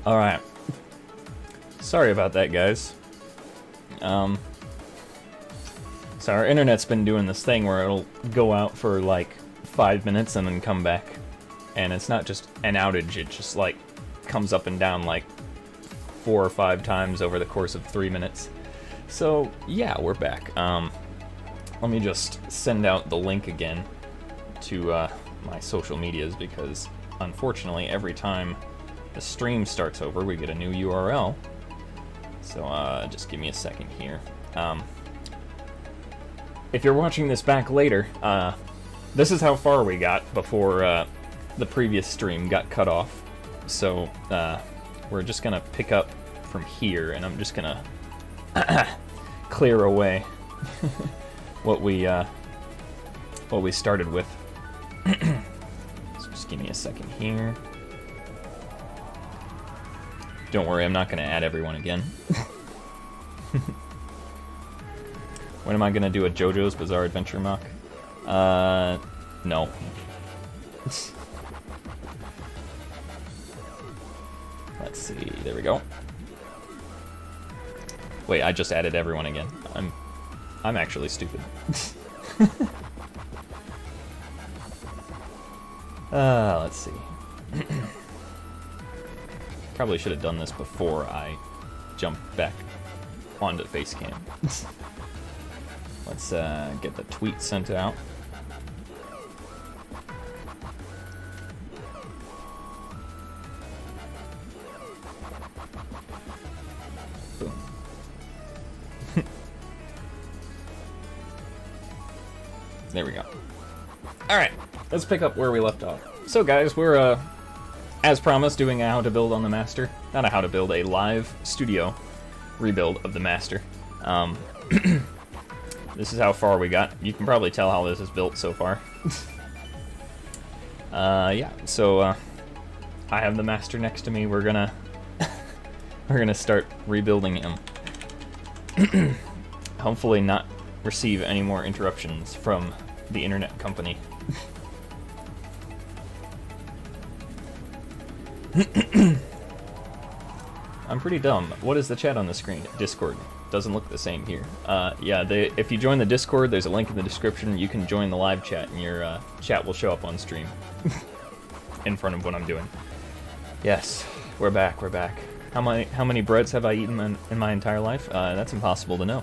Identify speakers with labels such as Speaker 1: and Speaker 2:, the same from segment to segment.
Speaker 1: Alright. Sorry about that, guys. So our internet's been doing this thing where it'll go out for like 5 minutes and then come back. And it's not just an outage, it just like comes up and down like 4 or 5 times over the course of 3 minutes. So yeah, we're back. Let me just send out the link again to my social medias, because unfortunately every time the stream starts over we get a new URL. So just give me a second here. If you're watching this back later, this is how far we got before the previous stream got cut off. So we're just gonna pick up from here, and I'm just gonna clear away what we started with. So just give me a second here. Don't worry, I'm not gonna add everyone again. When am I gonna do a JoJo's Bizarre Adventure mock? No. Let's see, there we go. Wait, I just added everyone again. I'm actually stupid. Let's see. Probably should have done this before I jumped back onto Facecam. Let's get the tweet sent out. Boom. There we go. Alright, let's pick up where we left off. So guys, we're, as promised, doing a how to build on the master. Not a how to build, a live studio rebuild of the master. This is how far we got. You can probably tell how this is built so far. Yeah, so I have the master next to me. We're gonna start rebuilding him. Hopefully not receive any more interruptions from the internet company. I'm pretty dumb. What is the chat on the screen? Discord. Doesn't look the same here. Yeah, if you join the Discord, there's a link in the description. You can join the live chat, and your chat will show up on stream in front of what I'm doing. Yes, we're back. We're back. How many breads have I eaten in my entire life? That's impossible to know.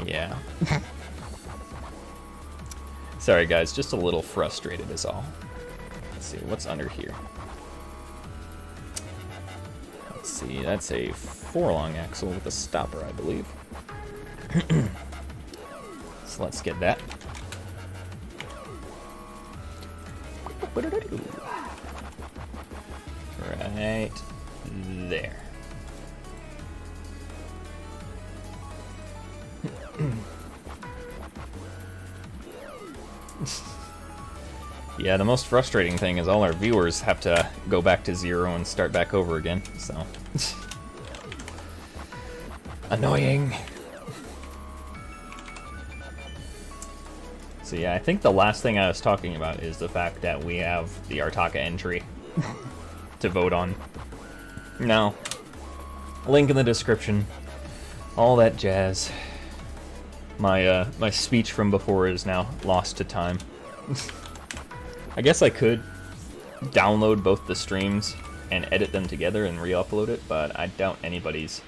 Speaker 1: Yeah. Sorry, guys. Just a little frustrated is all. Let's see what's under here. See, that's a 4-long axle with a stopper, I believe. So let's get that. Right there. Yeah, the most frustrating thing is all our viewers have to go back to 0 and start back over again, so... Annoying. So yeah, I think the last thing I was talking about is the fact that we have the Artaka entry to vote on. No. Link in the description. All that jazz. My speech from before is now lost to time. I guess I could download both the streams and edit them together and re-upload it, but I doubt anybody's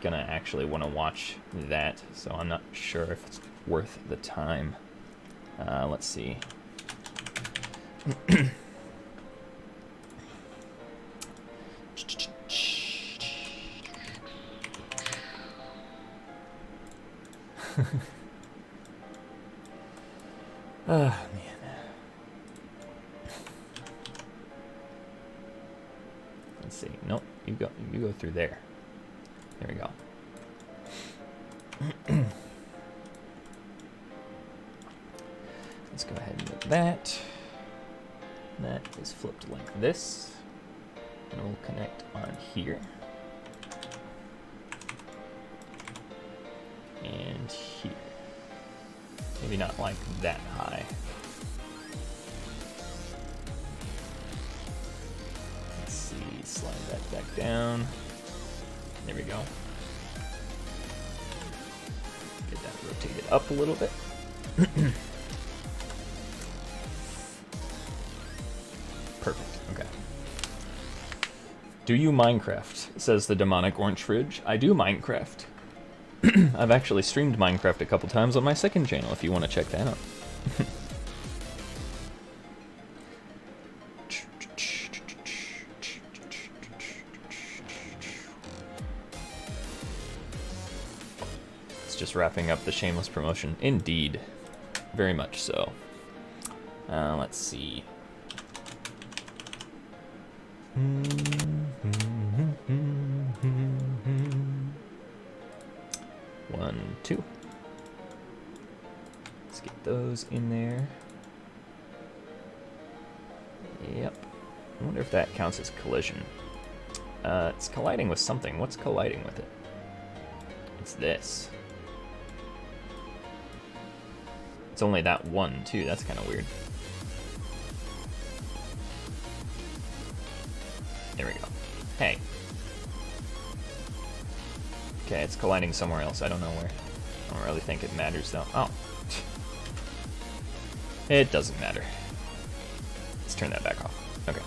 Speaker 1: gonna actually want to watch that, so I'm not sure if it's worth the time. Let's see. Man. Let's see. Nope, you go through there. There we go. Let's go ahead and do that. That is flipped like this. And we'll connect on here. And here. Maybe not like that high. back down. There we go. Get that rotated up a little bit. Perfect, okay. Do you Minecraft? Says the demonic orange fridge. I do Minecraft. I've actually streamed Minecraft a couple times on my second channel if you want to check that out. It's just wrapping up the shameless promotion. Indeed. Very much so. Let's see. 1, 2. Let's get those in there. Yep. I wonder if that counts as collision. It's colliding with something. What's colliding with it? It's this. It's only that one, too. That's kind of weird. There we go. Hey. Okay, it's colliding somewhere else. I don't know where. I don't really think it matters, though. Oh. It doesn't matter. Let's turn that back off. Okay.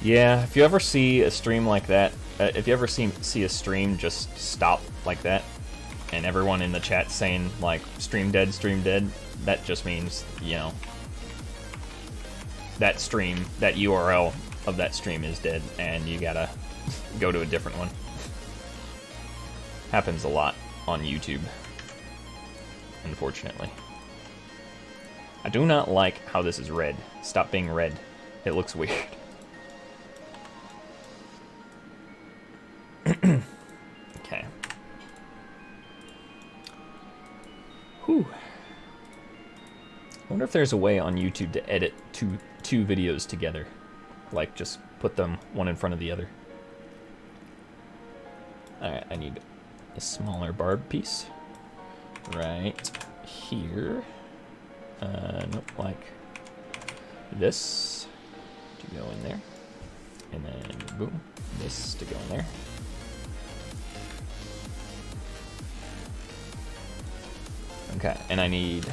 Speaker 1: Yeah, if you ever see a stream like that, if you ever see a stream just stop like that, and everyone in the chat saying, like, stream dead, that just means, you know, that stream, that URL of that stream is dead, and you gotta go to a different one. Happens a lot on YouTube, unfortunately. I do not like how this is red. Stop being red. It looks weird. Okay. Whew. I wonder if there's a way on YouTube to edit two videos together. Like, just put them one in front of the other. Alright, I need a smaller barb piece. Right here. Nope, like this to go in there. And then, boom, this to go in there. Okay, and I need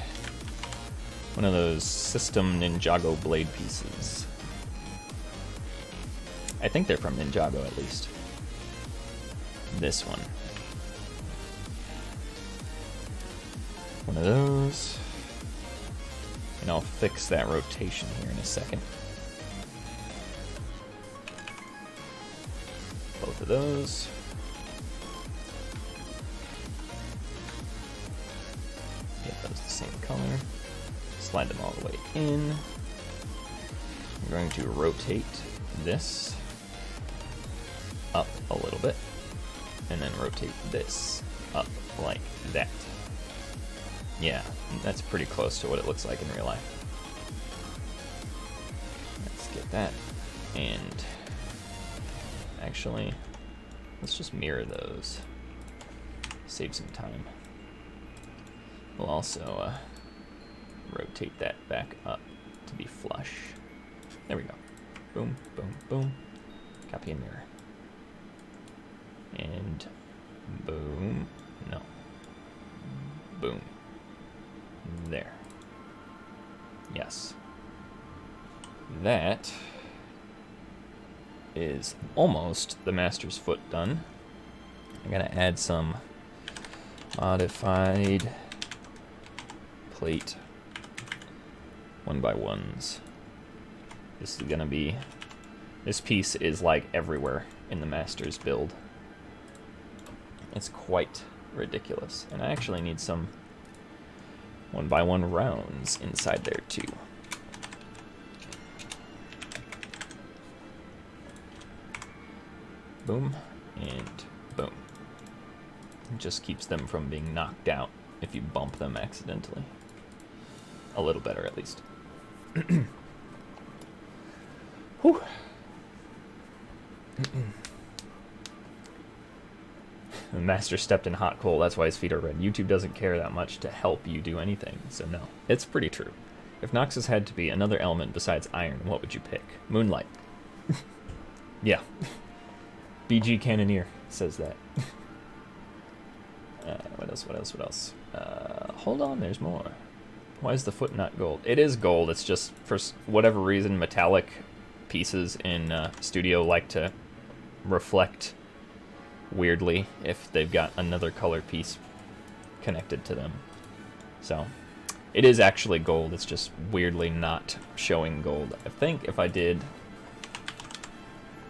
Speaker 1: one of those System Ninjago blade pieces. I think they're from Ninjago, at least. This one. One of those. And I'll fix that rotation here in a second. Both of those. Get those the same color. Slide them all the way in. I'm going to rotate this up a little bit, and then rotate this up like that. Yeah, that's pretty close to what it looks like in real life. Let's get that, and actually, let's just mirror those. Save some time. We'll also rotate that back up to be flush. There we go. Boom, boom, boom. Copy and mirror. And boom. No. Boom. There. Yes. That is almost the master's foot done. I'm gonna add some modified plate 1x1s. This is gonna be, this piece is like everywhere in the master's build. It's quite ridiculous. And I actually need some 1x1 rounds inside there too. Boom, and boom. It just keeps them from being knocked out if you bump them accidentally. A little better, at least. Whew. The master stepped in hot coal, that's why his feet are red. YouTube doesn't care that much to help you do anything, so no. It's pretty true. If Noxus had to be another element besides iron, what would you pick? Moonlight. Yeah. BG Cannoneer says that. What else, what else, what else? Hold on, there's more. Why is the foot not gold? It is gold, it's just, for whatever reason, metallic pieces in Studio like to reflect weirdly if they've got another color piece connected to them. So, it is actually gold, it's just weirdly not showing gold. I think if I did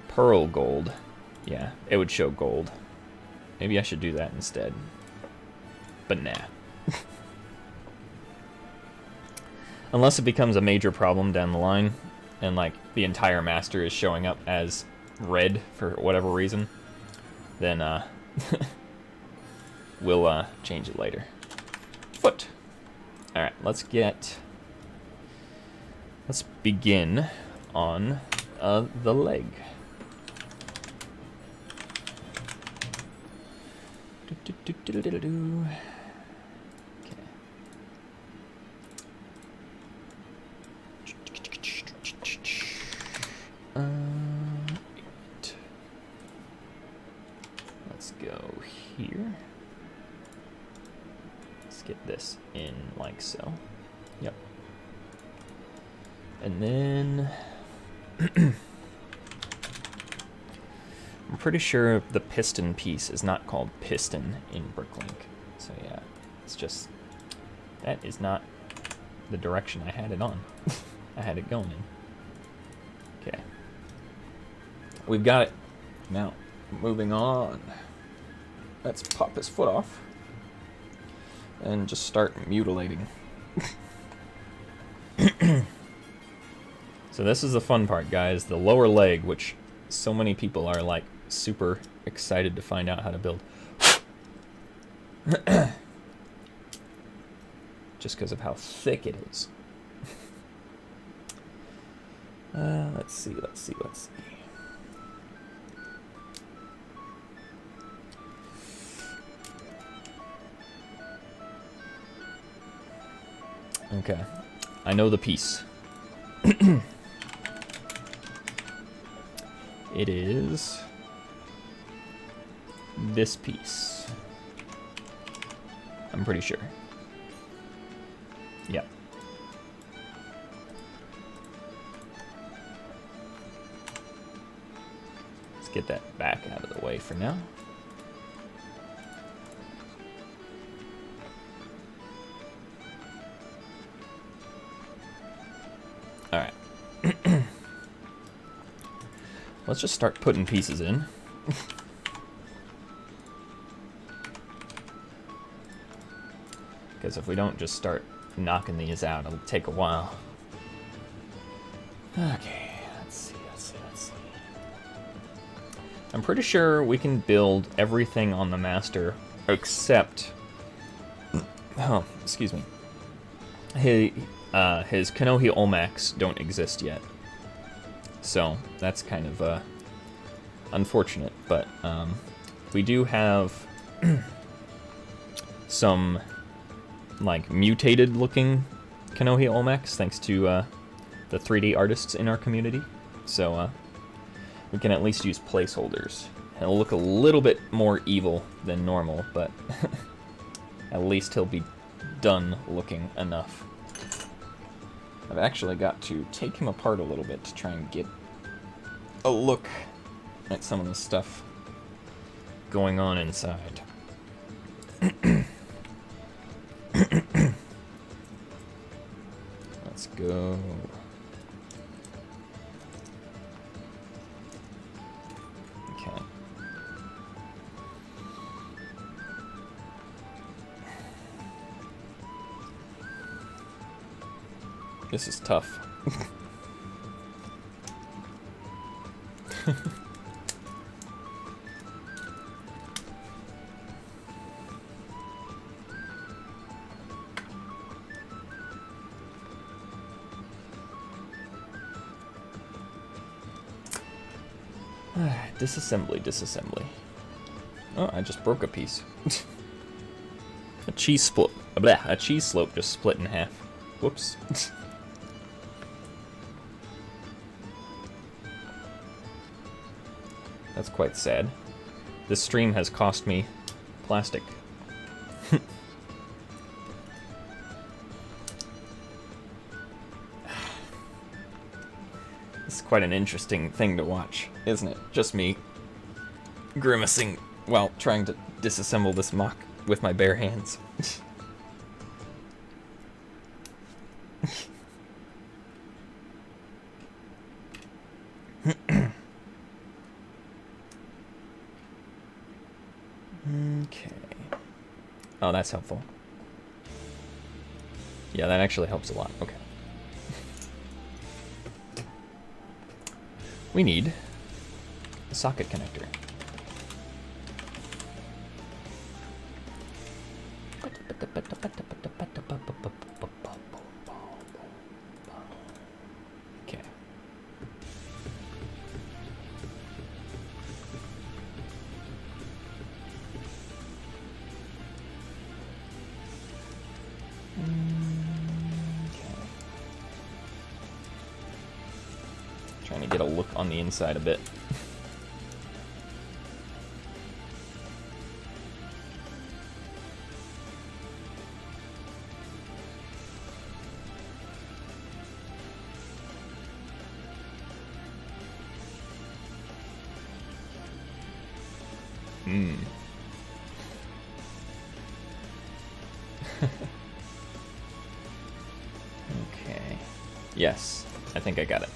Speaker 1: pearl gold, yeah, it would show gold. Maybe I should do that instead. But nah. Unless it becomes a major problem down the line, and like the entire master is showing up as red for whatever reason, then we'll change it later. Foot. Alright, let's begin on the leg. Let's go here. Let's get this in like so. Yep. And then I'm pretty sure the piston piece is not called piston in Bricklink. So yeah, it's just, that is not the direction I had it on. I had it going in. Okay. We've got it. Now, moving on. Let's pop his foot off and just start mutilating. So this is the fun part, guys. The lower leg, which so many people are like super excited to find out how to build. Just because of how thick it is. Let's see. Okay, I know the piece. It is this piece. I'm pretty sure. Yep. Let's get that back out of the way for now. Alright. Let's just start putting pieces in. Because if we don't just start knocking these out, it'll take a while. Okay, let's see. I'm pretty sure we can build everything on the master except... Oh, excuse me. His Kanohi Olmacs don't exist yet. So, that's kind of unfortunate, but we do have some like mutated looking Kanohi Olmacs thanks to the 3D artists in our community. So we can at least use placeholders. He'll look a little bit more evil than normal, but at least he'll be done looking enough. I've actually got to take him apart a little bit to try and get a look at some of the stuff going on inside. Let's go. Okay. This is tough. Disassembly. Oh, I just broke a piece. A cheese slope just split in half. Whoops. That's quite sad. This stream has cost me plastic. It's quite an interesting thing to watch, isn't it? Just me grimacing while trying to disassemble this mock with my bare hands. Okay. Oh, that's helpful. Yeah, that actually helps a lot. Okay. We need a socket connector. Okay. Trying to get a look on the inside a bit. Okay. Yes, I think I got it.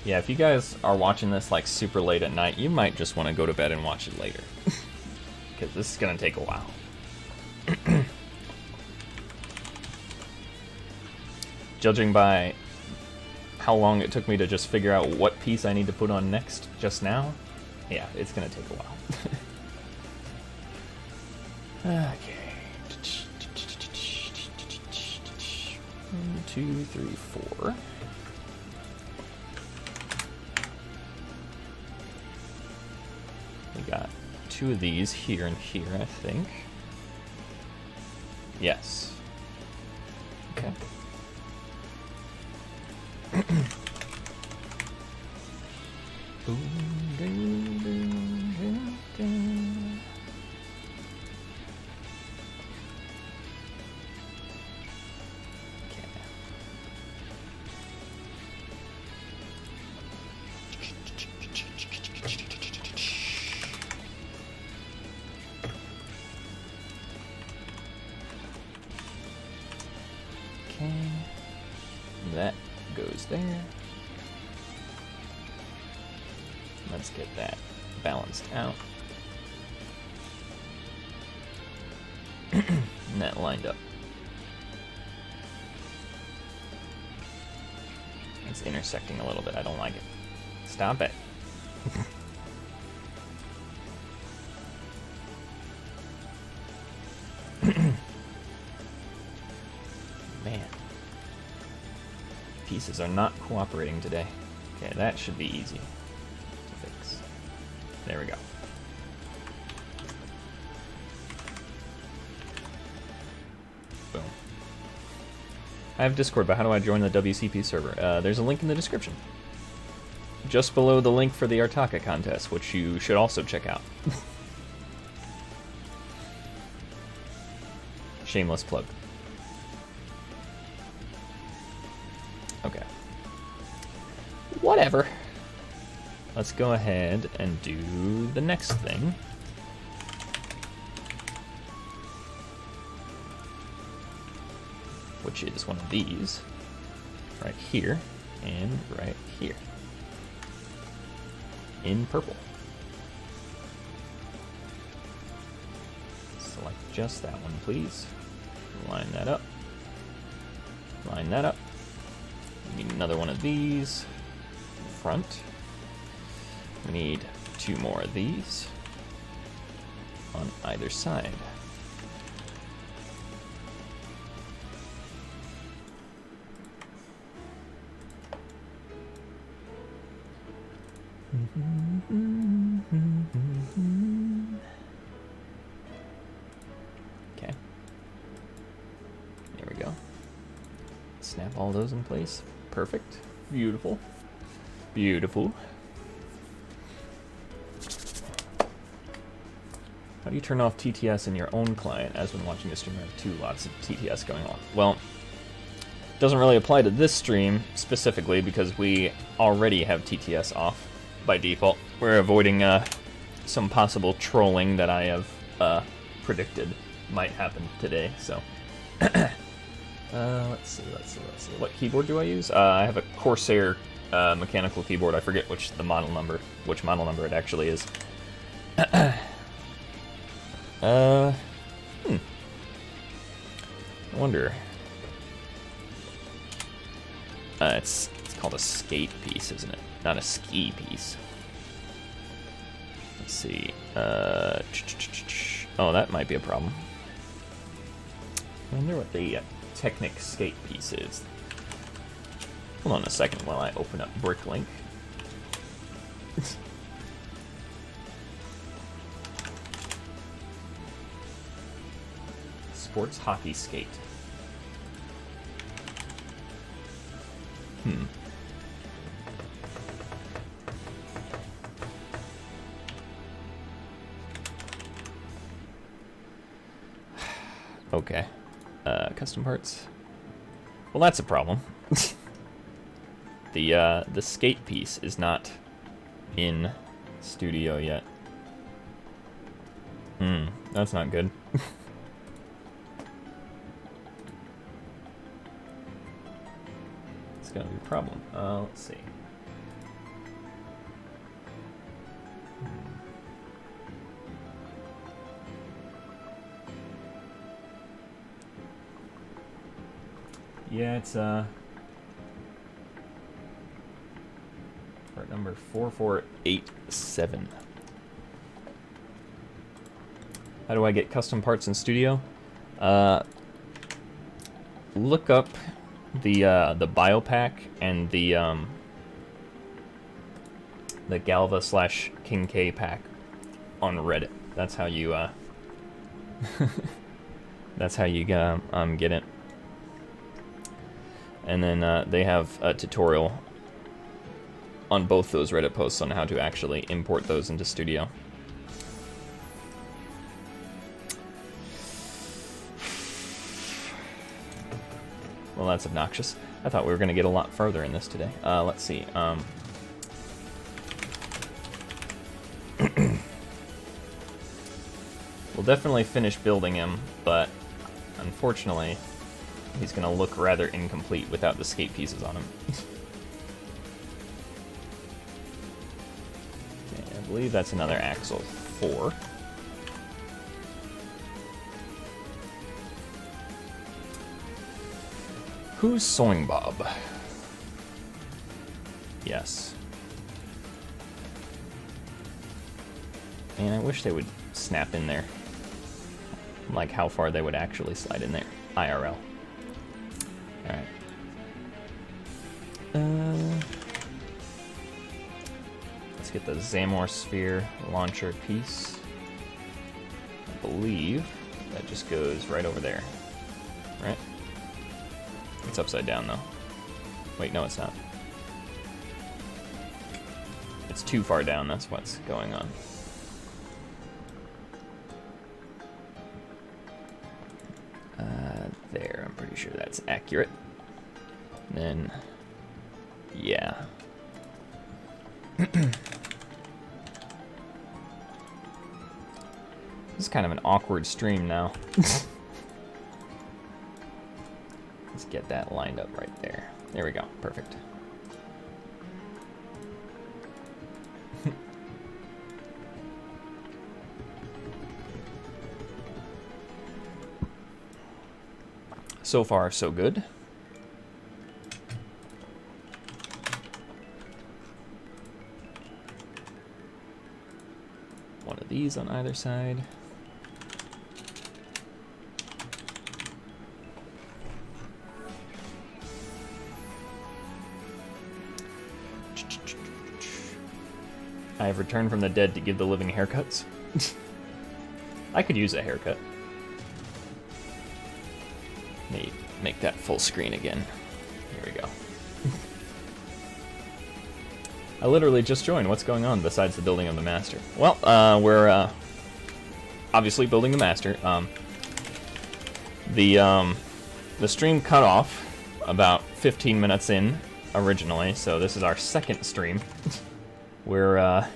Speaker 1: Yeah, if you guys are watching this like super late at night, you might just want to go to bed and watch it later. Because this is going to take a while. Judging by how long it took me to just figure out what piece I need to put on next just now, yeah, it's going to take a while. Okay. 1, 2, 3, 4. We got 2 of these here and here, I think. Yes. Okay. That goes there. Let's get that balanced out. And that lined up. It's intersecting a little bit. I don't like it. Stop it. Man. Pieces are not cooperating today. Okay, that should be easy to fix. There we go. Boom. I have Discord, but how do I join the WCP server? There's a link in the description. Just below the link for the Artaka contest, which you should also check out. Shameless plug. Okay. Whatever. Let's go ahead and do the next thing. Which is one of these. Right here and right here. In purple. Select just that one, please. Line that up. Line that up. We need another one of these in front. We need 2 more of these on either side. Okay. Snap all those in place. Perfect. Beautiful. Beautiful. How do you turn off TTS in your own client as when watching a stream of two lots of TTS going on? Well, it doesn't really apply to this stream specifically because we already have TTS off by default. We're avoiding some possible trolling that I have predicted might happen today, so. Let's see. What keyboard do I use? I have a Corsair mechanical keyboard. I forget which model number it actually is. I wonder. It's called a skate piece, isn't it? Not a ski piece. Let's see. Oh, that might be a problem. I wonder what the Technic skate piece is. Hold on a second while I open up Bricklink. Sports hockey skate. Okay. Custom parts. Well, that's a problem. The skate piece is not in Studio yet. That's not good. It's gonna be a problem. Let's see. Yeah, it's part number 4487. How do I get custom parts in Studio? Look up the BioPack and the Galva / King K pack on Reddit. That's how you get it. And then they have a tutorial on both those Reddit posts on how to actually import those into Studio. Well, that's obnoxious. I thought we were going to get a lot further in this today. Let's see. We'll definitely finish building him, but unfortunately, he's going to look rather incomplete without the skate pieces on him. Okay, I believe that's another axle 4. Who's Sewing Bob? Yes. And I wish they would snap in there. Like how far they would actually slide in there. IRL. Alright. Let's get the Zamor Sphere launcher piece. I believe that just goes right over there. Right? It's upside down though. Wait, no it's not. It's too far down, that's what's going on. There, I'm pretty sure that's accurate. And then, yeah. This is kind of an awkward stream now. Let's get that lined up right there. There we go, perfect. So far, so good. One of these on either side. I have returned from the dead to give the living haircuts. I could use a haircut. Make that full screen again. There we go. I literally just joined. What's going on besides the building of the master? Well, we're obviously building the master. The stream cut off about 15 minutes in originally, so this is our second stream. We're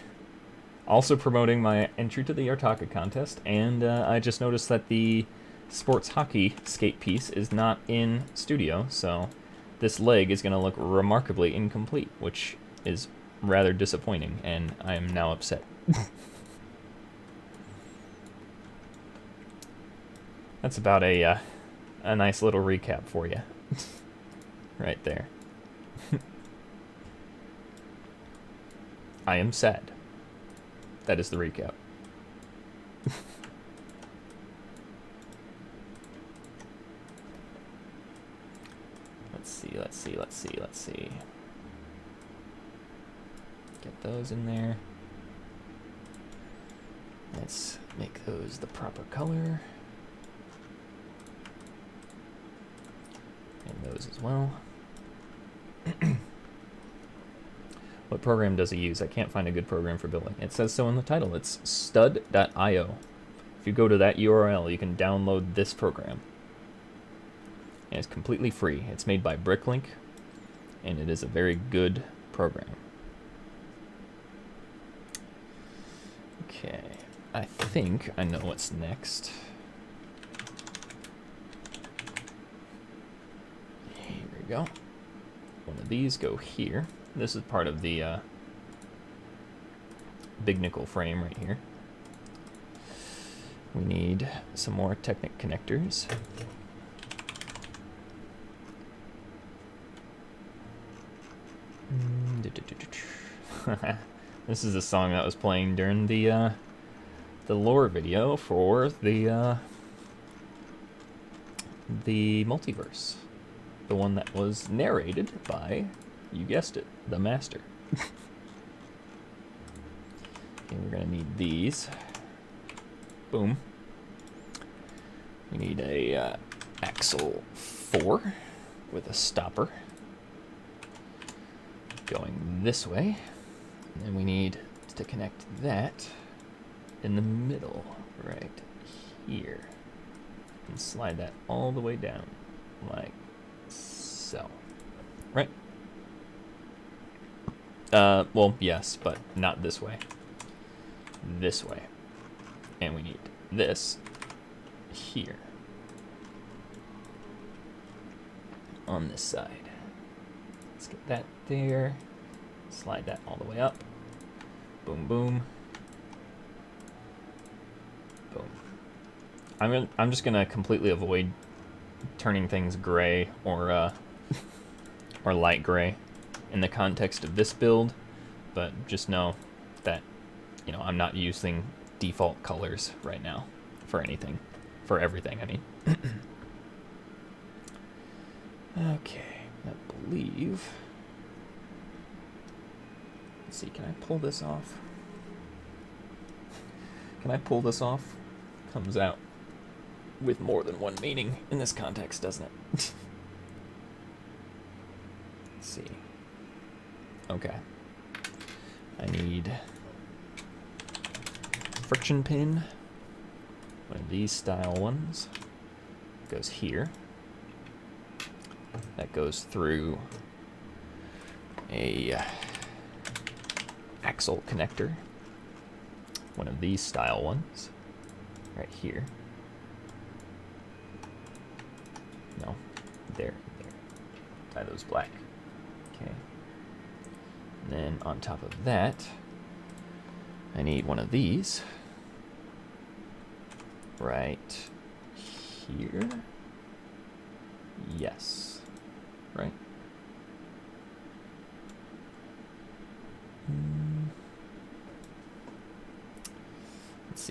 Speaker 1: also promoting my entry to the Artaka contest, and I just noticed that the sports hockey skate piece is not in studio, so this leg is going to look remarkably incomplete, which is rather disappointing, and I am now upset. That's about a nice little recap for you. Right there. I am sad. That is the recap. Let's see. Get those in there. Let's make those the proper color. And those as well. What program does he use? I can't find a good program for building. It says so in the title. It's stud.io. If you go to that URL, you can download this program. And it's completely free. It's made by Bricklink, and it is a very good program. Okay, I think I know what's next. Here we go. One of these go here. This is part of the BIONICLE frame right here. We need some more Technic connectors. This is a song that was playing during the lore video for the multiverse. The one that was narrated by, you guessed it, the master. And we're gonna need these. Boom. We need a axle 4 with a stopper going this way. And then we need to connect that in the middle, right here. And slide that all the way down, like so. Right? Well, yes, but not this way. This way. And we need this here. On this side. Let's get that there. Slide that all the way up. Boom, boom. Boom. I'm just gonna completely avoid turning things gray or or light gray in the context of this build, but just know that, you know, I'm not using default colors right now for anything, for everything, I mean. Okay, I believe. Let's see, can I pull this off? Can I pull this off? Comes out with more than one meaning in this context, doesn't it? Let's see. Okay. I need friction pin. One of these style ones. Goes here. That goes through a axle connector. One of these style ones. Right here. No. There. Tie those black. Okay. And then on top of that, I need one of these. Right here. Yes. Right?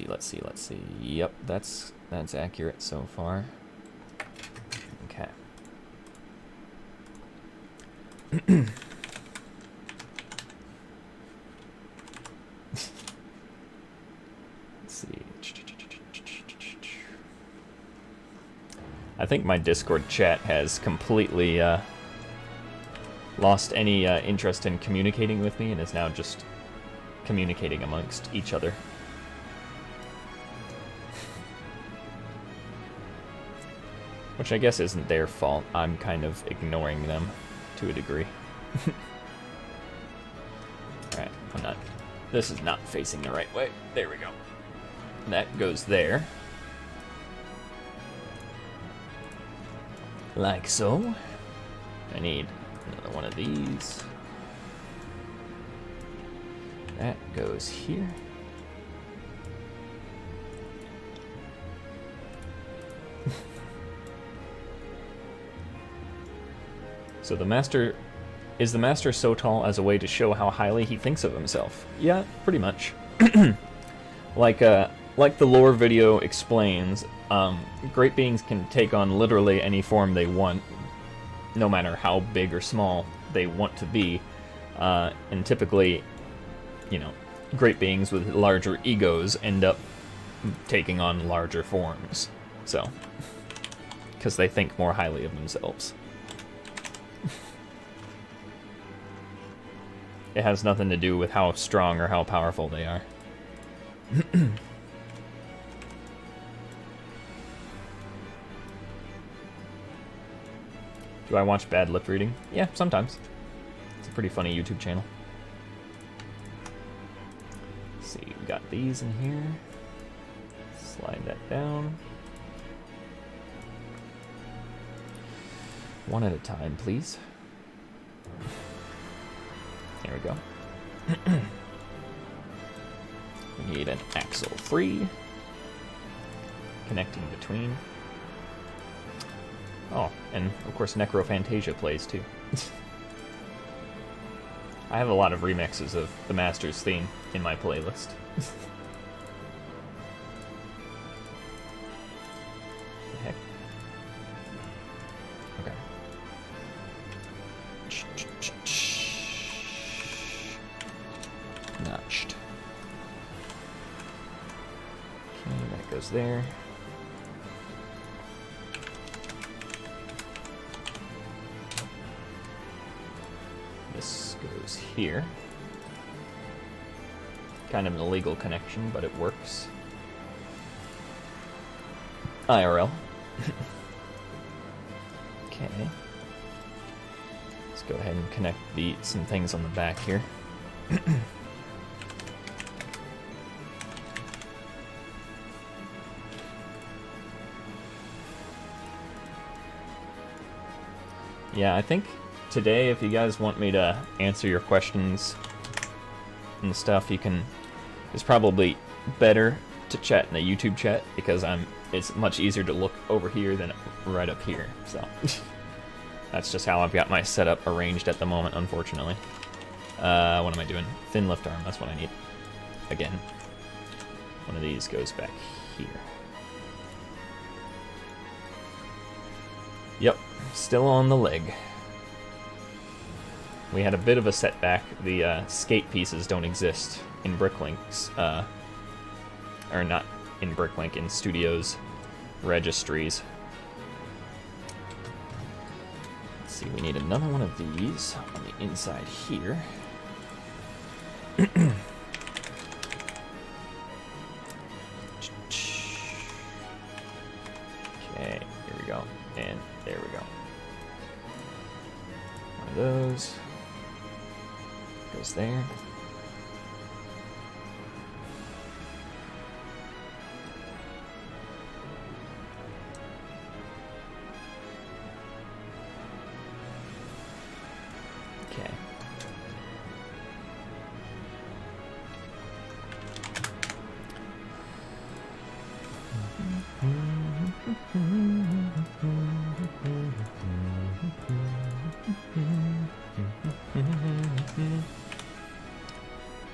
Speaker 1: Let's see. Yep, that's accurate so far. Okay. Let's see. I think my Discord chat has completely lost any interest in communicating with me and is now just communicating amongst each other. Which I guess isn't their fault. I'm kind of ignoring them to a degree. Alright, I'm not... This is not facing the right way. There we go. That goes there. Like so. I need another one of these. That goes here. So the master... Is the master so tall as a way to show how highly he thinks of himself? Yeah, pretty much. Like the lore video explains, great beings can take on literally any form they want, no matter how big or small they want to be. And typically, you know, great beings with larger egos end up taking on larger forms. So, because they think more highly of themselves. It has nothing to do with how strong or how powerful they are. Do I watch bad lip reading? Yeah, sometimes. It's a pretty funny YouTube channel. Let's see, we got these in here. Slide that down. One at a time, please. There we go. We need an axle free. Connecting between. Oh, and of course Necrophantasia plays too. I have a lot of remixes of the Master's theme in my playlist. The heck? Okay. Notched. Okay, that goes there. This goes here. Kind of an illegal connection, but it works. IRL. Okay. Let's go ahead and connect some things on the back here. Yeah, I think today, if you guys want me to answer your questions and stuff, you can... It's probably better to chat in the YouTube chat, because it's much easier to look over here than right up here, so... That's just how I've got my setup arranged at the moment, unfortunately. What am I doing? Thin lift arm, that's what I need. Again. One of these goes back here. Yep, still on the leg. We had a bit of a setback. The skate pieces don't exist in Bricklink's, or not in Bricklink, in Studio's registries. Let's see, we need another one of these on the inside here. Okay, here we go, and there we go. One of those goes there. Okay.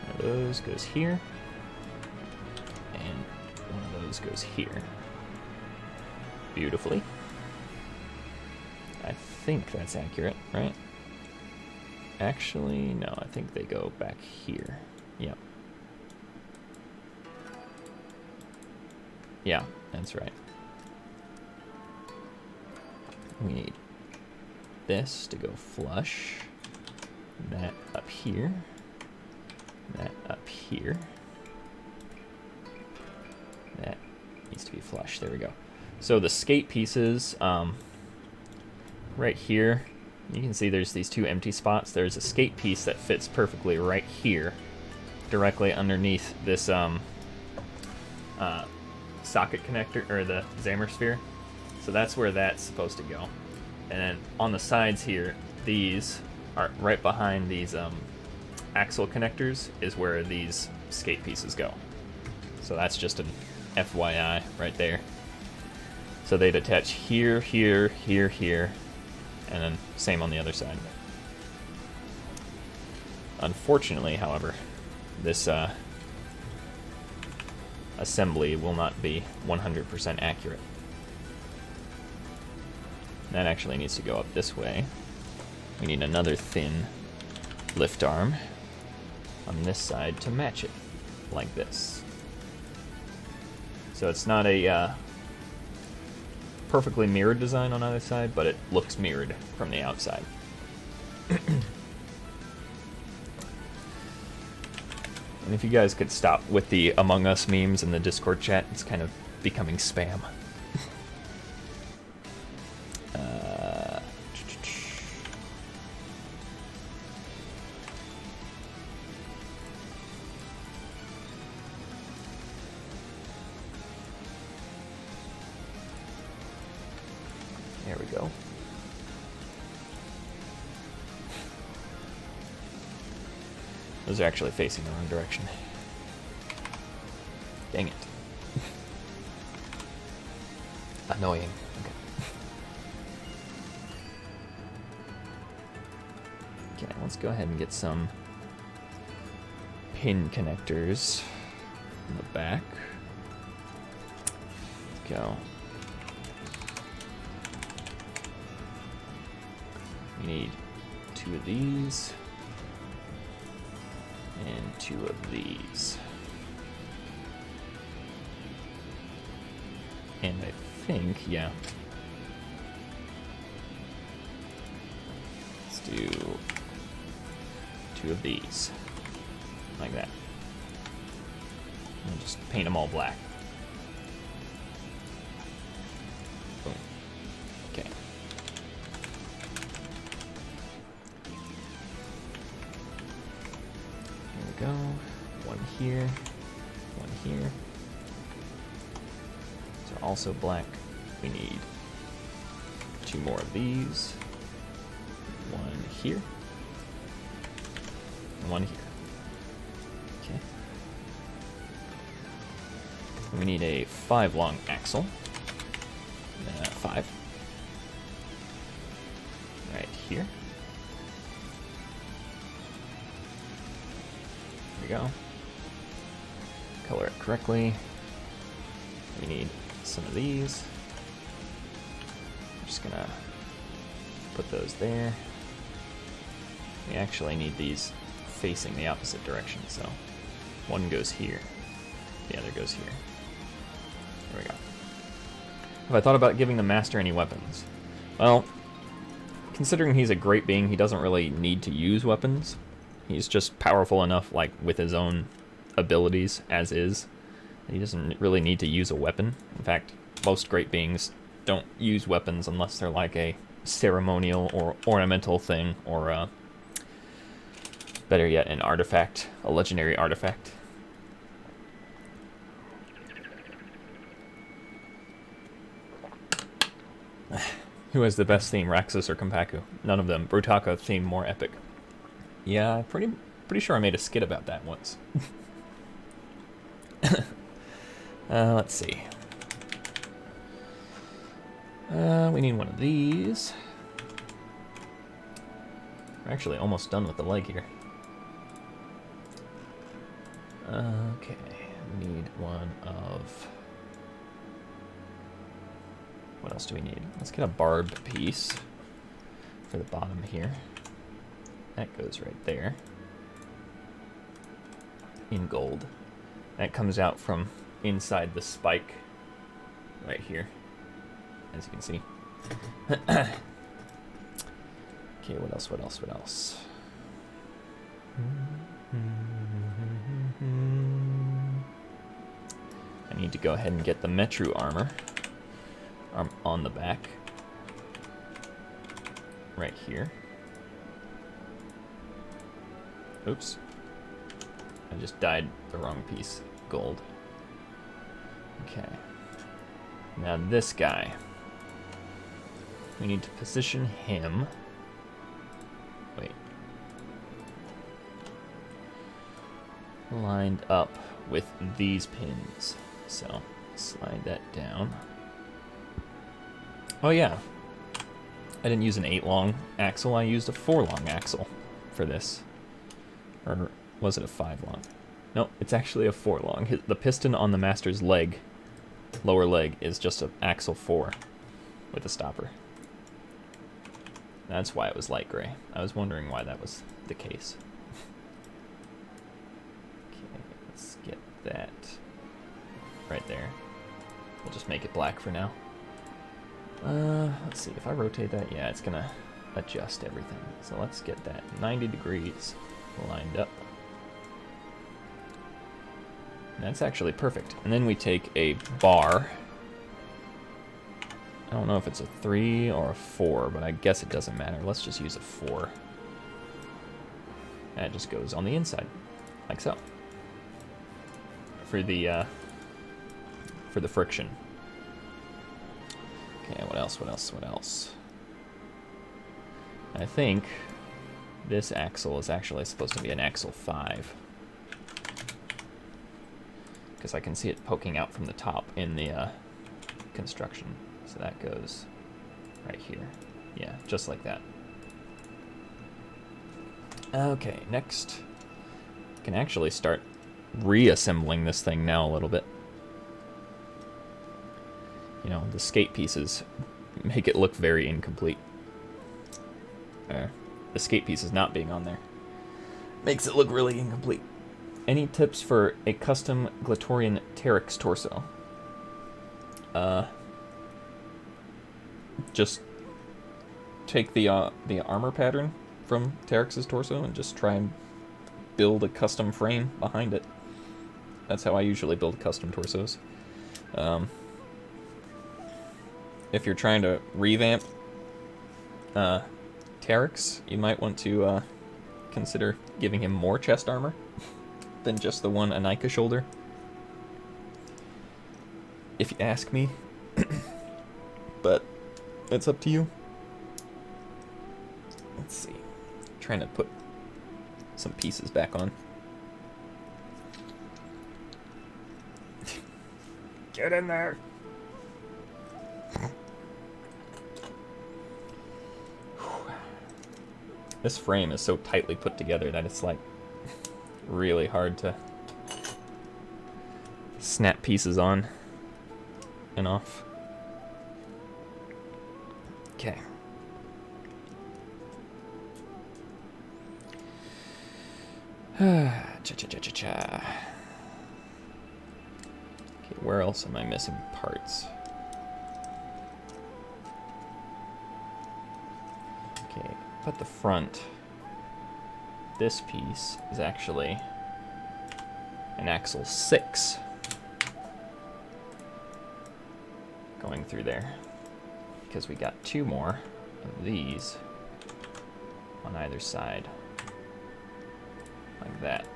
Speaker 1: One of those goes here, and one of those goes here. Beautifully. I think that's accurate, right? Actually, no, I think they go back here. Yep. Yeah, that's right. We need this to go flush. That up here. That up here. That needs to be flush. There we go. So the skate pieces, right here, you can see there's these two empty spots. There's a skate piece that fits perfectly right here, directly underneath this socket connector, or the Xamarin sphere. So that's where that's supposed to go. And then on the sides here, these are right behind these axle connectors is where these skate pieces go. So that's just an FYI right there. So they'd attach here, here, here, here, and then same on the other side. Unfortunately, however, this assembly will not be 100% accurate. That actually needs to go up this way. We need another thin lift arm on this side to match it, like this. So it's not a perfectly mirrored design on either side, but it looks mirrored from the outside. And if you guys could stop with the Among Us memes in the Discord chat, it's kind of becoming spam. There we go. Those are actually facing the wrong direction. Dang it. Annoying. Okay. Okay, let's go ahead and get some pin connectors in the back. Let's go. We need 2 of these. And 2 of these. And I think, yeah. Let's do 2 of these. Like that. And just paint them all black. Boom. Okay. Go. 1 here, 1 here. So also black. We need 2 more of these. 1 here. And 1 here. Okay. We need a 5 long axle. 5. Right here. Go. Color it correctly. We need some of these. I'm just gonna put those there. We actually need these facing the opposite direction, so one goes here, the other goes here. There we go. Have I thought about giving the master any weapons? Well, considering he's a great being, he doesn't really need to use weapons. He's just powerful enough, like, with his own abilities, as is. He doesn't really need to use a weapon. In fact, most great beings don't use weapons unless they're like a ceremonial or ornamental thing, or, better yet, an artifact, a legendary artifact. Who has the best theme, Raxus or Kompaku? None of them. Brutaka theme more epic. Yeah, pretty sure I made a skit about that once. Let's see. We need 1 of these. We're actually almost done with the leg here. Okay, we need 1 of... What else do we need? Let's get a barbed piece for the bottom here. That goes right there. In gold. That comes out from inside the spike right here, as you can see. Okay, what else? I need to go ahead and get the Metru armor on the back. Right here. Oops. I just dyed the wrong piece. Gold. Okay. Now this guy. We need to position him. Wait. Lined up with these pins. So, slide that down. Oh yeah. I didn't use an 8-long axle, I used a 4-long axle for this. Or was it a 5-long? Nope, it's actually a 4-long. The piston on the master's leg, lower leg, is just an axle 4 with a stopper. That's why it was light gray. I was wondering why that was the case. Okay, let's get that right there. We'll just make it black for now. Let's see, if I rotate that, yeah, it's gonna adjust everything. So let's get that 90 degrees lined up. And that's actually perfect. And then we take a bar. I don't know if it's a 3 or a 4, but I guess it doesn't matter. Let's just use a 4. And it just goes on the inside, like so. For the friction. Okay, what else? I think this axle is actually supposed to be an axle 5. Because I can see it poking out from the top in the construction. So that goes right here. Yeah, just like that. Okay, next. I can actually start reassembling this thing now a little bit. You know, the skate pieces make it look very incomplete. The skate pieces not being on there makes it look really incomplete. Any tips for a custom Glatorian Teryx torso? Just take the armor pattern from Teryx's torso and just try and build a custom frame behind it. That's how I usually build custom torsos. If you're trying to revamp Teryx, you might want to consider giving him more chest armor than just the one Anika shoulder. If you ask me. But it's up to you. Let's see. Trying to put some pieces back on. Get in there. This frame is so tightly put together that it's like really hard to snap pieces on and off. Okay. Cha-cha-cha-cha-cha. Okay, where else am I missing parts? Okay, but the front, this piece is actually an axle 6 going through there, because we got 2 more of these on either side, like that.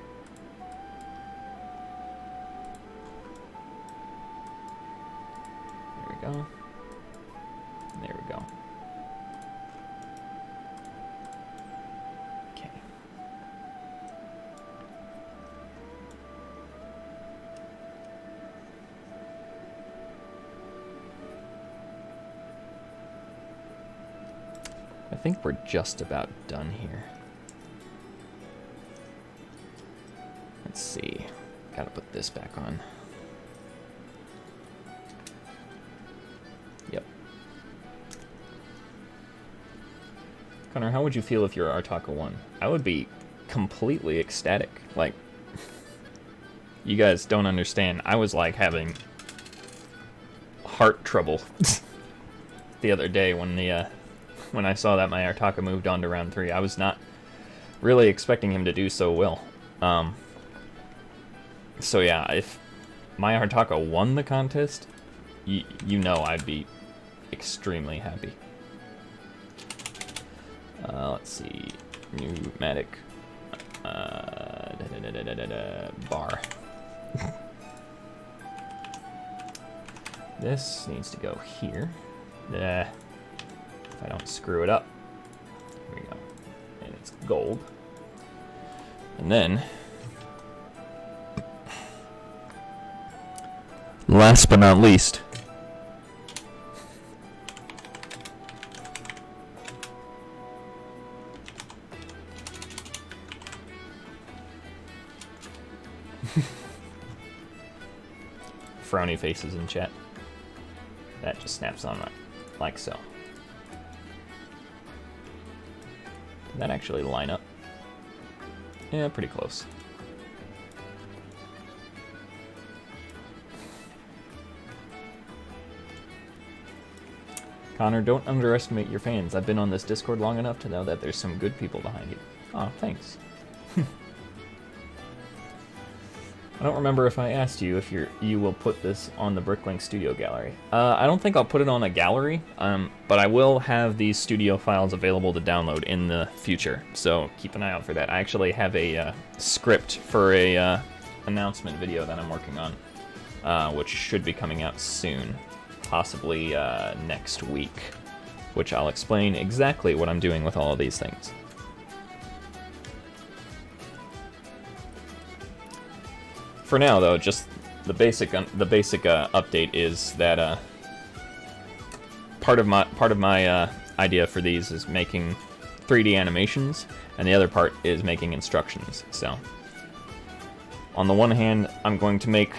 Speaker 1: There we go. And there we go. Okay. I think we're just about done here. Let's see. Gotta put this back on. Yep. Connor, how would you feel if you're Artaka 1? I would be completely ecstatic. Like, you guys don't understand. I was like having heart trouble the other day when I saw that my Artaka moved on to round 3. I was not really expecting him to do so well. So yeah, if my Artaka won the contest, you know I'd be extremely happy. Let's see, pneumatic bar. This needs to go here. If I don't screw it up. Here we go. And it's gold. And then, last but not least, frowny faces in chat. That just snaps on like so. Did that actually line up? Yeah, pretty close. Connor, don't underestimate your fans. I've been on this Discord long enough to know that there's some good people behind you. Oh, thanks. I don't remember if I asked you if you will put this on the Bricklink Studio Gallery. I don't think I'll put it on a gallery, but I will have these studio files available to download in the future, so keep an eye out for that. I actually have a script for a announcement video that I'm working on, which should be coming out soon, possibly next week, which I'll explain exactly what I'm doing with all of these things. For now, though, just the basic update is that part of my idea for these is making 3D animations, and the other part is making instructions. So, on the one hand, I'm going to make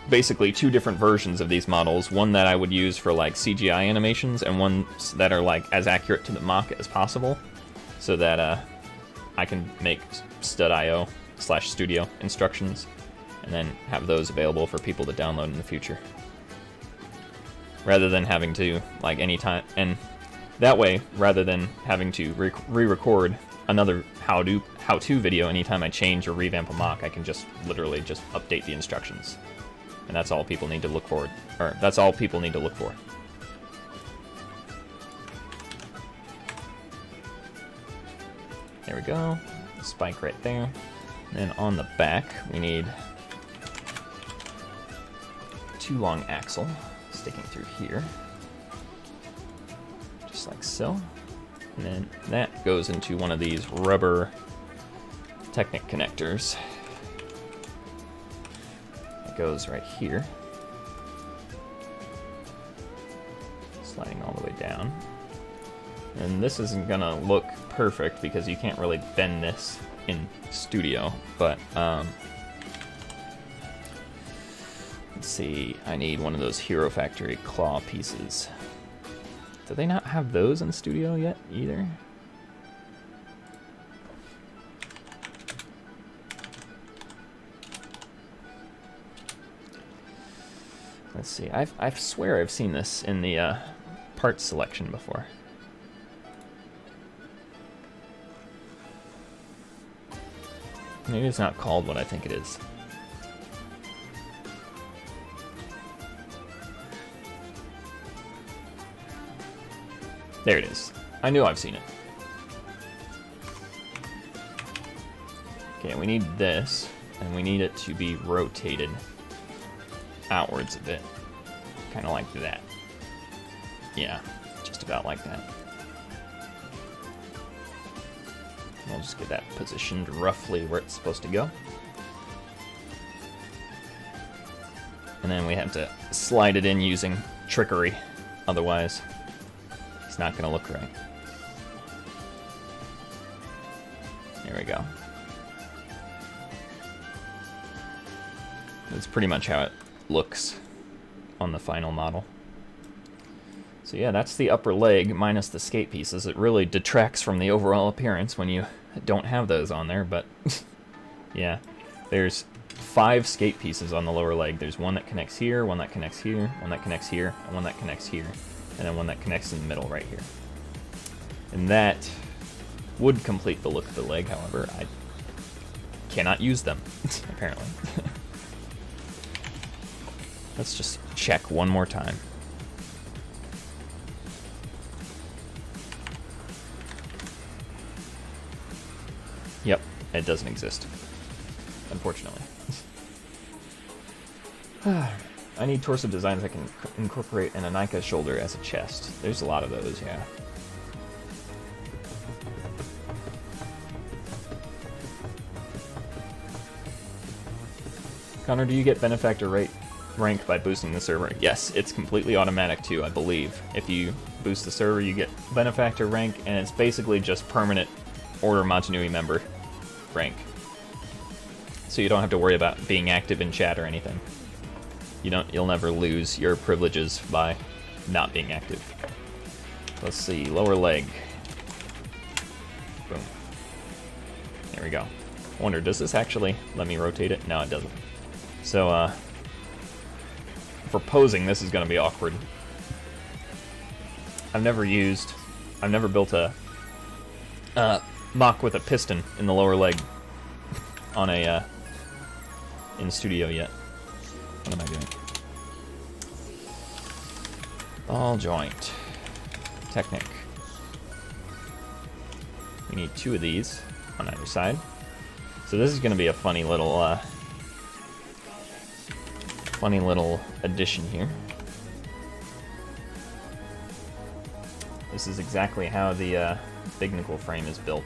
Speaker 1: basically two different versions of these models. One that I would use for like CGI animations, and ones that are like as accurate to the mock as possible, so that I can make stud.io/studio instructions, and then have those available for people to download in the future. Rather than having to, like, anytime, and that way, rather than having to re-record another how-to video anytime I change or revamp a mock, I can just literally just update the instructions. And that's all people need to look for. Or, that's all people need to look for. There we go. Spike right there. And then on the back, we need 2 long axle sticking through here, just like so, and then that goes into one of these rubber Technic connectors. It goes right here, sliding all the way down, and this isn't gonna look perfect because you can't really bend this in studio, but let's see, I need one of those Hero Factory claw pieces. Do they not have those in studio yet, either? Let's see, I swear I've seen this in the parts selection before. Maybe it's not called what I think it is. There it is. I knew I've seen it. Okay, we need this, and we need it to be rotated outwards a bit. Kind of like that. Yeah, just about like that. We'll just get that positioned roughly where it's supposed to go. And then we have to slide it in using trickery, otherwise it's not going to look right. There we go. That's pretty much how it looks on the final model. So yeah, that's the upper leg minus the skate pieces. It really detracts from the overall appearance when you don't have those on there, but yeah. There's 5 skate pieces on the lower leg. There's one that connects here, one that connects here, one that connects here, and one that connects here, and then one that connects in the middle right here. And that would complete the look of the leg, however, I cannot use them, apparently. Let's just check one more time. Yep, it doesn't exist, unfortunately. I need torso designs that can incorporate an Anika shoulder as a chest. There's a lot of those, yeah. Connor, do you get benefactor rank by boosting the server? Yes, it's completely automatic too, I believe. If you boost the server, you get benefactor rank, and it's basically just permanent Order Motunui member rank. So you don't have to worry about being active in chat or anything. You'll never lose your privileges by not being active. Let's see, lower leg. Boom. There we go. I wonder, does this actually let me rotate it? No, it doesn't. So, for posing, this is going to be awkward. I've never built a mock with a piston in the lower leg on a, in studio yet. What am I doing? Ball joint. Technic. We need 2 of these on either side. So this is going to be a funny little addition here. This is exactly how the BIONICLE frame is built.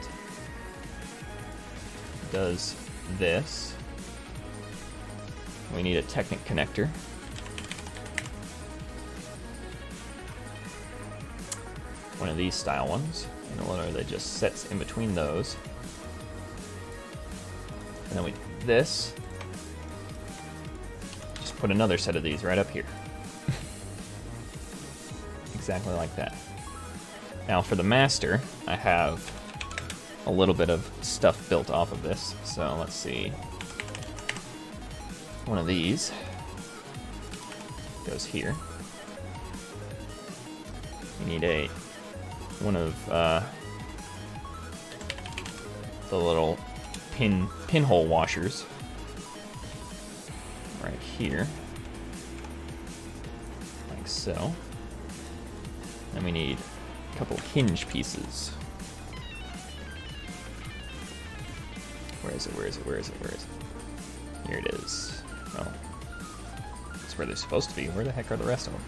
Speaker 1: It does this. We need a Technic connector. One of these style ones. And a loader that just sets in between those. And then we do this. Just put another set of these right up here. Exactly like that. Now for the master, I have a little bit of stuff built off of this. So let's see. One of these goes here. We need one of the little pinhole washers right here, like so. Then we need a couple hinge pieces. Where is it? Where is it? Where is it? Where is it? Here it is. Oh, that's where they're supposed to be. Where the heck are the rest of them?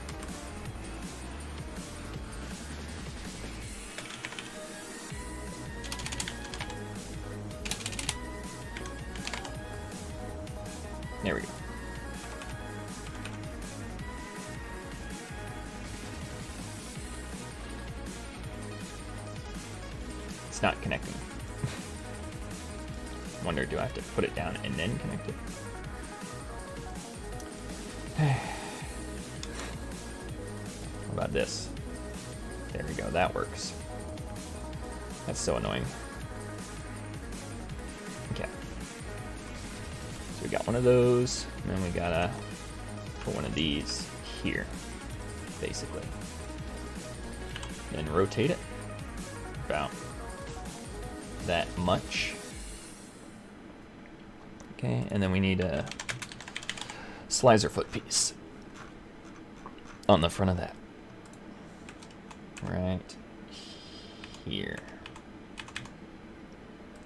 Speaker 1: There we go. It's not connecting. Wonder, do I have to put it down and then connect it? What about this? There we go, that works. That's so annoying. Okay. So we got one of those, and then we gotta put one of these here, basically. Then rotate it about that much. Okay, and then we need a slicer foot piece on the front of that. Right here.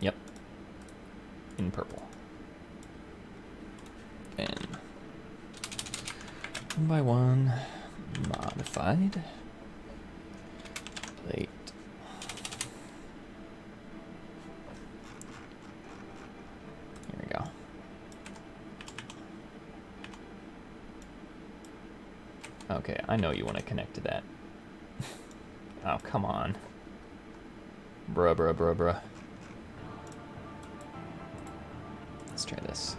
Speaker 1: Yep. In purple. And one by one, modified plate. Here we go. Okay, I know you want to connect to that. Oh, come on. Bruh, bruh, bruh, bruh. Let's try this.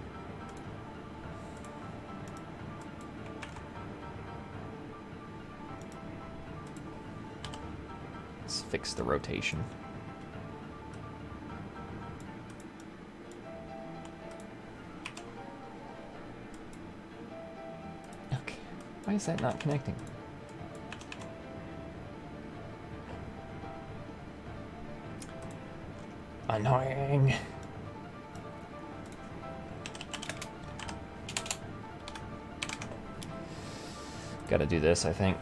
Speaker 1: Let's fix the rotation. Okay, why is that not connecting? Annoying. Gotta do this, I think.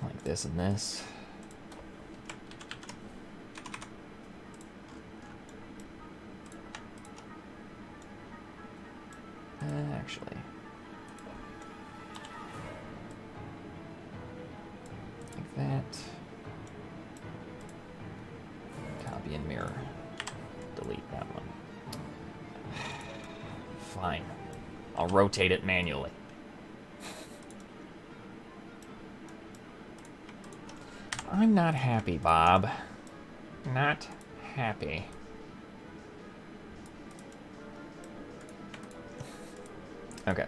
Speaker 1: Like this and this. Actually. Like that. Copy and mirror. Delete that one. Fine. I'll rotate it manually. I'm not happy, Bob. Not happy. Okay.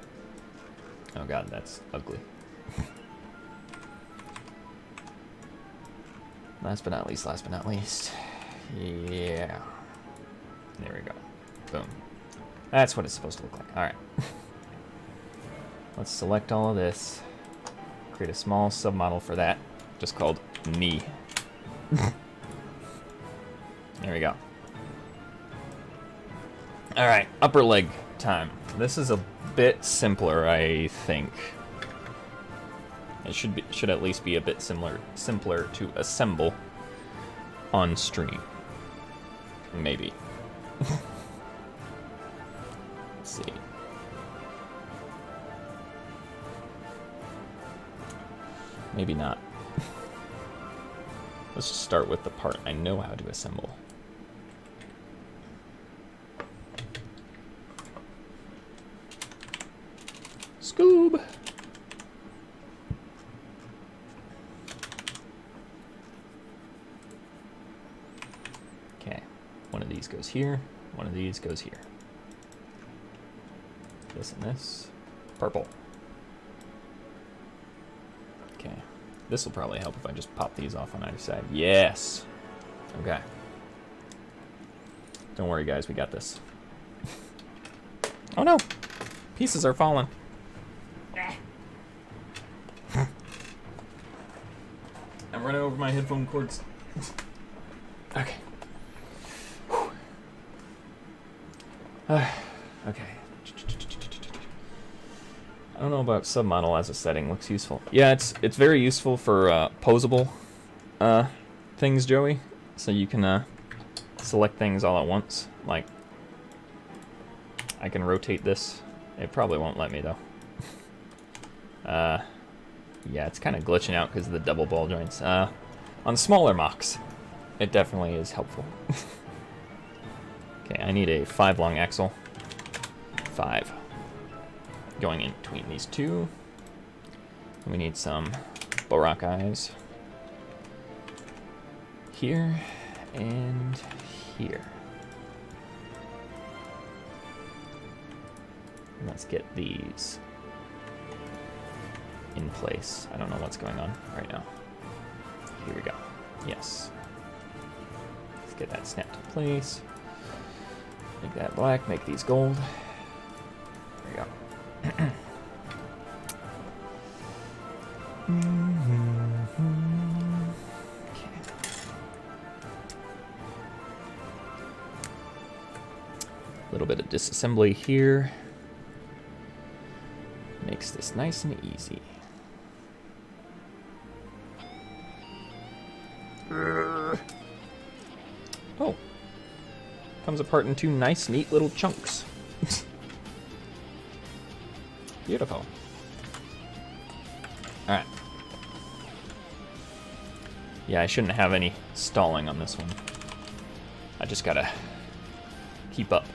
Speaker 1: Oh god, that's ugly. Last but not least, last but not least. Yeah. There we go. Boom. That's what it's supposed to look like. Alright. Let's select all of this. Create a small submodel for that, just called knee. There we go. Alright, upper leg time. This is a bit simpler, I think. It should at least be a bit simpler to assemble on stream. Maybe. Let's see. Maybe not. Let's just start with the part I know how to assemble. Scoob! Okay, one of these goes here, one of these goes here. This and this. Purple. Okay, this will probably help if I just pop these off on either side. Yes! Okay. Don't worry guys, we got this. Oh no! Pieces are falling. I'm running over my headphone cords. Okay. Okay. I don't know about submodel as a setting. Looks useful. Yeah, it's very useful for posable things, Joey. So you can select things all at once. Like, I can rotate this. It probably won't let me though. Yeah, it's kind of glitching out because of the double ball joints. On smaller mocks, it definitely is helpful. Okay, I need a 5 long axle. 5. Going in between these two. We need some Borak eyes. Here and here. And let's get these in place. I don't know what's going on right now. Here we go. Yes. Let's get that snapped in place. Make that black, make these gold. There we go. Okay. A little bit of disassembly here. Makes this nice and easy. Oh. Comes apart in 2 nice, neat little chunks. Beautiful. Alright. Yeah, I shouldn't have any stalling on this one. I just gotta keep up.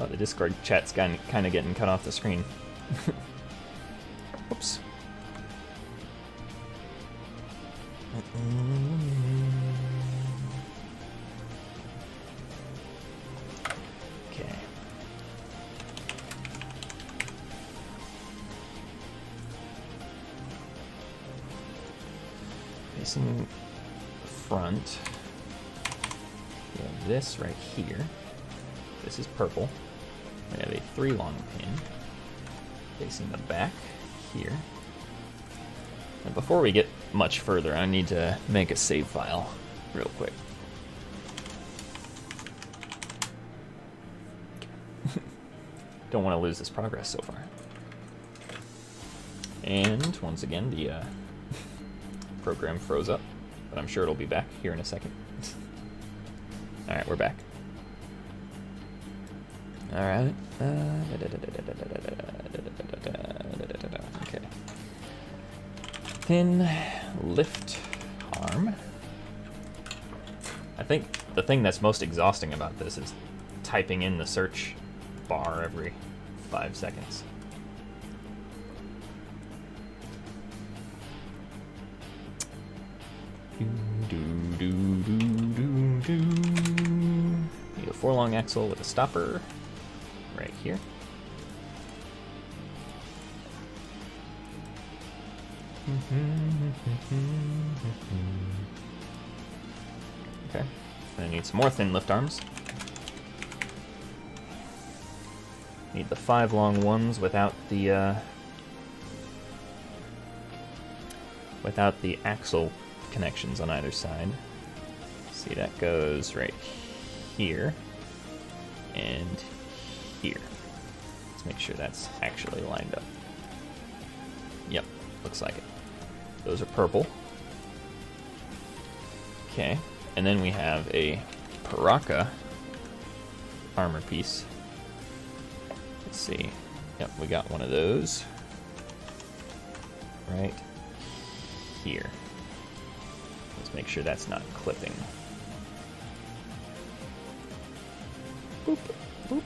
Speaker 1: Oh, the Discord chat's kind of getting cut off the screen. Oops. Okay. Facing the front. We have this right here. This is purple. We have a 3 long pin facing the back here. And before we get much further, I need to make a save file real quick. Don't want to lose this progress so far. And once again, the program froze up, but I'm sure it'll be back here in a second. All right, we're back. All right. Okay. Thin lift arm. I think the thing that's most exhausting about this is typing in the search bar every 5 seconds. Need a 4 long axle with a stopper right here. Okay, I need some more thin lift arms. Need the 5 long ones without the axle connections on either side. See, that goes right here and here. Let's make sure that's actually lined up. Yep, looks like it. Those are purple. Okay, and then we have a Paraka armor piece. Let's see. Yep, we got one of those right here. Let's make sure that's not clipping. Boop, boop.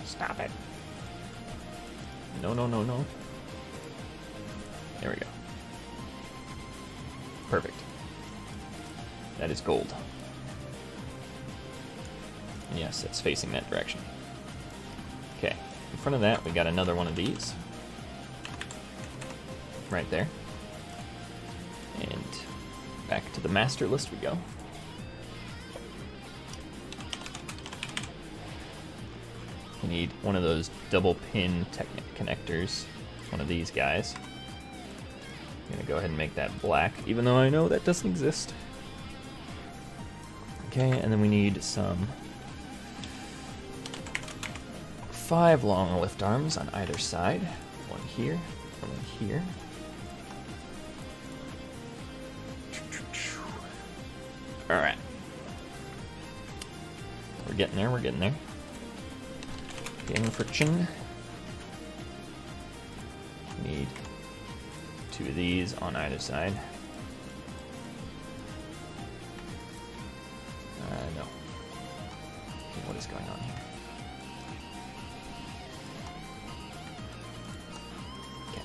Speaker 1: Stop it. No, no, no, no. There we go. Perfect. That is gold. And yes, it's facing that direction. Okay, in front of that, we got another one of these. Right there. And back to the master list we go. We need one of those double pin connectors, one of these guys. I'm gonna go ahead and make that black, even though I know that doesn't exist. Okay, and then we need some 5 long lift arms on either side. One here, one here. All right. We're getting there, we're getting there. Getting friction. Need 2 of these on either side. No. Okay, what is going on here? Okay.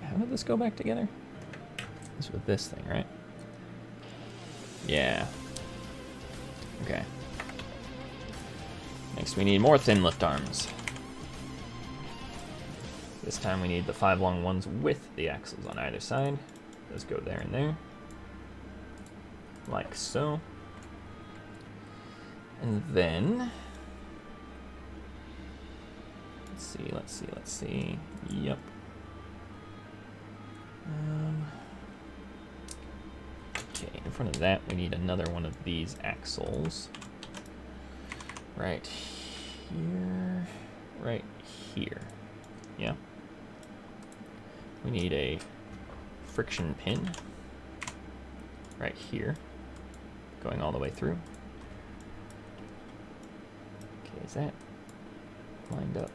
Speaker 1: How did this go back together? This with this thing, right? Yeah. Okay. Next we need more thin lift arms. This time we need the 5 long ones with the axles on either side. Those go there and there. Like so. And then... Let's see. Yep. Okay, in front of that, we need another one of these axles. Right here. Right here. Yeah. We need a friction pin. Right here. Going all the way through. Okay, is that lined up?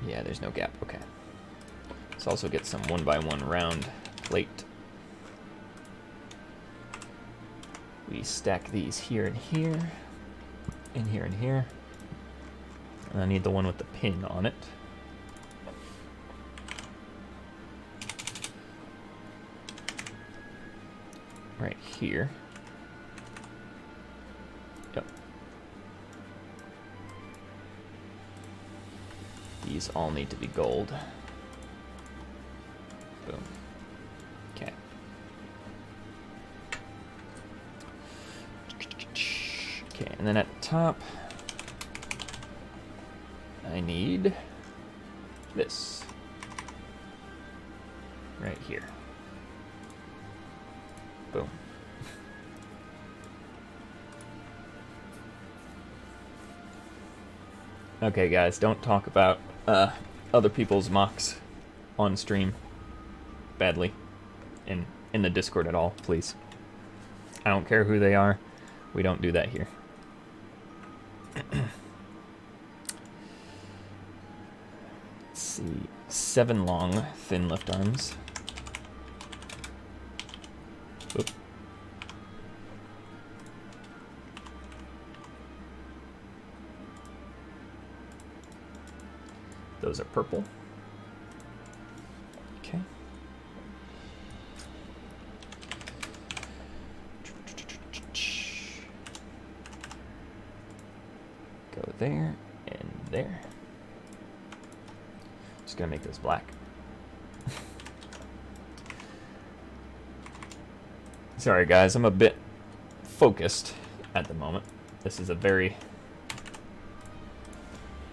Speaker 1: Yeah, there's no gap. Okay. Let's also get some 1x1 round plate. We stack these here and here, in here and here. And I need the one with the pin on it. Right here. Yep. These all need to be gold. Boom. Okay. Okay, and then at the top, I need this. Right here. Boom. Okay, guys, don't talk about other people's mocks on stream badly in the Discord at all, please. I don't care who they are. We don't do that here. Let's see. 7 long, thin left arms. Oop. Those are purple. Okay. Go there and there. Just gonna make this black. Sorry guys, I'm a bit focused at the moment. This is a very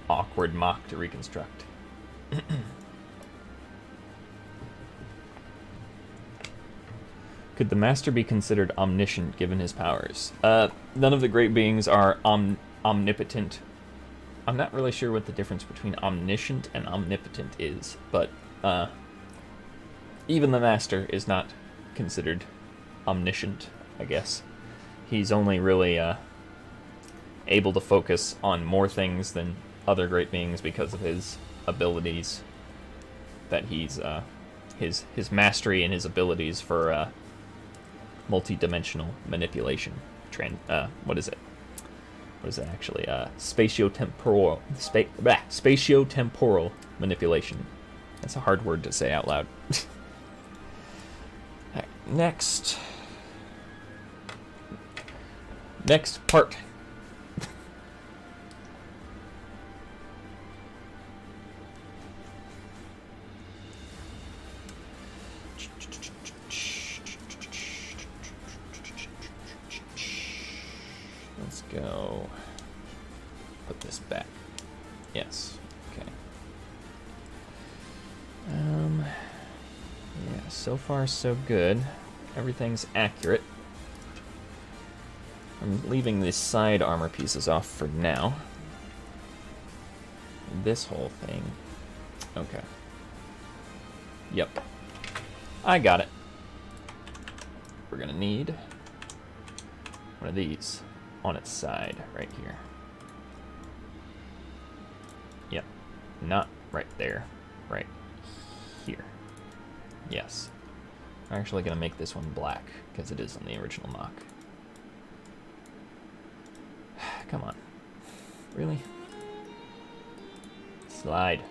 Speaker 1: awkward mock to reconstruct. Could the master be considered omniscient given his powers? None of the great beings are omnipotent. I'm not really sure what the difference between omniscient and omnipotent is, but even the master is not considered omniscient, I guess. He's only really able to focus on more things than other great beings because of his abilities that he's his mastery and his abilities for multi-dimensional manipulation. What is it actually? Spatio-temporal manipulation. That's a hard word to say out loud. Right, next part. Let's go put this back. Yes. Okay. Yeah, so far so good. Everything's accurate. I'm leaving the side armor pieces off for now. This whole thing. Okay. Yep. I got it. We're gonna need one of these on its side right here. Yep. Not right there. Right here. Yes. I'm actually gonna make this one black because it is on the original mock. Come on. Really? Slide.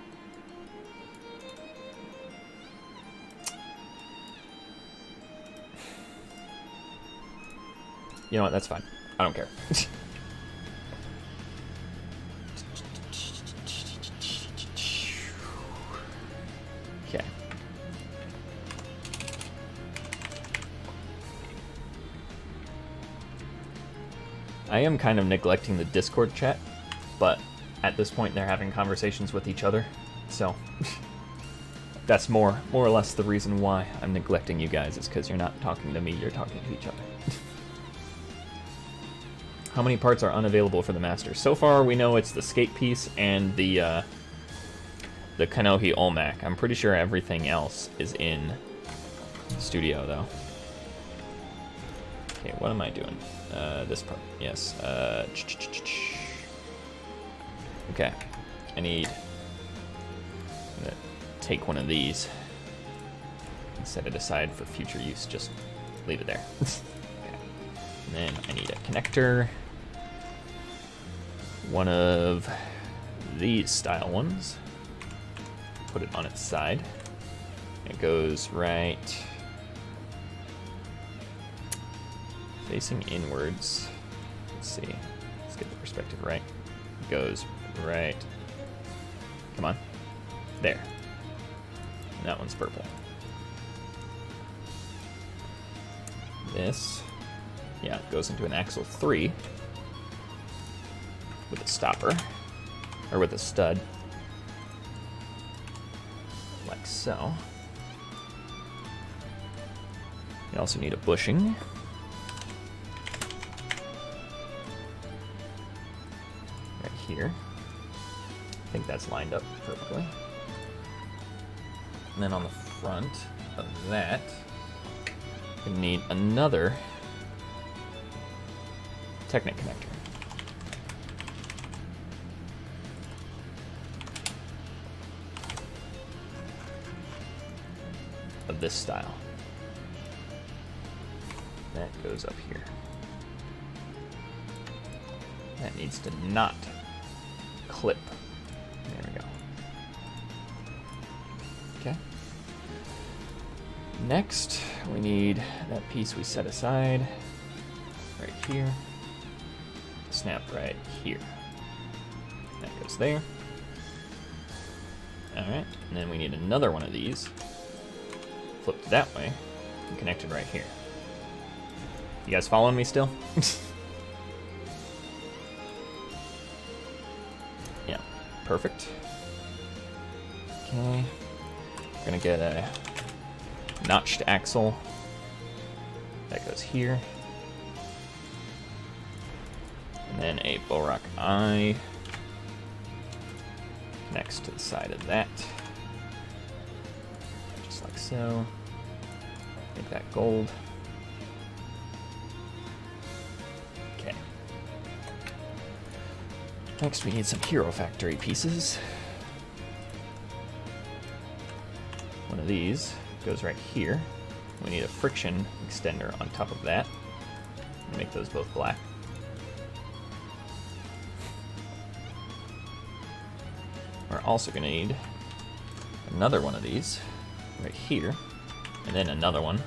Speaker 1: You know what? That's fine. I don't care. Okay. I am kind of neglecting the Discord chat, but at this point they're having conversations with each other, so that's more or less the reason why I'm neglecting you guys, is because you're not talking to me, you're talking to each other. How many parts are unavailable for the master? So far we know it's the skate piece and the Kanohi Olmec. I'm pretty sure everything else is in studio though. Okay, what am I doing? This part, yes. Okay, I need, I'm gonna take one of these and set it aside for future use. Just leave it there. Okay. And then I need a connector. One of these style ones. Put it on its side. It goes right facing inwards. Let's see. Let's get the perspective right. It goes right. Come on. There. And that one's purple. This, yeah, goes into an axle 3 with a stopper, or with a stud, like so. You also need a bushing. Right here. I think that's lined up perfectly. And then on the front of that, we need another Technic connector. Of this style. That goes up here. That needs to not clip. There we go. Okay. Next, we need that piece we set aside right here. Snap right here. That goes there. Alright, and then we need another one of these. Flipped that way and connected right here. You guys following me still? Yeah, perfect. Okay, we're gonna get a notched axle that goes here, and then a Borak eye next to the side of that, just like so. Make that gold. Okay. Next we need some Hero Factory pieces. One of these goes right here. We need a friction extender on top of that. Make those both black. We're also going to need another one of these right here, and then another one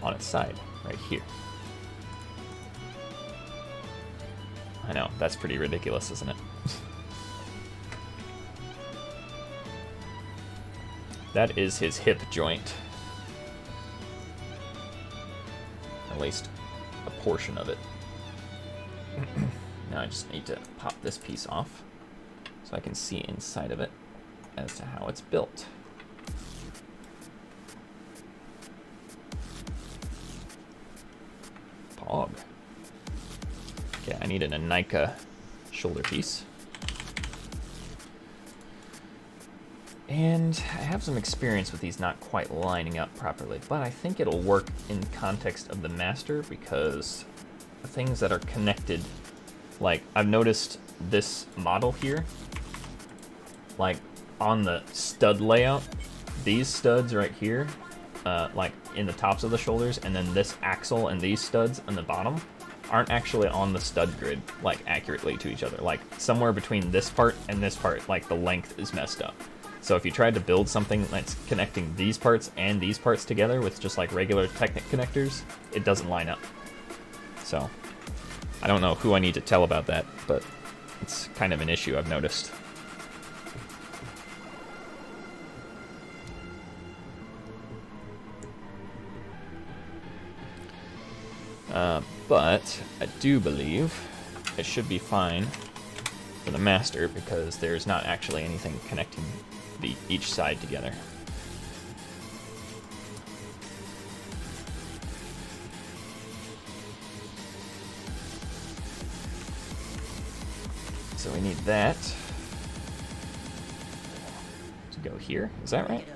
Speaker 1: on its side right here. I know, that's pretty ridiculous, isn't it? That is his hip joint. At least a portion of it. Now I just need to pop this piece off so I can see inside of it as to how it's built. Pog. Okay, I need an Anika shoulder piece. And I have some experience with these not quite lining up properly, but I think it'll work in context of the master because the things that are connected, like I've noticed this model here, like on the stud layout, these studs right here, like in the tops of the shoulders, and then this axle and these studs on the bottom aren't actually on the stud grid, like accurately to each other. Like somewhere between this part and this part, like the length is messed up. So if you tried to build something that's connecting these parts and these parts together with just like regular Technic connectors, it doesn't line up. So I don't know who I need to tell about that, but it's kind of an issue I've noticed. But I do believe it should be fine for the master because there's not actually anything connecting each side together. So we need that to go here. Is that right?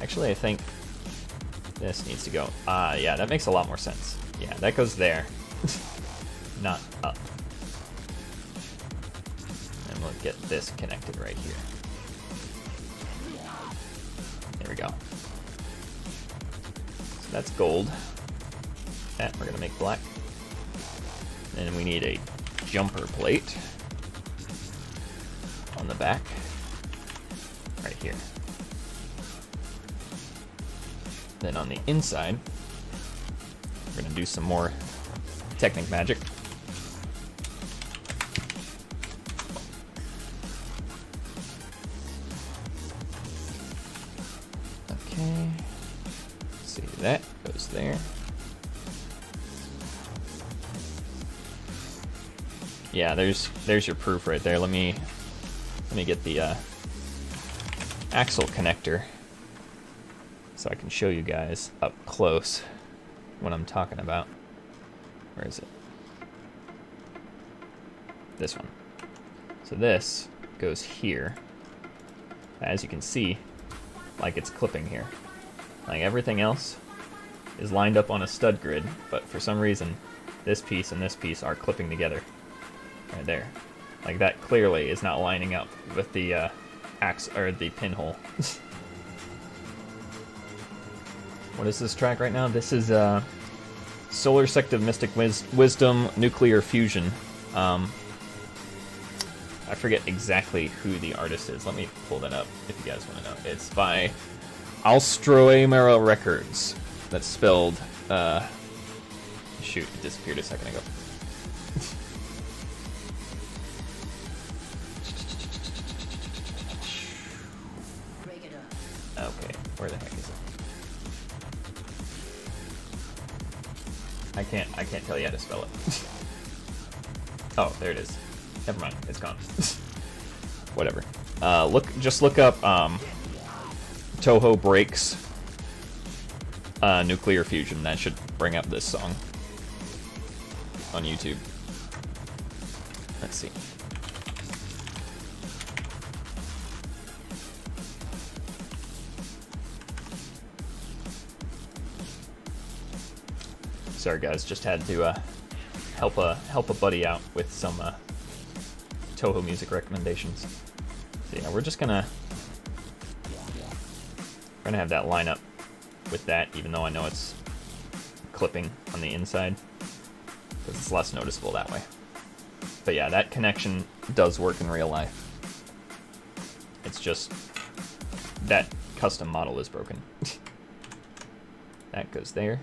Speaker 1: Actually, I think this needs to go. Yeah, that makes a lot more sense. Yeah, that goes there, not up. And we'll get this connected right here. There we go. So that's gold. That we're gonna make black. And we need a jumper plate on the back, right here. Then on the inside, we're gonna do some more Technic magic. Okay, see, that goes there. Yeah, there's your proof right there. Let me get the axle connector so I can show you guys up close what I'm talking about. Where is it? This one. So this goes here. As you can see, like it's clipping here. Like everything else is lined up on a stud grid, but for some reason, this piece and this piece are clipping together. Right there. Like that clearly is not lining up with the the pinhole. What is this track right now? This is Solar Sect of Mystic Wisdom Nuclear Fusion. I forget exactly who the artist is. Let me pull that up if you guys want to know. It's by Alstroemera Records. That's spelled, shoot, it disappeared a second ago. Okay, where the heck is it? I can't tell you how to spell it. Oh, there it is. Never mind, it's gone. Whatever. Just look up Toho Breaks Nuclear Fusion. That should bring up this song on YouTube. Let's see. Sorry guys, just had to help a buddy out with some Toho music recommendations. So yeah, we're gonna have that line up with that, even though I know it's clipping on the inside, because it's less noticeable that way. But yeah, that connection does work in real life. It's just that custom model is broken. That goes there.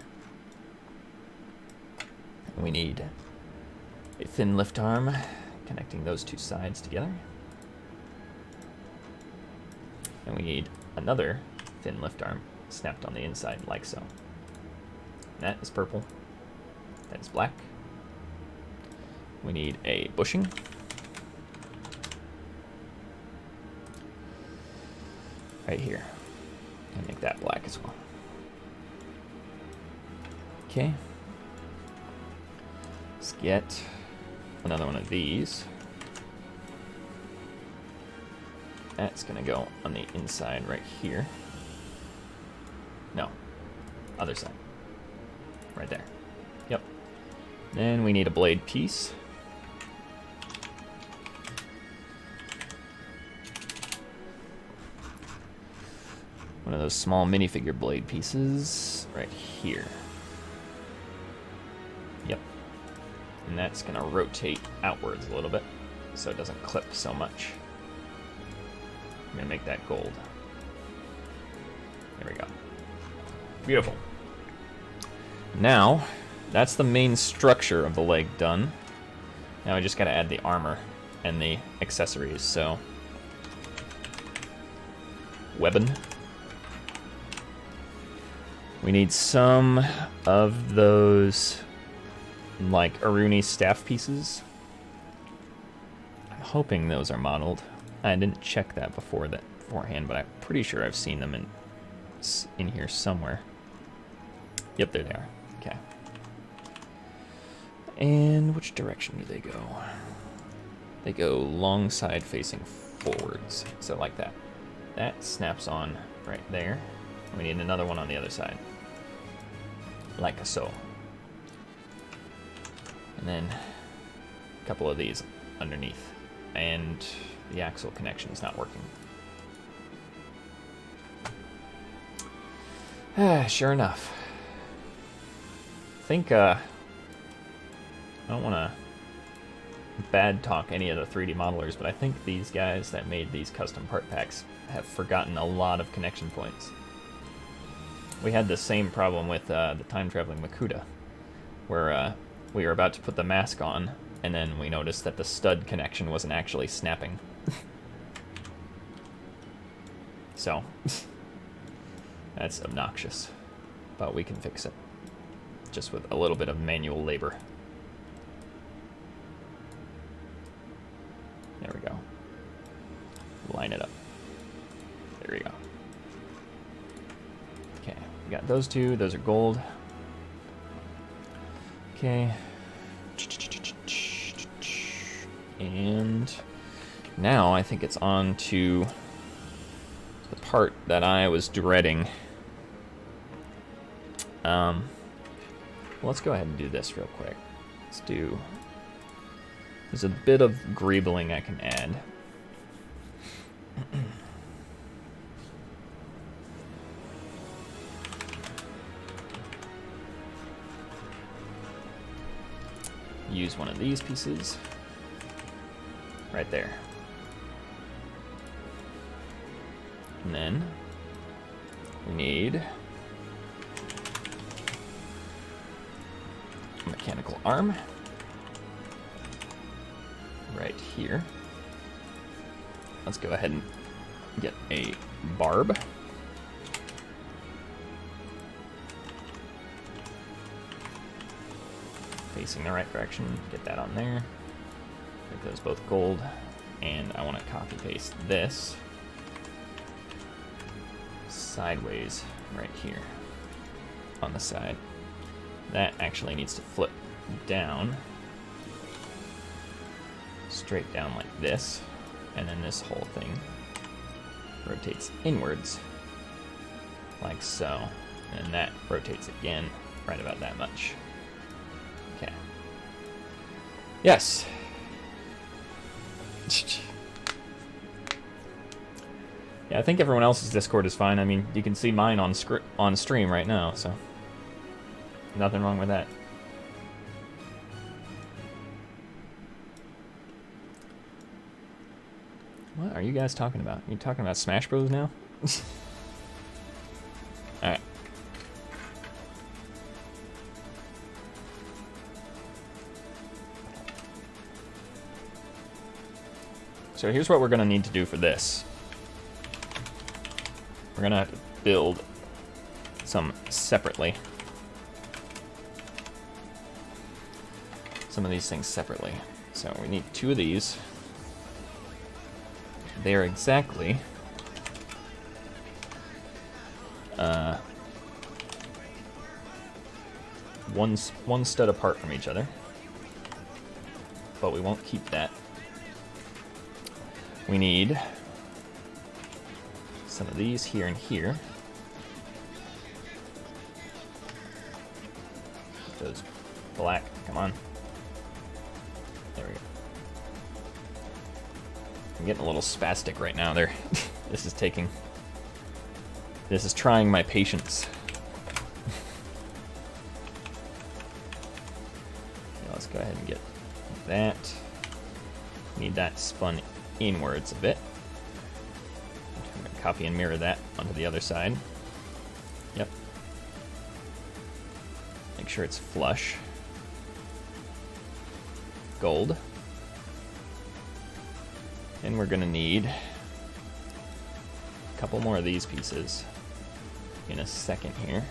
Speaker 1: We need a thin lift arm connecting those two sides together. And we need another thin lift arm snapped on the inside like so. That is purple. That is black. We need a bushing. Right here. And make that black as well. Okay. Let's get another one of these. That's gonna go on the inside right here. No, other side. Right there. Yep. Then we need a blade piece. One of those small minifigure blade pieces right here. Yep. And that's gonna rotate outwards a little bit so it doesn't clip so much. I'm gonna make that gold. There we go. Beautiful. Now, that's the main structure of the leg done. Now I just gotta add the armor and the accessories, so... weapon. We need some of those, like, Aruni staff pieces. I'm hoping those are modeled. I didn't check that beforehand, but I'm pretty sure I've seen them in here somewhere. Yep, there they are. Okay. And which direction do they go? They go long side facing forwards. So like that. That snaps on right there. We need another one on the other side. Like so. And then a couple of these underneath. And the axle connection is not working. Sure enough. think I don't want to bad talk any of the 3D modelers, but I think these guys that made these custom part packs have forgotten a lot of connection points. We had the same problem with the time-traveling Makuta, where we were about to put the mask on, and then we noticed that the stud connection wasn't actually snapping. So, that's obnoxious, but we can fix it, just with a little bit of manual labor. There we go. Line it up. There we go. Okay, we got those two. Those are gold. Okay. And now I think it's on to the part that I was dreading. Let's go ahead and do this real quick. Let's do... There's a bit of greebling I can add. Use one of these pieces. Right there. And then we need a mechanical arm. Right here. Let's go ahead and get a barb. Facing the right direction, get that on there. Make those both gold. And I want to copy paste this sideways right here on the side. That actually needs to flip down. Straight down like this, and then this whole thing rotates inwards like so, and that rotates again right about that much. Okay. Yes. Yeah, I think everyone else's Discord is fine. I mean, you can see mine on stream right now, so nothing wrong with that. What are you guys talking about? You talking about Smash Bros now? Alright. So here's what we're going to need to do for this. We're going to have to build some separately. Some of these things separately. So we need 2 of these. They're exactly one stud apart from each other, but we won't keep that. We need some of these here and here. Those black, come on. There we go. I'm getting a little spastic right now there. This is trying my patience. Now let's go ahead and get that. Need that spun inwards a bit. I'm going to copy and mirror that onto the other side. Yep. Make sure it's flush. Gold. And we're going to need a couple more of these pieces in a second here.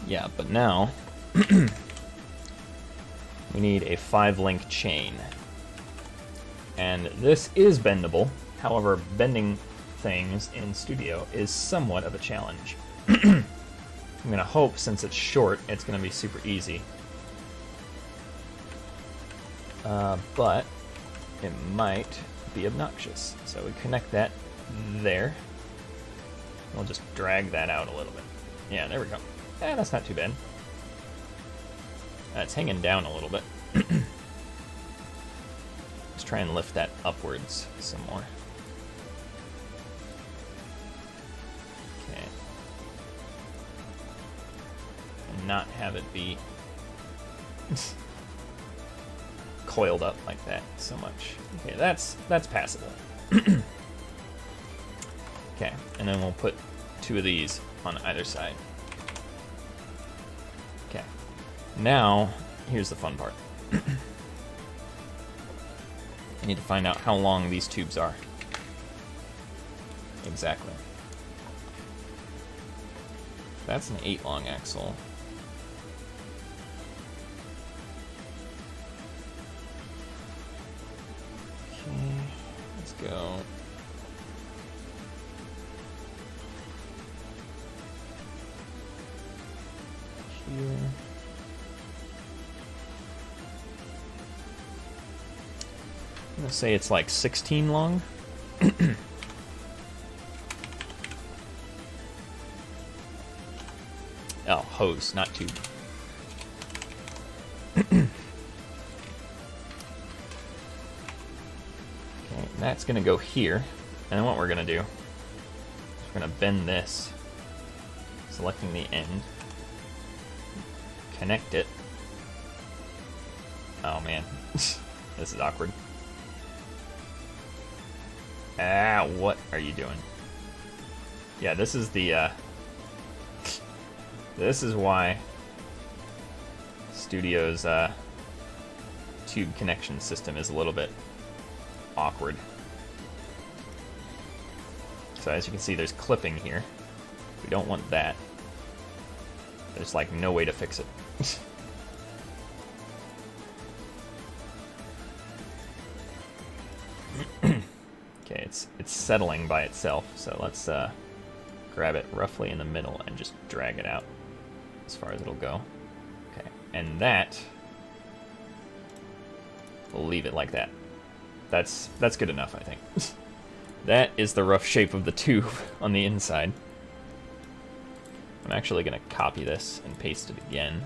Speaker 1: Yeah, but now we need a 5-link chain. And this is bendable. However, bending things in Studio is somewhat of a challenge. I'm going to hope, since it's short, it's going to be super easy. But it might be obnoxious. So we connect that there. We'll just drag that out a little bit. Yeah, there we go. That's not too bad. It's hanging down a little bit. Let's try and lift that upwards some more. not have it be coiled up like that so much. Okay, that's passable. Okay, and then we'll put 2 of these on either side. Okay, now here's the fun part. I need to find out how long these tubes are. Exactly. That's an 8 long axle. Okay, let's go. Here. I'm gonna say it's like 16 long. Oh, hose, not tube. Okay, that's gonna go here. And then what we're gonna do is we're gonna bend this, selecting the end, connect it. Oh man, this is awkward. Ah, what are you doing? Yeah, this is the, this is why Studio's tube connection system is a little bit awkward. So as you can see, there's clipping here. We don't want that. There's like no way to fix it. Okay, it's settling by itself, so let's grab it roughly in the middle and just drag it out as far as it'll go. Okay, and that, we'll leave it like that. That's good enough, I think. That is the rough shape of the tube on the inside. I'm actually going to copy this and paste it again,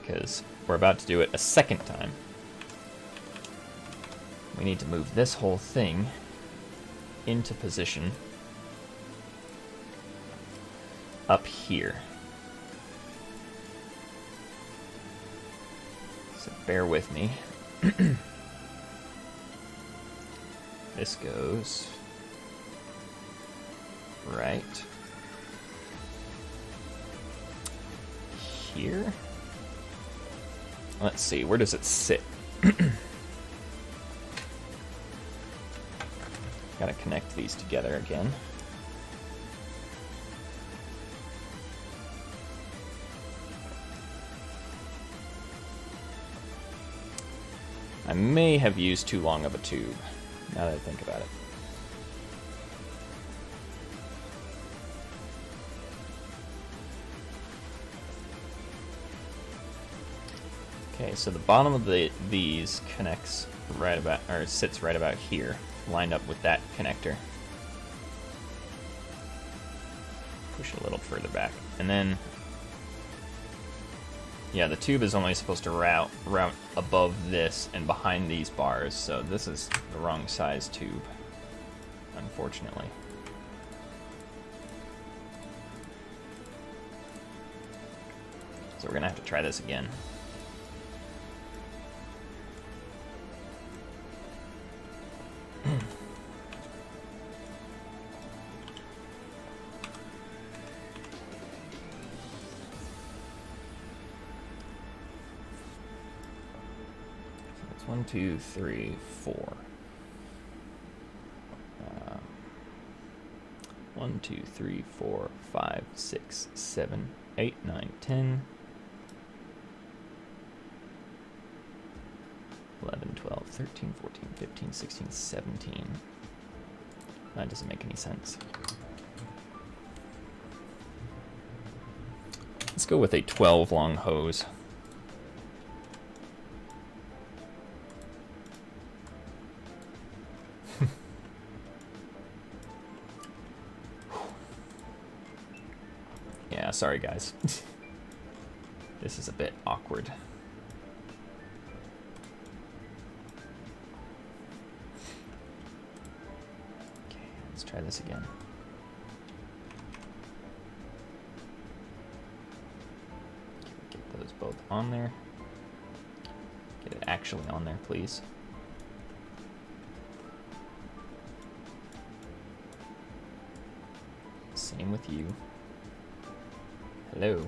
Speaker 1: because we're about to do it a second time. We need to move this whole thing into position up here. So bear with me. This goes right here. Let's see, where does it sit? Gotta connect these together again. I may have used too long of a tube, now that I think about it. Okay, so the bottom of these connects right about, or sits right about here, lined up with that connector. Push it a little further back, and then, yeah, the tube is only supposed to route above this and behind these bars, so this is the wrong size tube, unfortunately. So we're gonna have to try this again. One, two, three, four. 1, 2, 3, 4, 5, 6, 7, 8, 9, 10, 11, 12, 13, 14, 15, 16, 17. That doesn't make any sense. Let's go with a 12 long hose. Yeah, sorry guys. This is a bit awkward. Okay, let's try this again. on there. Get it actually on there, please. Same with you. Hello.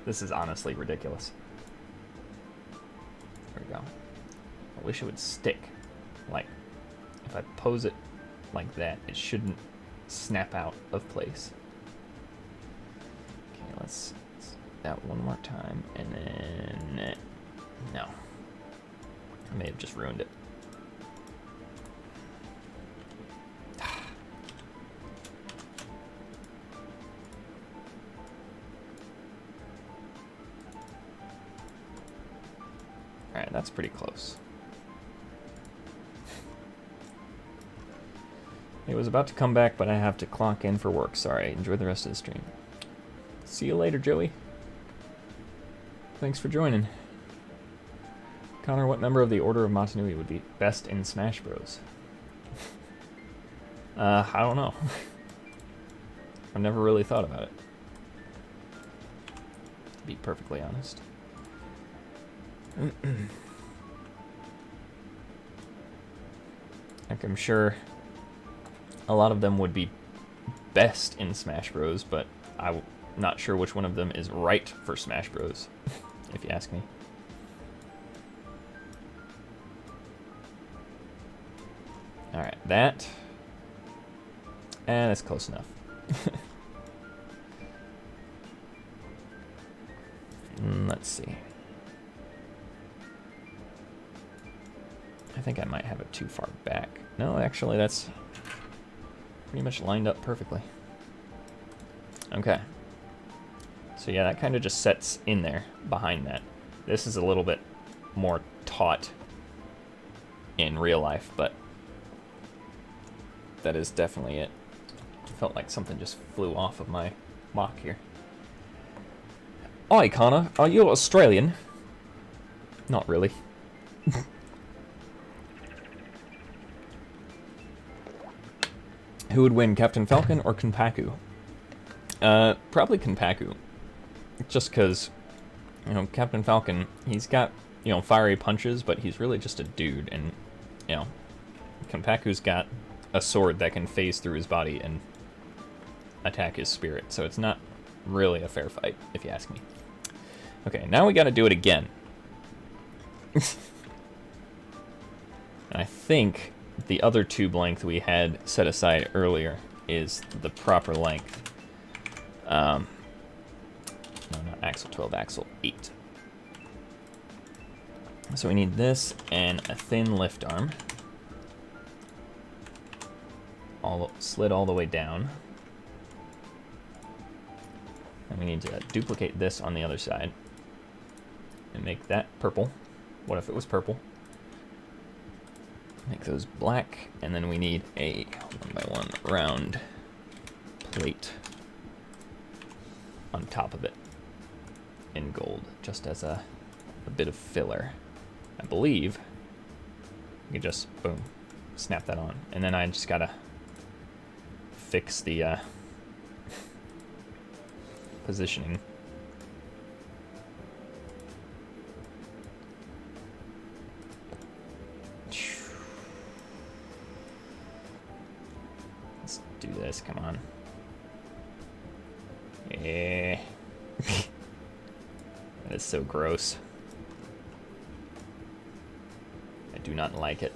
Speaker 1: This is honestly ridiculous. There we go. I wish it would stick. Like, if I pose it like that, it shouldn't snap out of place. Okay, let's do that one more time, and then... No. I may have just ruined it. Alright, that's pretty close. It was about to come back, but I have to clock in for work. Sorry. Enjoy the rest of the stream. See you later, Joey. Thanks for joining. Connor, what member of the Order of Matanui would be best in Smash Bros? I don't know. I've never really thought about it, to be perfectly honest. Like, I'm sure a lot of them would be best in Smash Bros, but I'm not sure which one of them is right for Smash Bros, if you ask me. Alright, that. And that's close enough. Let's see. I think I might have it too far back. No, actually, that's pretty much lined up perfectly. Okay. So yeah, that kind of just sets in there behind that. This is a little bit more taut in real life, but that is definitely it. Felt like something just flew off of my mock here. Oi, Connor, are you Australian? Not really. Who would win, Captain Falcon or Kenpaku? Probably Kenpaku. Just because, you know, Captain Falcon, he's got, you know, fiery punches, but he's really just a dude, and, you know, Kenpaku's got a sword that can phase through his body and attack his spirit, so it's not really a fair fight, if you ask me. Okay, now we gotta do it again. And I think the other tube length we had set aside earlier is the proper length. No, not axle 12, axle 8. So we need this and a thin lift arm. Slid all the way down. And we need to duplicate this on the other side and make that purple. What if it was purple? Make those black, and then we need a 1x1 round plate on top of it in gold, just as a bit of filler. I believe you can just, boom, snap that on. And then I just gotta fix the positioning. Let's do this, come on. Yeah. That is so gross. I do not like it.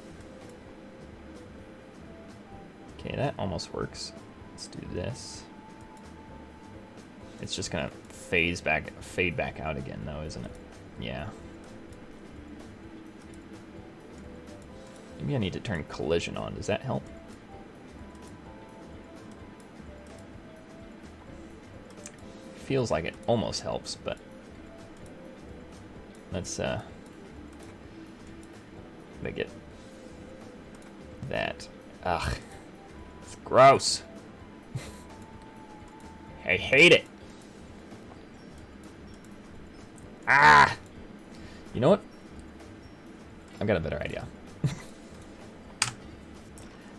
Speaker 1: Okay, that almost works. Let's do this. It's just gonna fade back out again though, isn't it? Yeah. Maybe I need to turn collision on. Does that help? Feels like it almost helps, but let's get that. Ugh. It's gross. I hate it. Ah! You know what? I've got a better idea.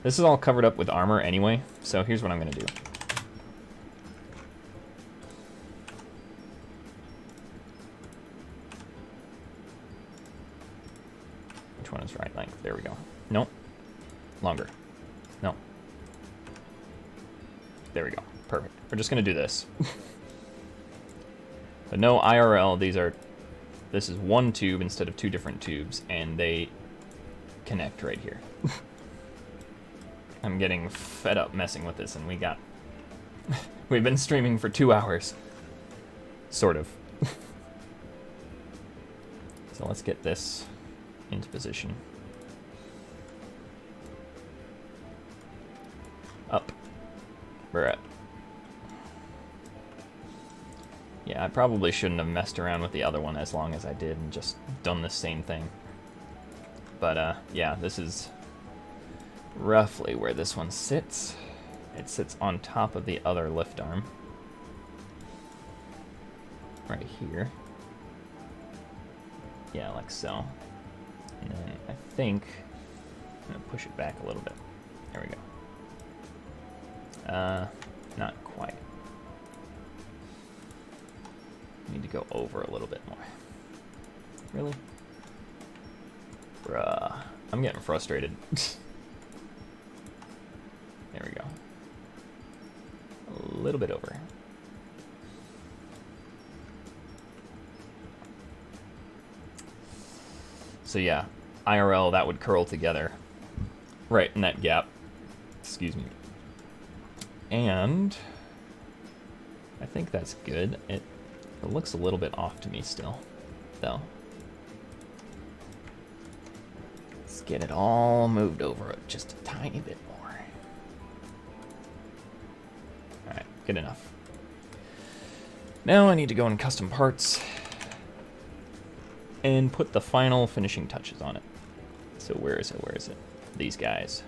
Speaker 1: This is all covered up with armor anyway, so here's what I'm going to do. Which one is right length? There we go. Nope. Longer. No. There we go. Perfect. We're just going to do this. But no IRL, this is one tube instead of two different tubes, and they connect right here. I'm getting fed up messing with this, and we've been streaming for 2 hours. Sort of. So let's get this into position. Up. We're at. Yeah, I probably shouldn't have messed around with the other one as long as I did and just done the same thing. But yeah, this is roughly where this one sits. It sits on top of the other lift arm. Right here. Yeah, like so. And then I think I'm gonna push it back a little bit. There we go. Not quite. Need to go over a little bit more. Really? Bruh. I'm getting frustrated. There we go. A little bit over. So yeah, IRL, that would curl together right in that gap. Excuse me. And I think that's good. It looks a little bit off to me still, though. Let's get it all moved over just a tiny bit more. Alright, good enough. Now I need to go in custom parts and put the final finishing touches on it. So where is it? Where is it? These guys.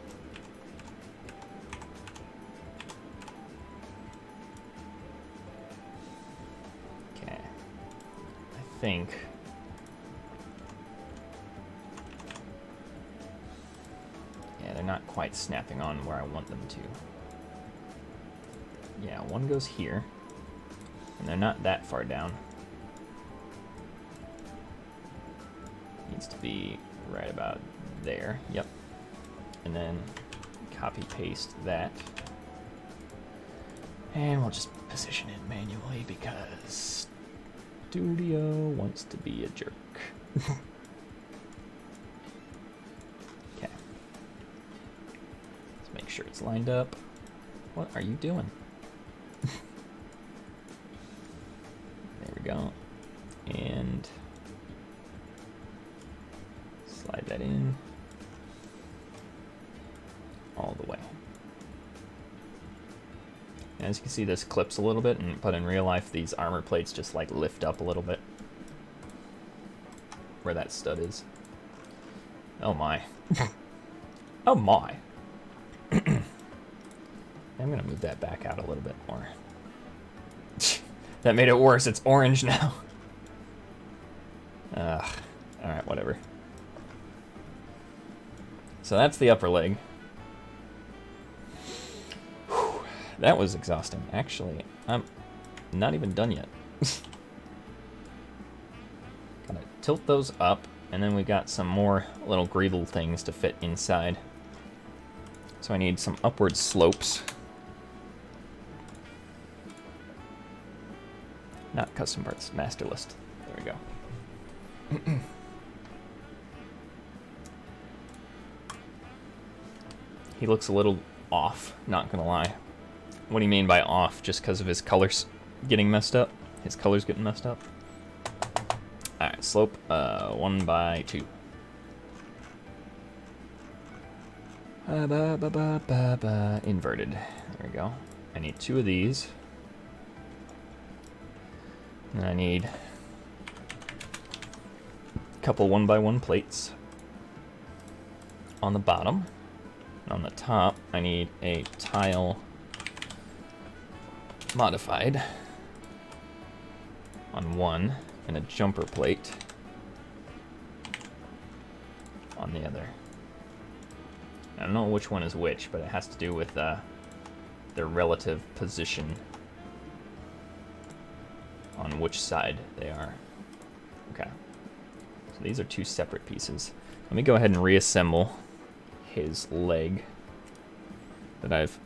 Speaker 1: I think yeah, they're not quite snapping on where I want them to. Yeah, one goes here, and they're not that far down. Needs to be right about there. Yep. And then copy paste that, and we'll just position it manually because Studio wants to be a jerk. Okay. Let's make sure it's lined up. What are you doing? There we go. And slide that in all the way. As you can see, this clips a little bit, but in real life, these armor plates just like lift up a little bit where that stud is. Oh my. Oh my. I'm gonna move that back out a little bit more. That made it worse. It's orange now. Alright, whatever. So that's the upper leg. That was exhausting. Actually, I'm not even done yet. Gotta tilt those up, and then we got some more little greeble things to fit inside. So I need some upward slopes. Not custom parts, master list. There we go. He looks a little off, not gonna lie. What do you mean by off? Just because of his colors getting messed up? His colors getting messed up? Alright, slope 1 by 2. Inverted. There we go. I need 2 of these. And I need a couple 1 by 1 plates on the bottom. And on the top, I need a tile modified on one and a jumper plate on the other. I don't know which one is which, but it has to do with their relative position on which side they are. Okay. So these are two separate pieces. Let me go ahead and reassemble his leg that I've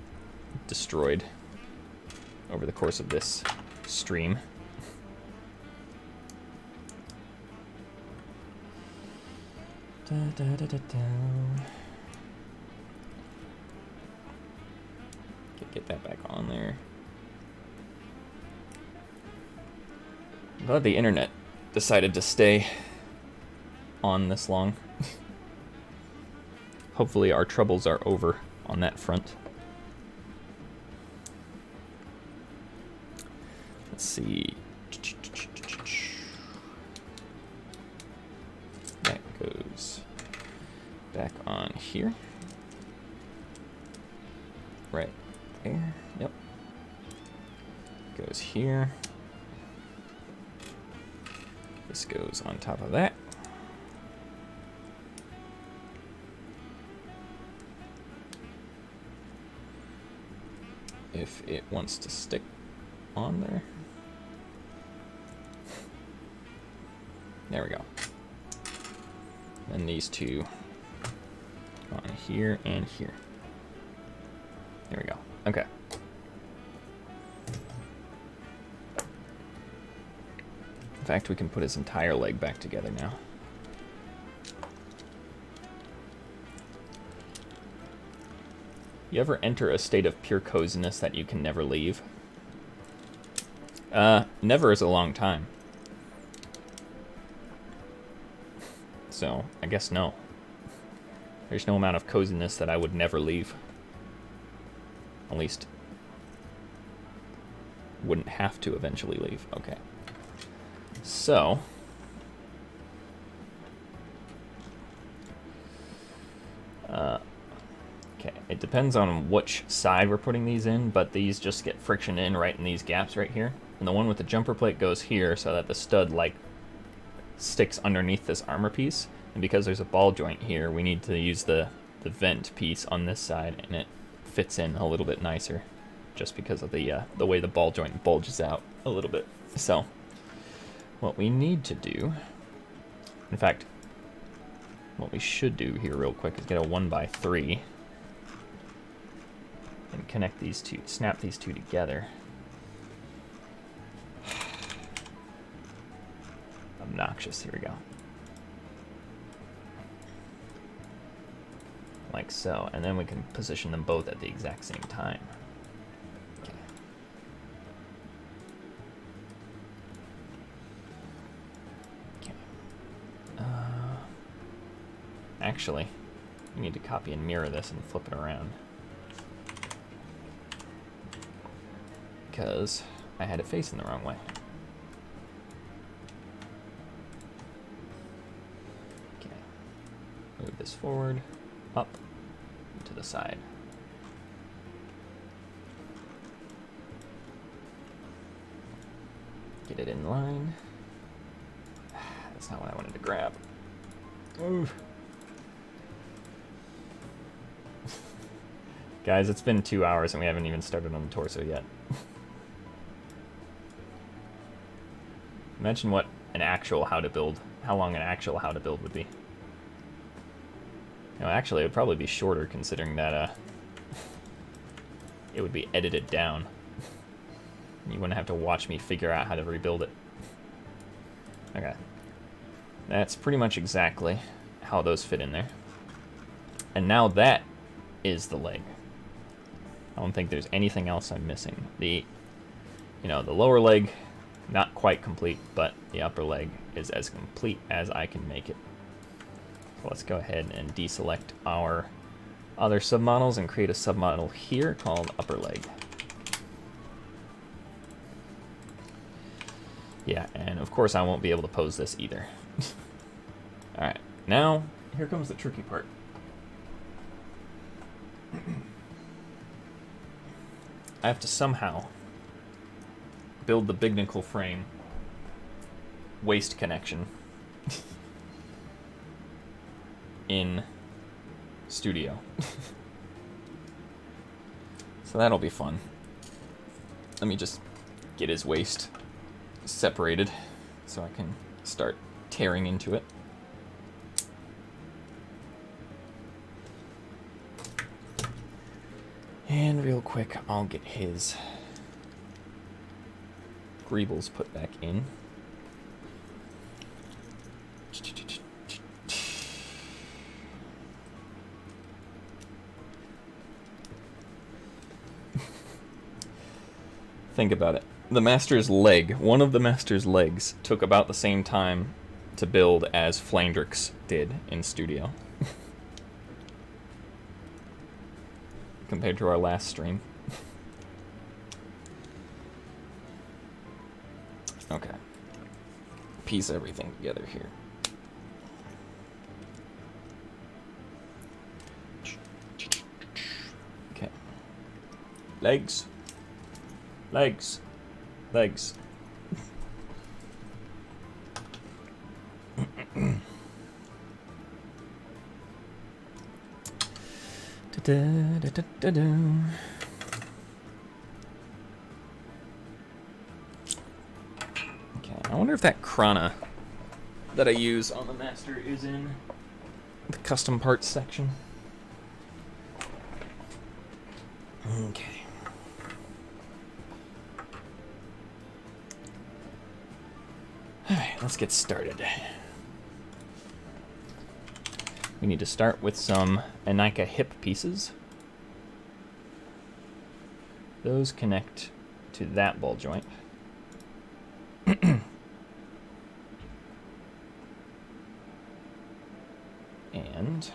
Speaker 1: destroyed over the course of this stream. Da, da, da, da, da. Get that back on there. I'm glad the internet decided to stay on this long. Hopefully our troubles are over on that front. Let's see. That goes back on here. Right there. Yep. Goes here. This goes on top of that. If it wants to stick on there. There we go. And these two on here and here. There we go. Okay. In fact, we can put his entire leg back together now. You ever enter a state of pure coziness that you can never leave? Never is a long time. So, I guess no. There's no amount of coziness that I would never leave. At least, wouldn't have to eventually leave. Okay. So, okay, it depends on which side we're putting these in, but these just get friction in right in these gaps right here. And the one with the jumper plate goes here so that the stud, like, sticks underneath this armor piece. And because there's a ball joint here, we need to use the vent piece on this side, and it fits in a little bit nicer just because of the way the ball joint bulges out a little bit. So, what we need to do, in fact, what we should do here real quick is get a 1x3 and connect these two, snap these two together. Obnoxious, here we go. Like so, and then we can position them both at the exact same time. Okay. Okay. Actually, we need to copy and mirror this and flip it around. Because I had it facing the wrong way. Okay. Move this forward, up, to the side. Get it in line. That's not what I wanted to grab. Oof. Guys, it's been 2 hours and we haven't even started on the torso yet. Imagine what an actual how long an actual how to build would be. No, actually, it would probably be shorter considering that it would be edited down. You wouldn't have to watch me figure out how to rebuild it. Okay. That's pretty much exactly how those fit in there. And now that is the leg. I don't think there's anything else I'm missing. The lower leg, not quite complete, but the upper leg is as complete as I can make it. So let's go ahead and deselect our other submodels and create a submodel here called upper leg. Yeah, and of course I won't be able to pose this either. Alright, now here comes the tricky part. I have to somehow build the BIONICLE frame waist connection in studio. So that'll be fun. Let me just get his waist separated so I can start tearing into it. And real quick, I'll get his greebles put back in. Think about it. The Master's leg, one of the Master's legs, took about the same time to build as Flandrix did in studio. Compared to our last stream. Okay. Piece everything together here. Okay. Legs. Legs. Legs. Okay, I wonder if that Krana that I use on the Master is in the custom parts section. Okay. Alright, let's get started. We need to start with some Anika hip pieces. Those connect to that ball joint. And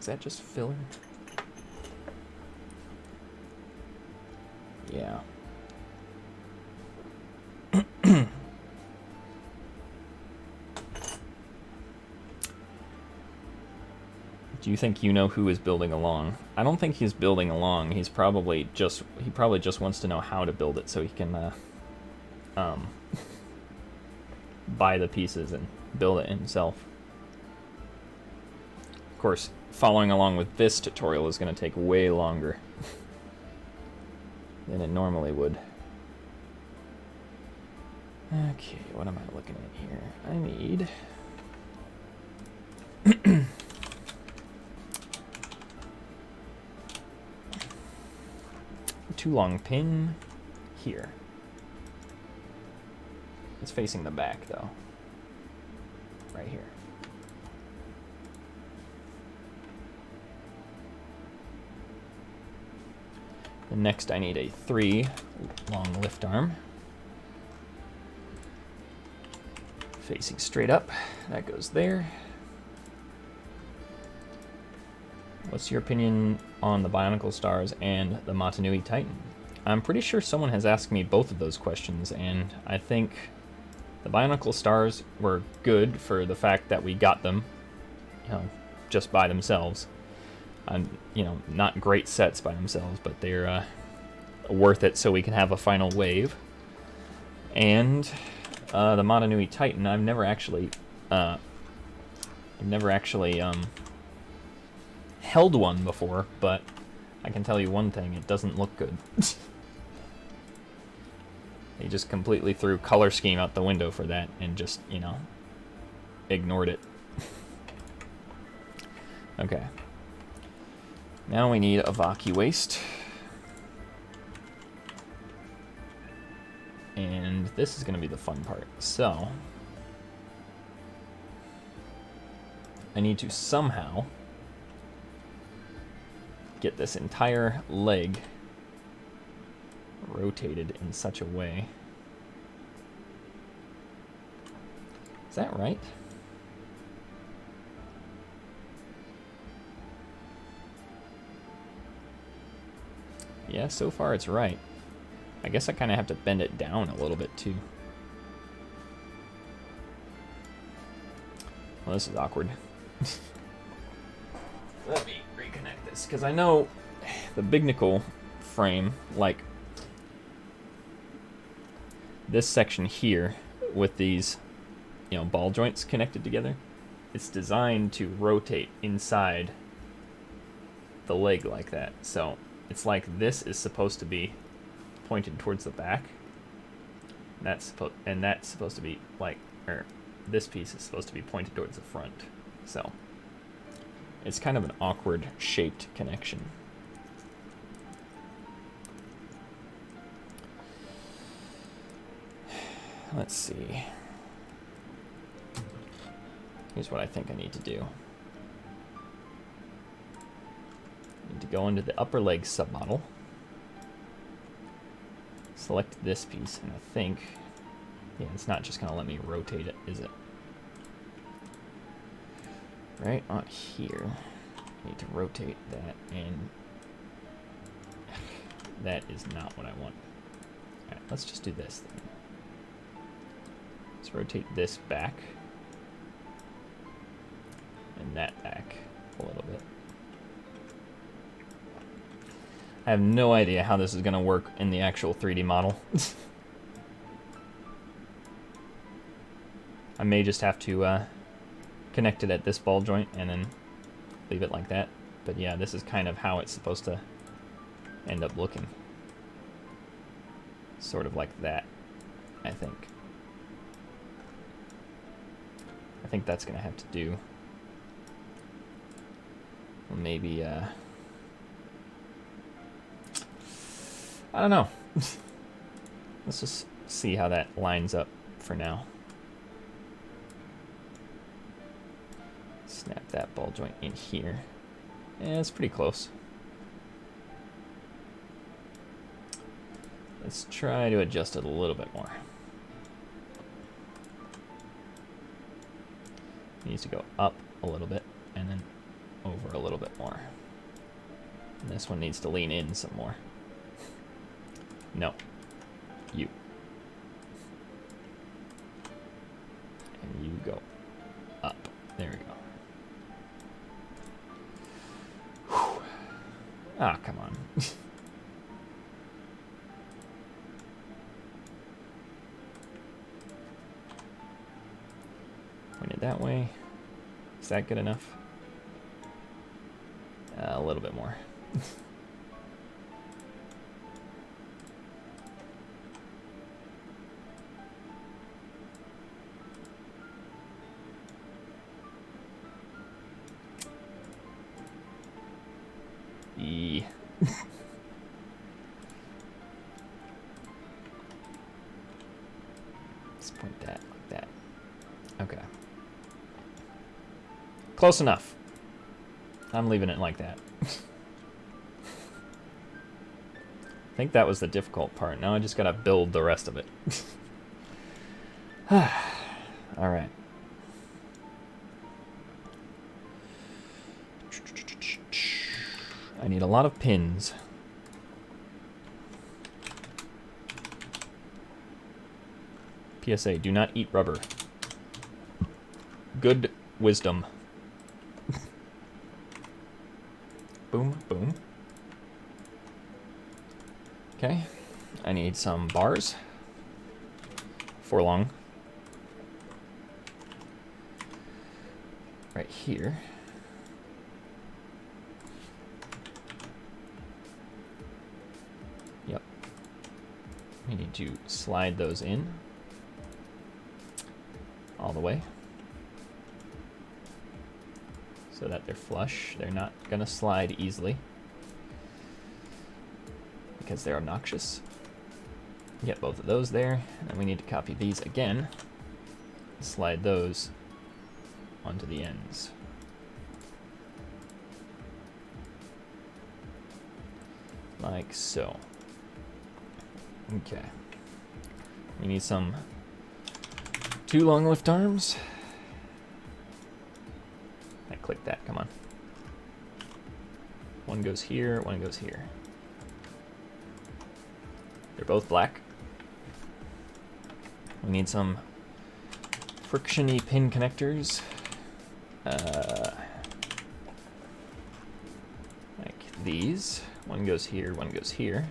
Speaker 1: is that just filler? Yeah. Do you think you know who is building along? I don't think he's building along. He probably just wants to know how to build it so he can buy the pieces and build it himself. Of course, following along with this tutorial is going to take way longer than it normally would. Okay, what am I looking at here? I need too long pin here. It's facing the back though. Right here. And next I need a 3 long lift arm. Facing straight up. That goes there. What's your opinion on the Bionicle Stars and the Motunui Titan? I'm pretty sure someone has asked me both of those questions, and I think the Bionicle Stars were good for the fact that we got them, you know, just by themselves. You know, not great sets by themselves, but they're worth it so we can have a final wave. And the Motunui Titan, I've never actually held one before, but I can tell you one thing, it doesn't look good. They just completely threw color scheme out the window for that and just, you know, ignored it. Okay. Now we need a Vaki waist. And this is going to be the fun part. So, I need to somehow get this entire leg rotated in such a way. Is that right? Yeah, so far it's right. I guess I kind of have to bend it down a little bit too. Well, this is awkward. Let me reconnect this, because I know the BIONICLE frame, like this section here with these ball joints connected together. It's designed to rotate inside the leg like that. So it's like this is supposed to be pointed towards the back. That's supposed to be like, or this piece is supposed to be pointed towards the front. So it's kind of an awkward shaped connection. Let's see. Here's what I think I need to do. I need to go into the upper leg submodel. Select this piece, and I think, yeah, it's not just going to let me rotate it, is it? Right on here. I need to rotate that, and that is not what I want. Alright, let's just do this then. Let's rotate this back, and that back a little bit. I have no idea how this is going to work in the actual 3D model. I may just have to connect it at this ball joint and then leave it like that. But yeah, this is kind of how it's supposed to end up looking. Sort of like that, I think. I think that's going to have to do. Maybe, I don't know. Let's just see how that lines up for now. Snap that ball joint in here. Yeah, it's pretty close. Let's try to adjust it a little bit more. It needs to go up a little bit and then over a little bit more. And this one needs to lean in some more. No. You. And you go up. There we go. Whew. Ah, come on. Point it that way. Is that good enough? A little bit more. Let's point that like that. Okay. Close enough. I'm leaving it like that. I think that was the difficult part. Now I just gotta build the rest of it. All right. I need a lot of pins. PSA, do not eat rubber. Good wisdom. Boom, boom. Okay, I need some bars. 4 long. Right here. Yep. We need to slide those in all the way so that they're flush. They're not gonna slide easily because they're obnoxious. Get both of those there, and we need to copy these again. Slide those onto the ends. Like so. Okay. We need some 2 long lift arms. I clicked that, come on. One goes here, one goes here. They're both black. We need some friction-y pin connectors. Like these. One goes here, one goes here.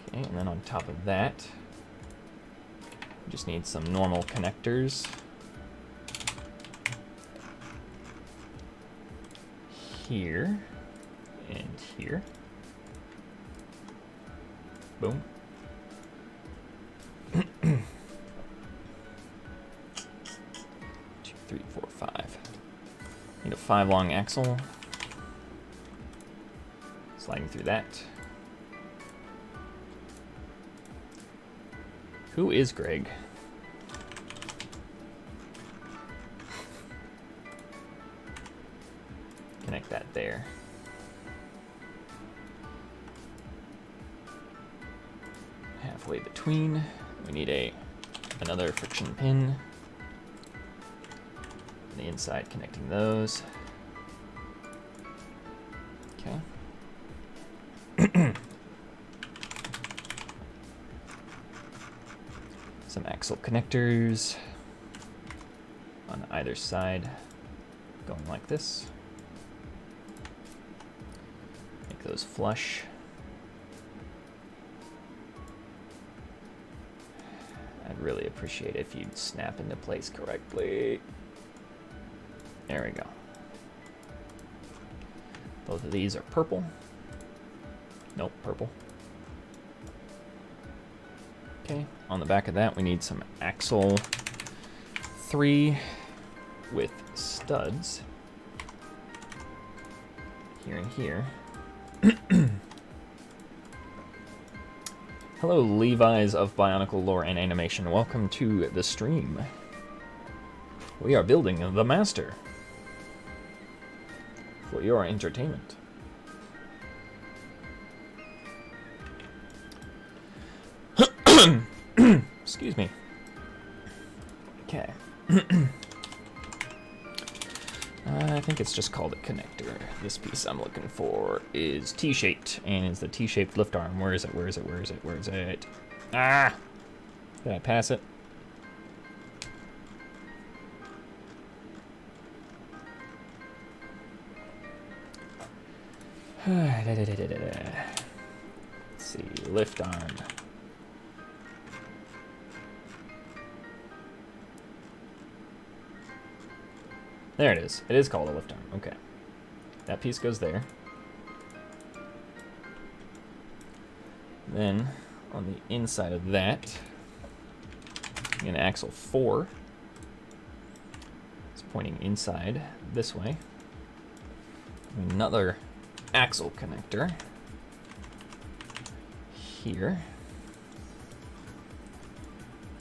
Speaker 1: Okay, and then on top of that, Just need some normal connectors. Here and here. Boom. 2, 3, 4, 5. Need a 5 long axle. Sliding through that. Who is Greg? Connect that there. Halfway between, we need another friction pin. On the inside, connecting those. Okay. Some axle connectors on either side, going like this. Make those flush. I'd really appreciate it if you'd snap into place correctly. There we go. Both of these are purple. Nope, purple. Okay, on the back of that we need some axle 3 with studs. Here and here. Hello, Levi's of Bionicle Lore and Animation. Welcome to the stream. We are building the Master for your entertainment. Excuse me. Okay. I think it's just called a connector. This piece I'm looking for is T-shaped, and it's the T-shaped lift arm. Where is it? Where is it? Where is it? Where is it? Ah! Did I pass it? Let's see, lift arm. There it is. It is called a lift arm. Okay. That piece goes there. Then, on the inside of that, an axle 4. It's pointing inside this way. Another axle connector here.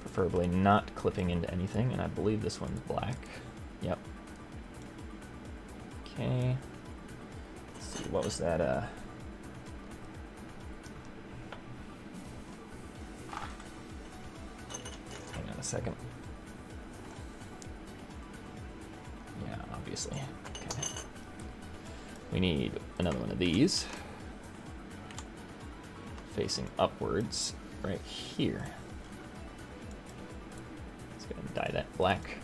Speaker 1: Preferably not clipping into anything, and I believe this one's black. Yep. Okay. Let's see, what was that? Hang on a second. Yeah, obviously. Okay. We need another one of these. Facing upwards, right here. Let's go ahead and dye that black.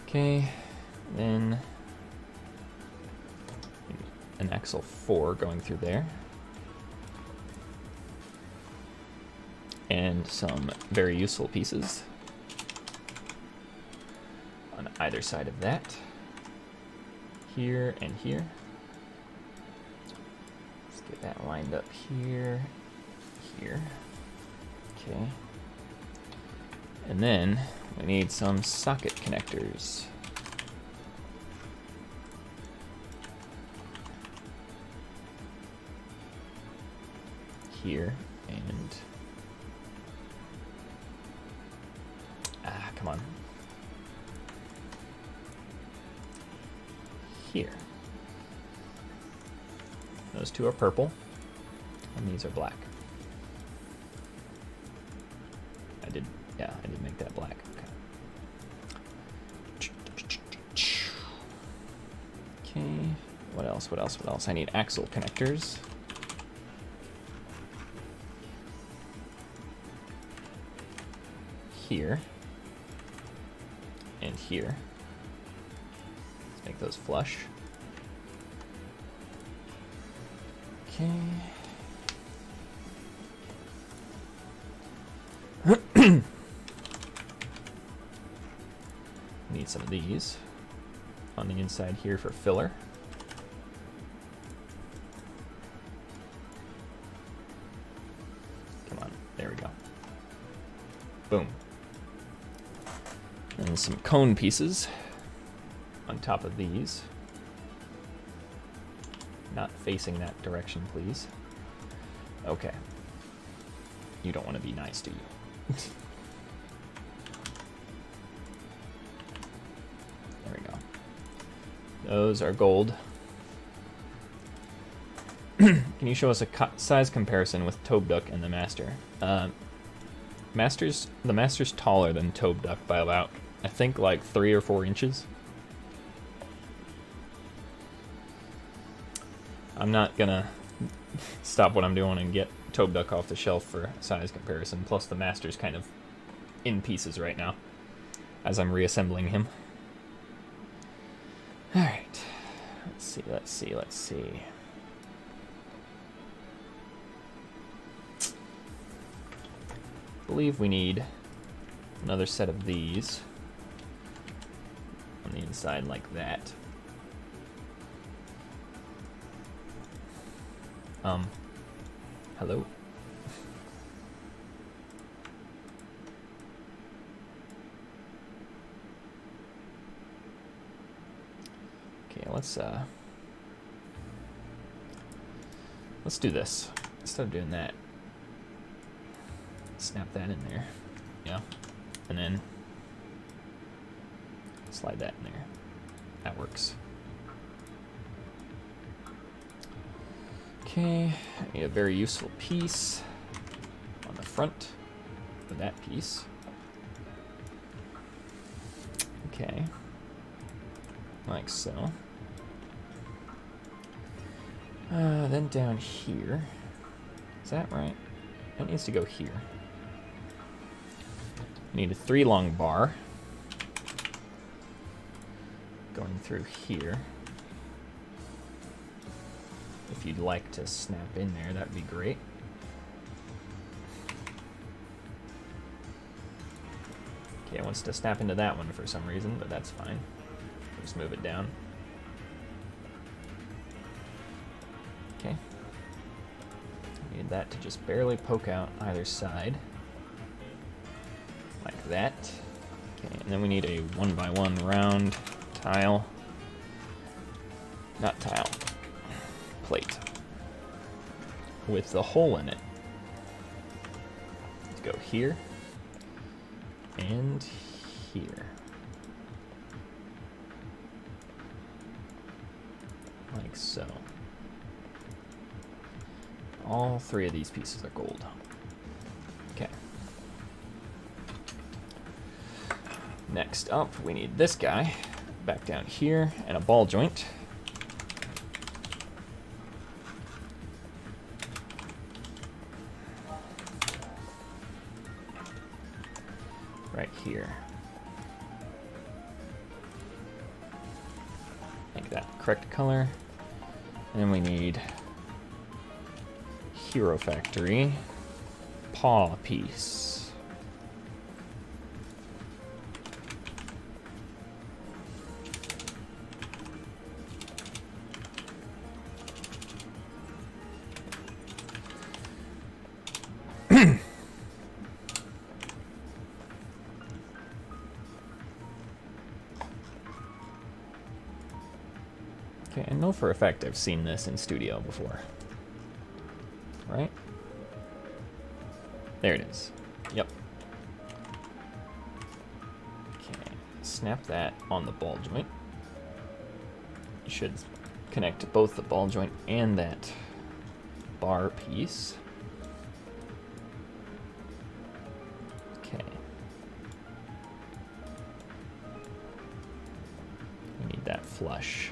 Speaker 1: Okay, then an axle 4 going through there. And some very useful pieces on either side of that. Here and here. Let's get that lined up here, here. Okay. And then we need some socket connectors. Here and come on. Here. Those two are purple, and these are black. I did make that black. Okay. What else? What else? What else? I need axle connectors. Here and here. Let's make those flush. Okay. some of these on the inside here for filler. Come on, there we go. Boom. And some cone pieces on top of these. Not facing that direction, please. Okay. You don't want to be nice, do you? There we go. Those are gold. Can you show us a size comparison with Tobe Duck and the Master? The Master's taller than Tobe Duck by about, I think, like 3 or 4 inches. I'm not gonna stop what I'm doing and get Tobe Duck off the shelf for size comparison. Plus, the Master's kind of in pieces right now as I'm reassembling him. All right, let's see. I believe we need another set of these on the inside like that. Hello? Okay, let's do this. Instead of doing that, snap that in there. Yeah. And then slide that in there. That works. Okay, I need a very useful piece on the front for that piece. Okay, like so. Then down here, is that right? That needs to go here. I need a 3 long bar going through here. If you'd like to snap in there, that'd be great. Okay, it wants to snap into that one for some reason, but that's fine. Just move it down. Okay. Need that to just barely poke out either side. Like that. Okay, and then we need a 1x1 round tile. Not tile. Plate. With the hole in it. Let's go here. And here. Like so. All 3 of these pieces are gold. Okay. Next up, we need this guy back down here and a ball joint. Right here. Make that correct color. And then we need Hero Factory paw piece. Okay, I know for a fact I've seen this in studio before. Right? There it is. Yep. Okay, snap that on the ball joint. You should connect both the ball joint and that bar piece. Okay. We need that flush.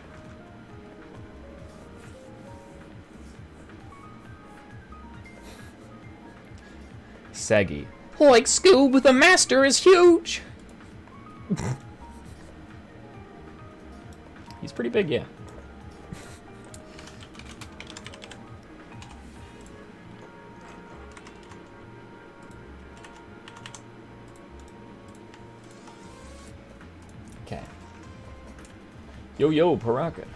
Speaker 1: Saggy. Like Scoob, the Master is huge! He's pretty big, yeah. Okay. Yo, Paraka.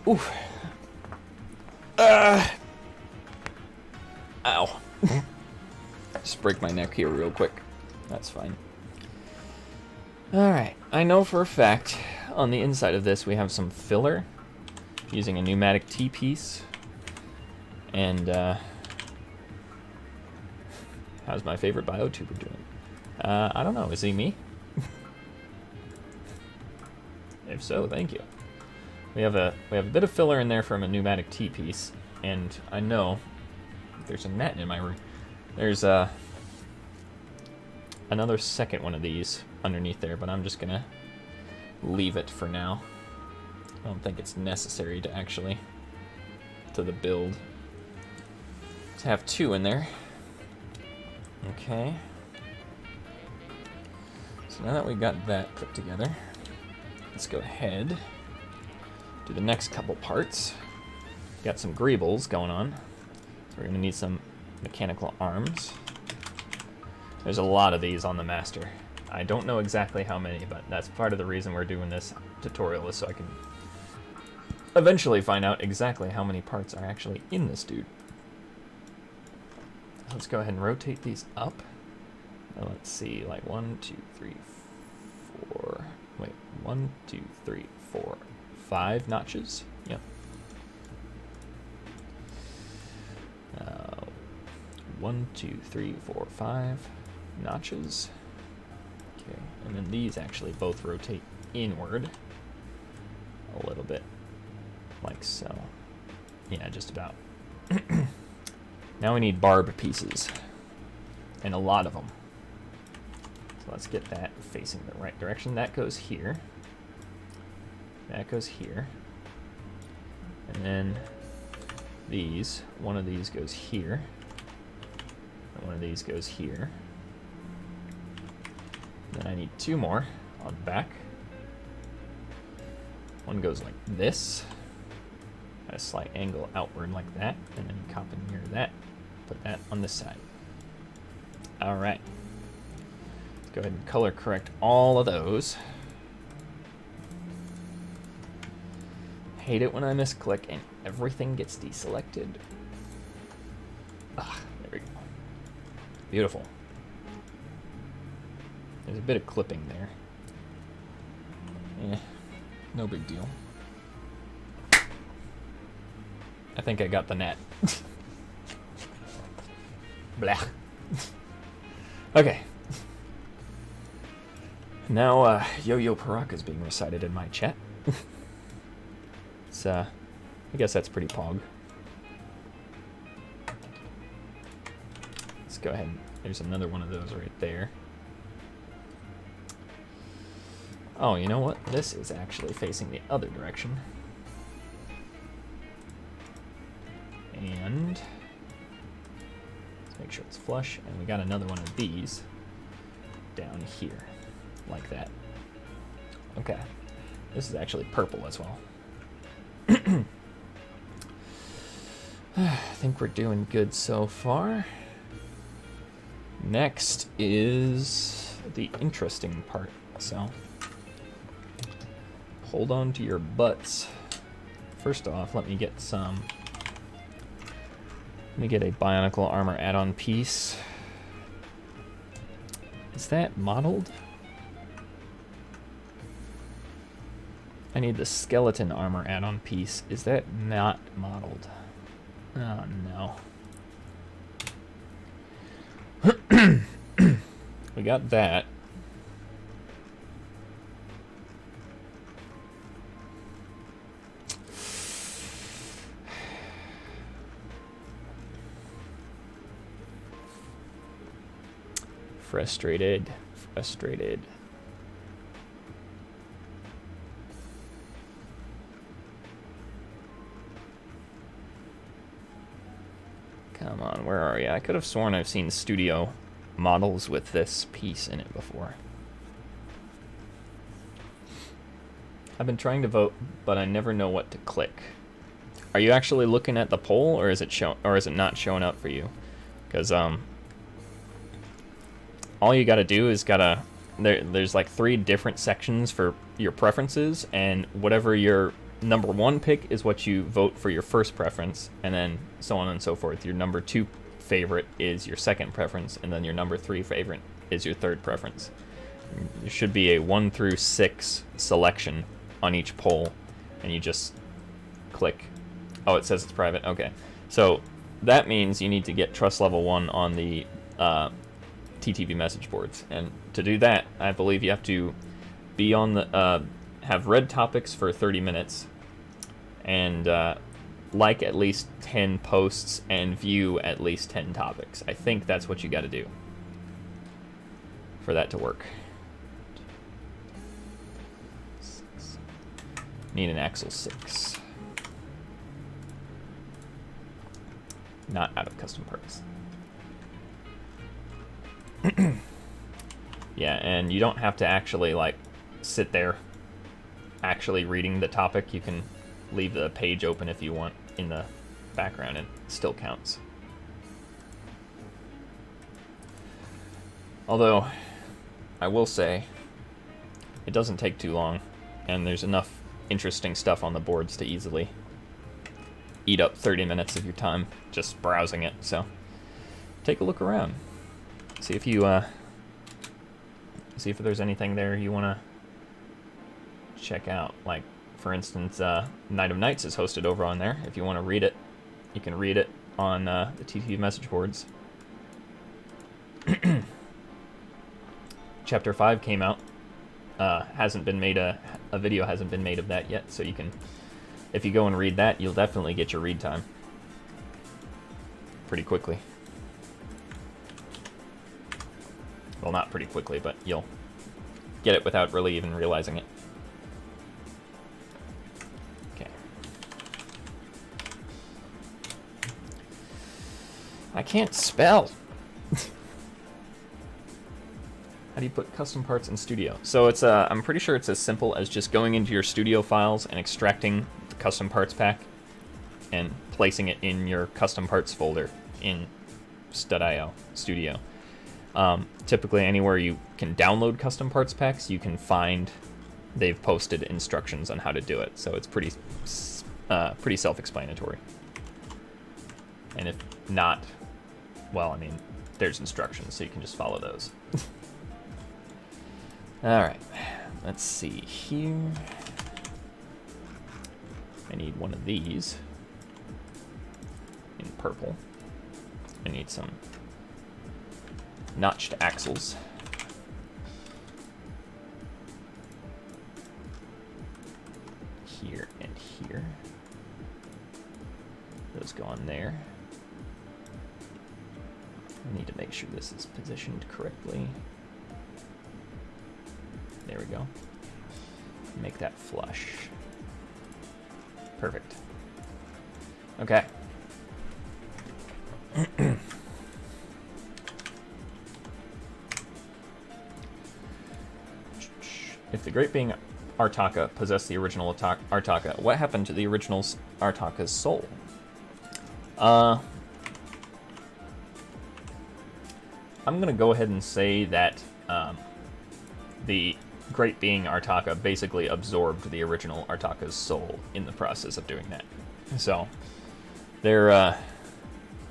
Speaker 1: Oof. Ow. Just break my neck here real quick. That's fine. Alright, I know for a fact on the inside of this we have some filler using a pneumatic T-piece. And, how's my favorite biotuber doing? I don't know, is he me? If so, thank you. We have a bit of filler in there from a pneumatic T-piece, and I know there's a net in my room. There's another second one of these underneath there, but I'm just gonna leave it for now. I don't think it's necessary to actually to the build to have two in there. Okay. So now that we got that put together, let's go ahead, do the next couple parts. Got some greebles going on. So we're gonna need some mechanical arms. There's a lot of these on the master. I don't know exactly how many, but that's part of the reason we're doing this tutorial, is so I can eventually find out exactly how many parts are actually in this dude. Let's go ahead and rotate these up. Now let's see, like 1, 2, 3, 4. Wait, 1, 2, 3, 4, 5 notches. Yep. 1, 2, 3, 4, 5 notches. Okay, and then these actually both rotate inward a little bit, like so. Yeah, just about. Now we need barb pieces, and a lot of them. So let's get that facing the right direction. That goes here. That goes here. And then these, one of these goes here. And one of these goes here. Then I need two more on the back. One goes like this, at a slight angle outward like that, and then copy and mirror that. Put that on this side. All right. Let's go ahead and color correct all of those. Hate it when I misclick and everything gets deselected. Ah, there we go. Beautiful. There's a bit of clipping there. Eh, no big deal. I think I got the net. Blah. Okay. Now, Yo-Yo Paraka is being recited in my chat. It's, I guess that's pretty pog. Let's go ahead. There's another one of those right there. Oh, you know what? This is actually facing the other direction. And let's make sure it's flush. And we got another one of these down here, like that. Okay. This is actually purple as well. I think we're doing good so far. Next is the interesting part, so hold on to your butts. First off, let me get a Bionicle armor add-on piece. Is that modeled? I need the skeleton armor add-on piece. Is that not modeled? Oh no. We got that. Frustrated. Come on, where are you? I could have sworn I've seen studio models with this piece in it before. I've been trying to vote, but I never know what to click. Are you actually looking at the poll, or is it not showing up for you? Because all you gotta do is gotta there's like 3 different sections for your preferences, and whatever your number 1 pick is what you vote for your first preference, and then so on and so forth. Your number 2 favorite is your second preference, and then your number 3 favorite is your third preference. There should be a 1 through 6 selection on each poll, and you just click. Oh, it says it's private. Okay, so that means you need to get trust level 1 on the TTV message boards, and to do that, I believe you have to be on the have read topics for 30 minutes, and like at least 10 posts and view at least 10 topics. I think that's what you got to do for that to work. Need an axle 6. Not out of custom parts. Yeah, and you don't have to actually like sit there actually reading the topic. You can leave the page open if you want in the background, and it still counts. Although I will say it doesn't take too long, and there's enough interesting stuff on the boards to easily eat up 30 minutes of your time just browsing it. So take a look around, see if you see if there's anything there you want to check out. Like, for instance, Night of Nights is hosted over on there. If you want to read it, you can read it on the TTV message boards. Chapter 5 came out. Hasn't been made a video hasn't been made of that yet, so you can, if you go and read that, you'll definitely get your read time pretty quickly. Well, not pretty quickly, but you'll get it without really even realizing it. Okay. I can't spell. How do you put custom parts in Studio? So it's I'm pretty sure it's as simple as just going into your Studio files and extracting the custom parts pack and placing it in your custom parts folder in Stud.io Studio. Typically anywhere you can download custom parts packs, you can find they've posted instructions on how to do it. So it's pretty self-explanatory. And if not, well, I mean, there's instructions, so you can just follow those. Alright, let's see here. I need one of these in purple. I need some notched axles. Here and here. Those go on there. I need to make sure this is positioned correctly. There we go. Make that flush. Perfect. Okay. If the great being Artaka possessed the original Artaka, what happened to the original Artaka's soul? I'm gonna go ahead and say that the great being Artaka basically absorbed the original Artaka's soul in the process of doing that. So, the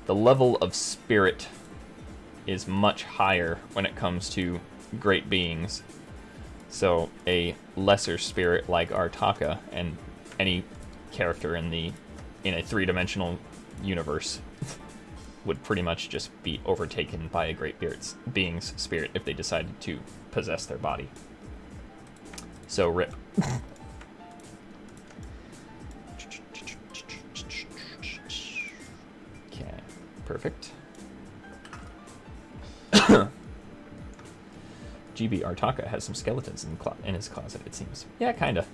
Speaker 1: level of spirit is much higher when it comes to great beings. So, a lesser spirit like Artaka and any character in a three-dimensional universe would pretty much just be overtaken by a great being's spirit if they decided to possess their body. So, rip. Okay, perfect. GB Artaka has some skeletons in his closet, it seems. Yeah, kinda.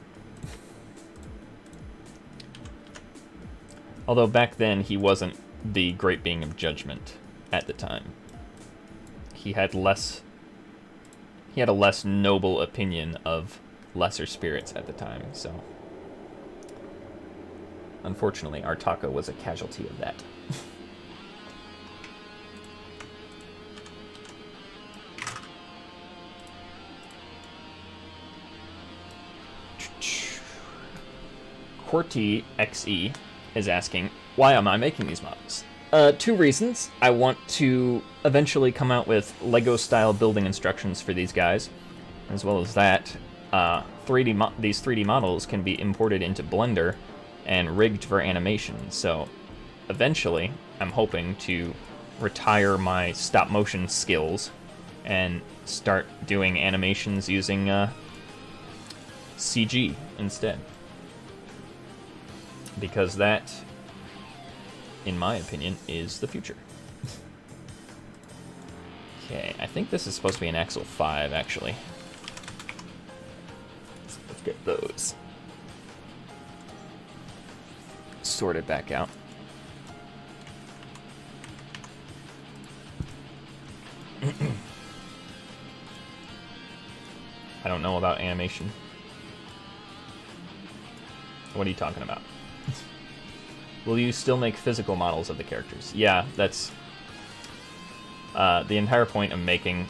Speaker 1: Although back then he wasn't the great being of judgment at the time. He had a less noble opinion of lesser spirits at the time, so unfortunately Artaka was a casualty of that. Corti XE is asking, why am I making these models? 2 reasons. I want to eventually come out with Lego-style building instructions for these guys, as well as that, these 3D models can be imported into Blender and rigged for animation. So eventually, I'm hoping to retire my stop-motion skills and start doing animations using CG instead. Because that, in my opinion, is the future. Okay, I think this is supposed to be an Axle 5, actually. So let's get those sorted back out. I don't know about animation. What are you talking about? Will you still make physical models of the characters? Yeah, that's the entire point of making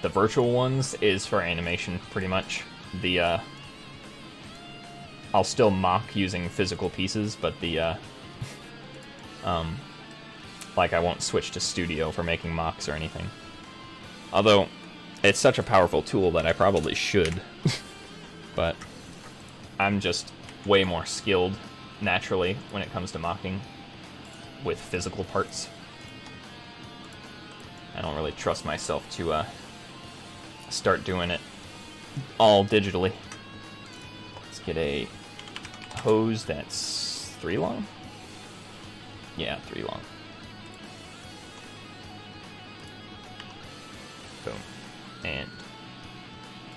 Speaker 1: the virtual ones is for animation, pretty much. The I'll still mock using physical pieces, but the like I won't switch to Studio for making mocks or anything. Although it's such a powerful tool that I probably should, but I'm just way more skilled naturally when it comes to mocking with physical parts. I don't really trust myself to start doing it all digitally. Let's get a hose that's 3 long? Yeah, 3 long. Boom. And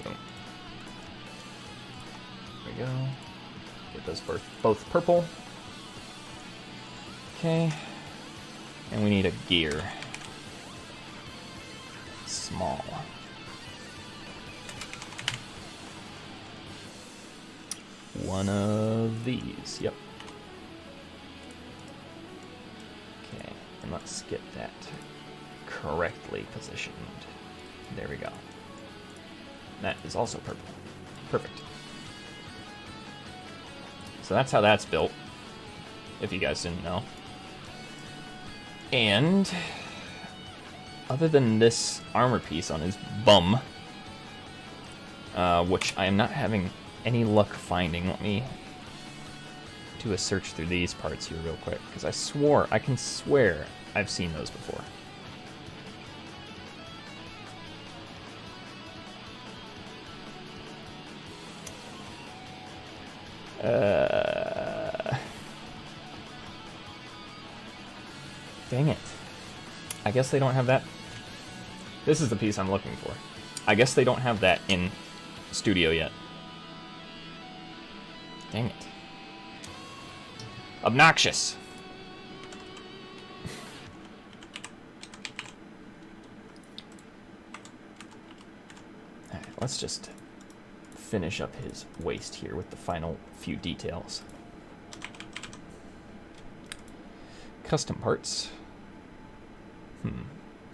Speaker 1: boom. There we go. Get those both purple. Okay. And we need a gear. Small. One of these. Yep. Okay. And let's get that correctly positioned. There we go. That is also purple. Perfect. So that's how that's built, if you guys didn't know. And other than this armor piece on his bum, which I am not having any luck finding, let me do a search through these parts here real quick, because I can swear I've seen those before. Dang it. I guess they don't have that. This is the piece I'm looking for. I guess they don't have that in Studio yet. Dang it. Obnoxious. Alright, let's just finish up his waist here with the final few details. Custom parts.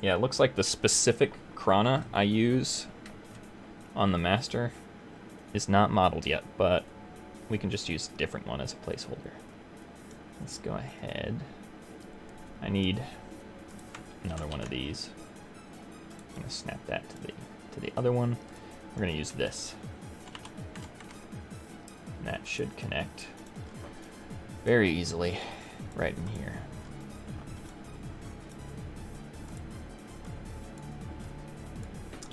Speaker 1: Yeah, it looks like the specific Krana I use on the master is not modeled yet, but we can just use a different one as a placeholder. Let's go ahead. I need another one of these. I'm gonna snap that to the other one. We're gonna use this. And that should connect very easily right in here.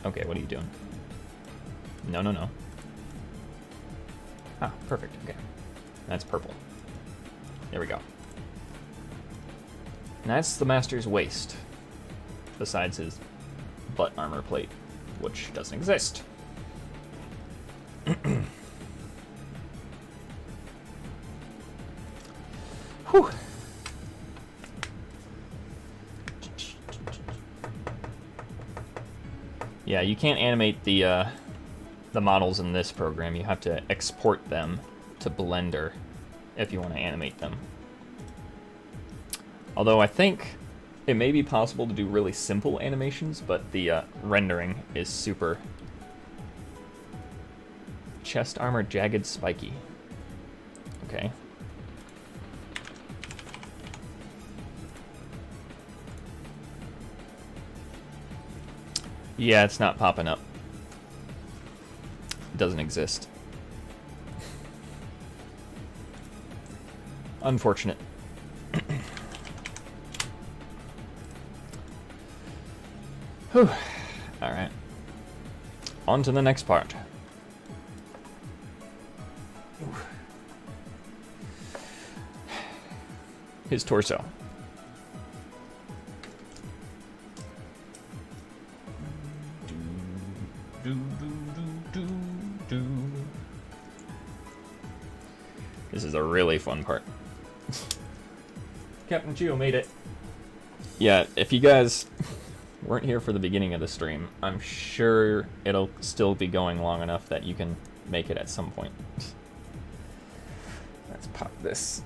Speaker 1: Okay, what are you doing? No, no, no. Ah, perfect, okay. That's purple. There we go. And that's the master's waist, besides his butt armor plate, which doesn't exist. Whew. Yeah, you can't animate the models in this program. You have to export them to Blender if you want to animate them. Although I think it may be possible to do really simple animations, but the rendering is super. Chest armor, jagged, spiky. Okay. Yeah, it's not popping up. It doesn't exist. Unfortunate. Whew. Alright. On to the next part. His torso. This is a really fun part. Captain Geo made it. Yeah, if you guys weren't here for the beginning of the stream, I'm sure it'll still be going long enough that you can make it at some point. Let's pop this.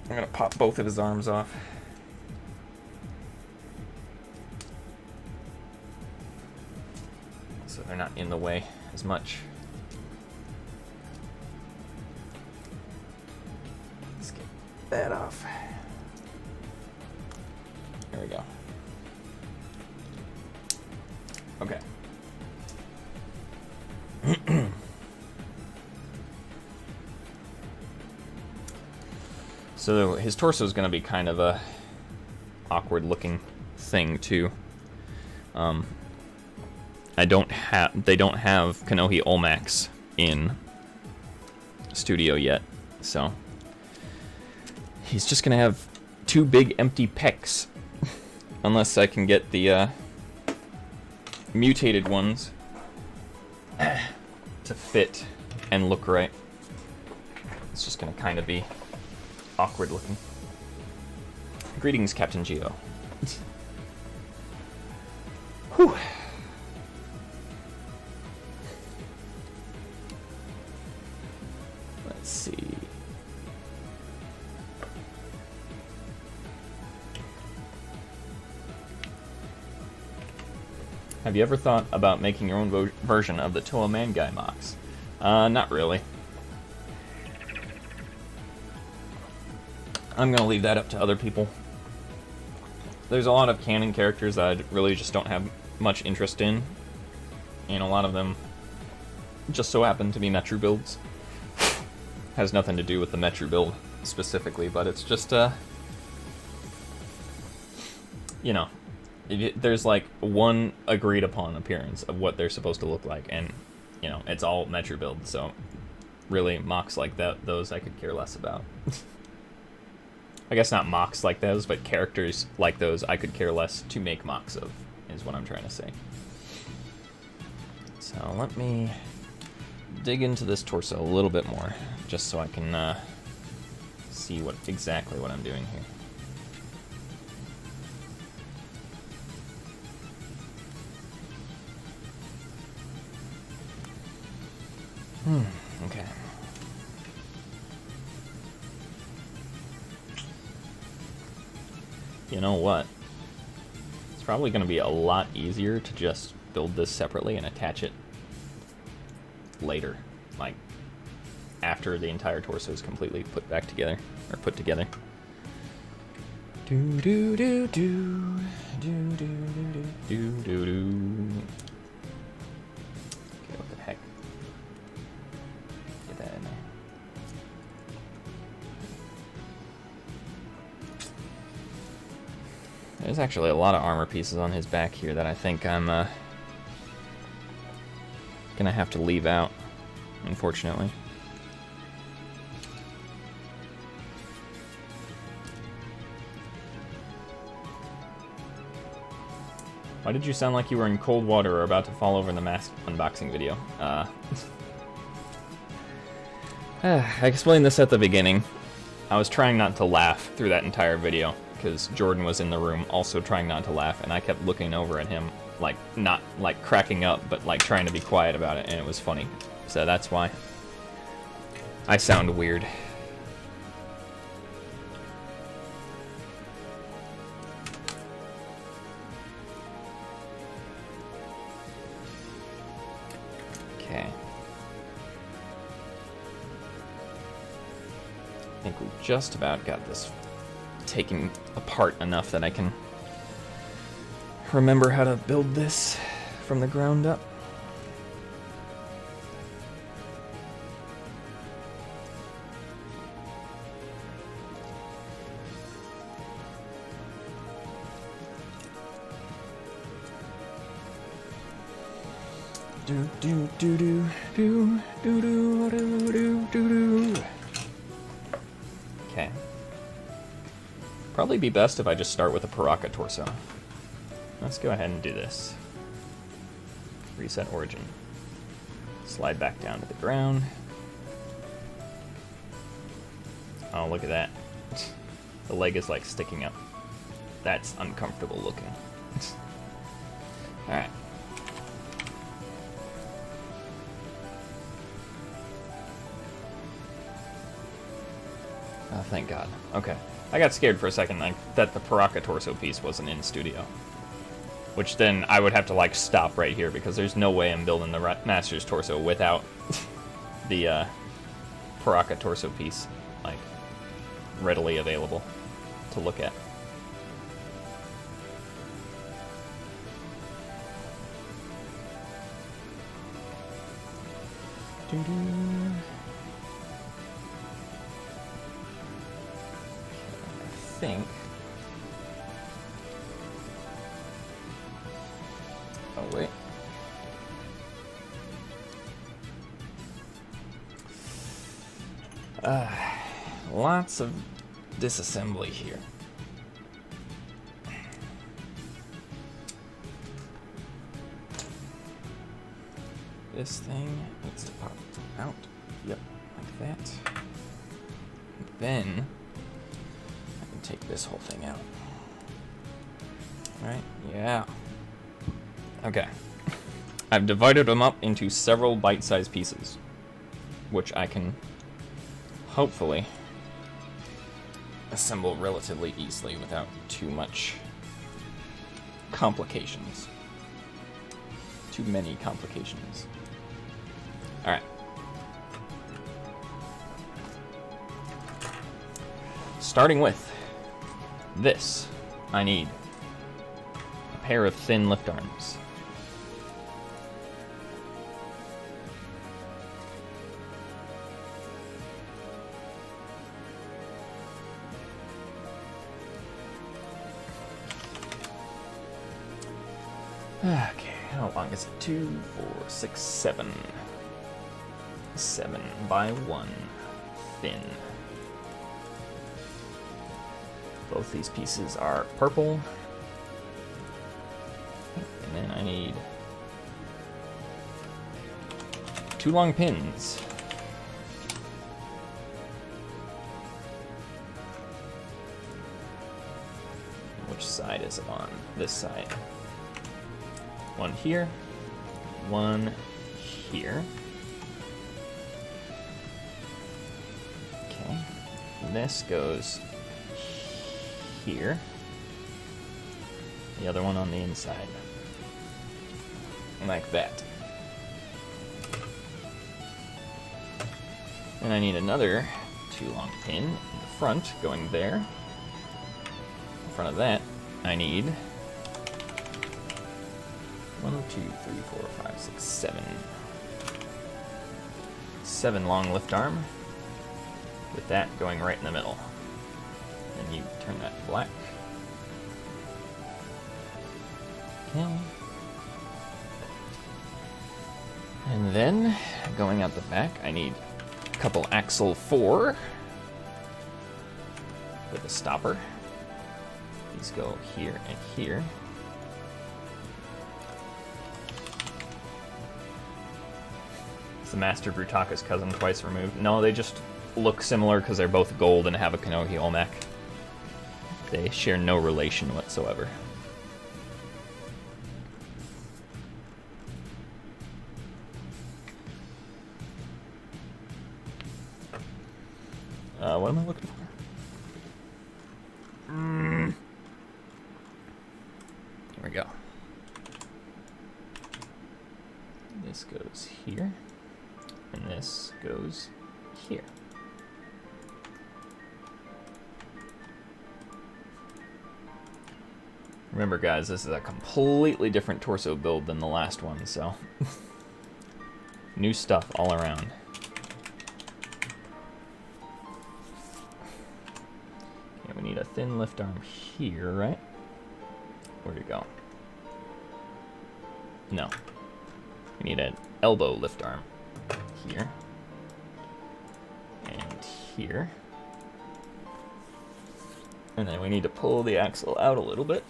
Speaker 1: I'm gonna pop both of his arms off. So they're not in the way as much. Let's get that off. There we go. Okay. So his torso is going to be kind of a awkward looking thing too. They don't have Kanohi Olmax in studio yet, so he's just gonna have two big empty pecs, unless I can get the mutated ones to fit and look right. It's just gonna kind of be awkward looking. Greetings, Captain Geo. Whew. Let's see. Have you ever thought about making your own version of the Toa Mangai mocks? Not really. I'm gonna leave that up to other people. There's a lot of canon characters that I really just don't have much interest in, and a lot of them just so happen to be Metru builds. Has nothing to do with the Metru build specifically, but it's just you know, there's like one agreed upon appearance of what they're supposed to look like, and you know, it's all Metru build, so really mocks like that, those I could care less about. I guess not mocks like those, but characters like those I could care less to make mocks of, is what I'm trying to say. So let me dig into this torso a little bit more, just so I can see exactly what I'm doing here. Okay. You know what? It's probably going to be a lot easier to just build this separately and attach it later, like after the entire torso is completely put back together, or put together. Do do do do do do do do do do. Okay, what the heck? Get that in there. There's actually a lot of armor pieces on his back here that I think I'm gonna have to leave out, unfortunately. Why did you sound like you were in cold water or about to fall over in the mask unboxing video? I explained this at the beginning. I was trying not to laugh through that entire video, because Jordan was in the room also trying not to laugh, and I kept looking over at him, like, not like cracking up, but like trying to be quiet about it, and it was funny. So that's why I sound weird. Okay. think we just about got this taken apart enough that I can remember how to build this from the ground up. Do do do do do do do do do do do. Okay. Probably be best if I just start with a Paraka torso. Let's go ahead and do this. Reset origin. Slide back down to the ground. Oh, look at that. The leg is like sticking up. That's uncomfortable looking. Alright. Oh, thank God. Okay. I got scared for a second that the Paraka torso piece wasn't in studio. Which then I would have to like stop right here because there's no way I'm building the Master's torso without the Paraka torso piece like readily available to look at. I think. Oh wait. Lots of disassembly here. This thing needs to pop out. Yep, like that. And then I can take this whole thing out. Right? Yeah. Okay. I've divided them up into several bite-sized pieces, which I can hopefully assemble relatively easily without too much complications. Too many complications. Alright. Starting with this, I need a pair of thin lift arms. Okay, how long is it? 2, 4, 6, 7. 7 by 1. Thin. Both these pieces are purple. And then I need 2 long pins. Which side is it on? This side. One here, one here. Okay, and this goes here. The other one on the inside. Like that. And I need another 2 long pin in the front, going there. In front of that, I need 1, 2, 3, 4, 5, 6, 7. 7 long lift arm, with that going right in the middle. And you turn that black. Okay. And then, going out the back, I need a couple axle 4 with a stopper. These go here and here. The Master Brutaka's cousin twice removed. No, they just look similar because they're both gold and have a Kanohi Olmec. They share no relation whatsoever. What am I looking for? Here we go. This goes here. And this goes here. Remember, guys, this is a completely different torso build than the last one, so... New stuff all around. Okay, we need a thin lift arm here, right? Where'd it go? No. We need an elbow lift arm here. And here. And then we need to pull the axle out a little bit.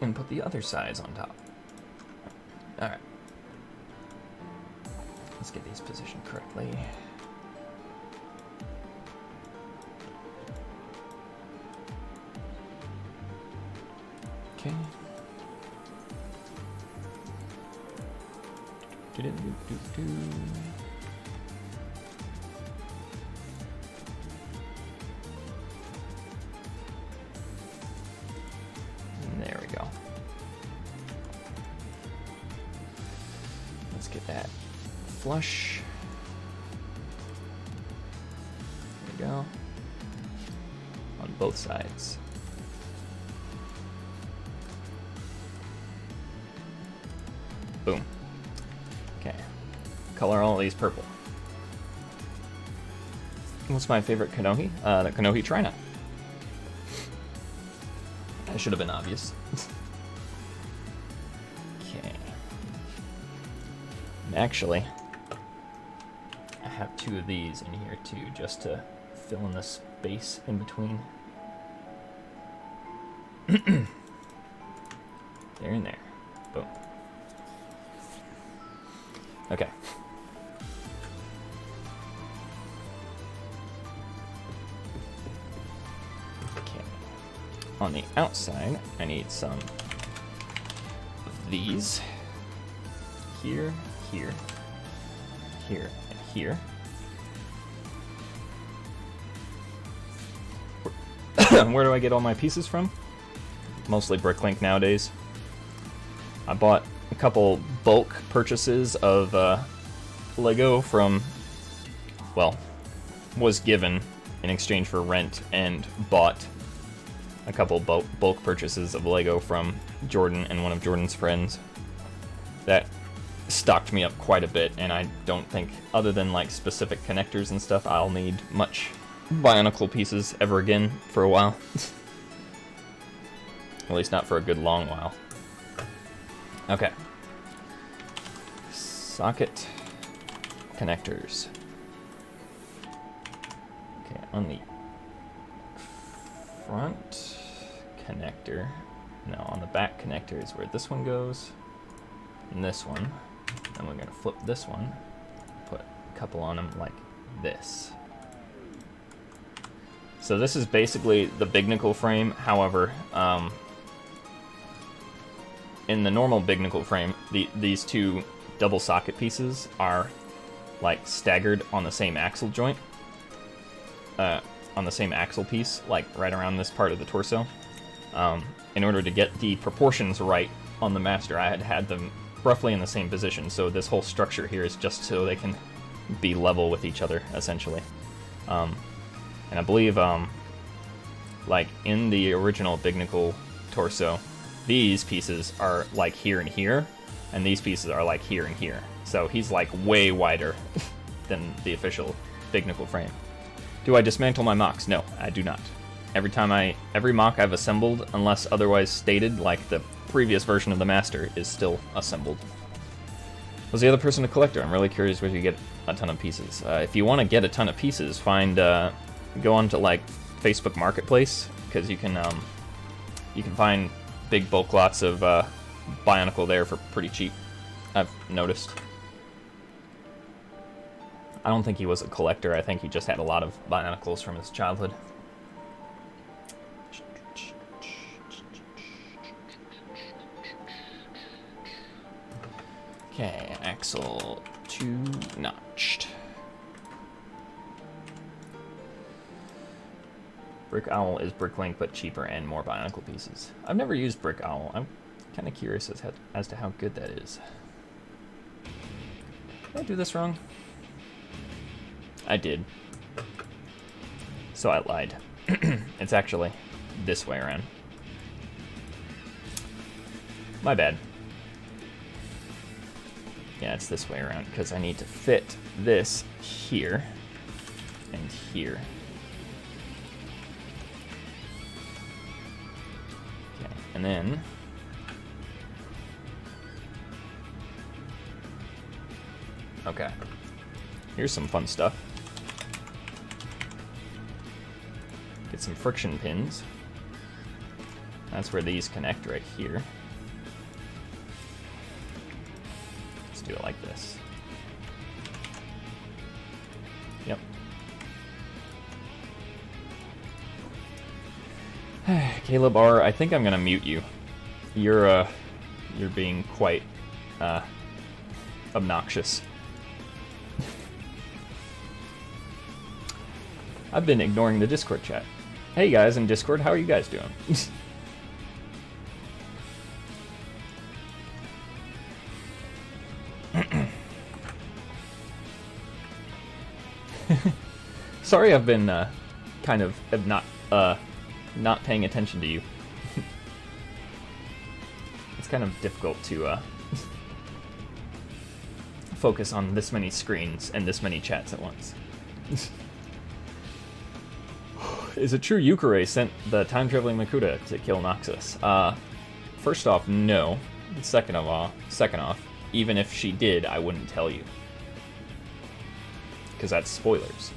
Speaker 1: And put the other sides on top. Alright. Let's get these positioned correctly. Okay. There we go. Let's get that flush. There we go. On both sides. Boom. Okay. Color all of these purple. What's my favorite Kanohi? The Kanohi Trina. That should have been obvious. Okay. And actually, I have two of these in here too, just to fill in the space in between. There and there. Boom. Okay. Okay. On the outside, I need some of these. Here, here, here, and here. Where do I get all my pieces from? Mostly Bricklink nowadays. I bought a couple bulk purchases of Lego from, well, was given in exchange for rent, and bought a couple bulk purchases of Lego from Jordan and one of Jordan's friends. That stocked me up quite a bit, and I don't think, other than like specific connectors and stuff, I'll need much Bionicle pieces ever again for a while. At least not for a good long while. Okay. Socket connectors. Okay, on the front connector, no, on the back connector is where this one goes, and this one. And we're gonna flip this one, put a couple on them like this. So this is basically the BIONICLE frame. However, in the normal BIONICLE frame, these two double socket pieces are like staggered on the same axle joint, on the same axle piece, like right around this part of the torso. In order to get the proportions right on the master, I had them roughly in the same position. So this whole structure here is just so they can be level with each other, essentially. And I believe, like in the original BIONICLE torso, these pieces are like here and here, and these pieces are like here and here. So he's like way wider than the official BIONICLE frame. Do I dismantle my mocks? No, I do not. Every mock I've assembled, unless otherwise stated, like the previous version of the master, is still assembled. Was the other person a collector? I'm really curious where you get a ton of pieces. If you want to get a ton of pieces, go on to like Facebook Marketplace, because you can find big bulk lots of Bionicle there for pretty cheap, I've noticed. I don't think he was a collector. I think he just had a lot of Bionicles from his childhood. Okay, axle 2 notched. Brick Owl is Bricklink, but cheaper and more Bionicle pieces. I've never used Brick Owl. I'm kind of curious as to how good that is. Did I do this wrong? I did. So I lied. It's actually this way around. My bad. Yeah, it's this way around, because I need to fit this here and here. Okay, and then... Okay. Here's some fun stuff. Get some friction pins. That's where these connect right here. Let's do it like this. Yep. Caleb R., I think I'm gonna mute you. You're being quite obnoxious. I've been ignoring the Discord chat. Hey guys in Discord, how are you guys doing? Sorry, I've been kind of not paying attention to you. It's kind of difficult to focus on this many screens and this many chats at once. Is it true Yukare sent the time-traveling Makuta to kill Noxus? First off, no. Second off, even if she did, I wouldn't tell you. Because that's spoilers.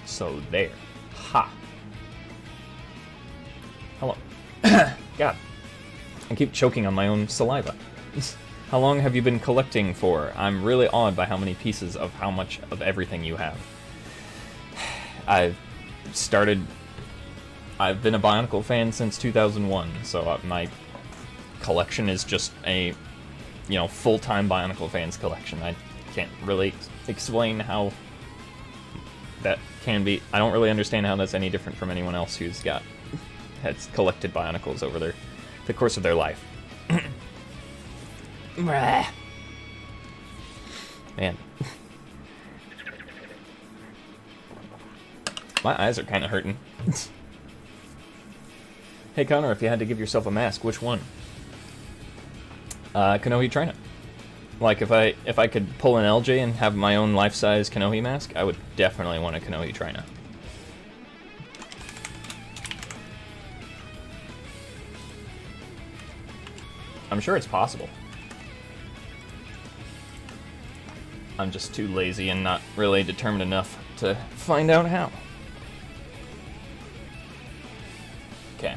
Speaker 1: So there. Ha! Hello. God. I keep choking on my own saliva. How long have you been collecting for? I'm really awed by how many pieces of how much of everything you have. I've been a Bionicle fan since 2001, so my collection is just a, full-time Bionicle fans collection. I can't really explain how that can be. I don't really understand how that's any different from anyone else who's has collected Bionicles over the course of their life. Man. My eyes are kind of hurting. Hey Connor, if you had to give yourself a mask, which one? Kanohi Trina. Like, if I could pull an LJ and have my own life-size Kanohi mask, I would definitely want a Kanohi Trina. I'm sure it's possible. I'm just too lazy and not really determined enough to find out how. Okay.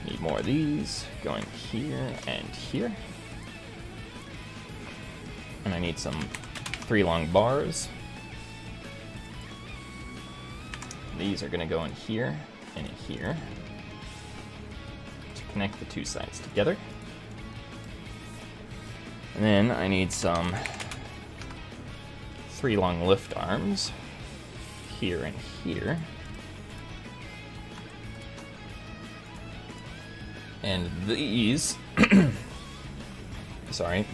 Speaker 1: Need more of these going here and here. And I need some 3 long bars. These are going to go in here and in here to connect the 2 sides together. And then I need some 3 long lift arms here and here. And these,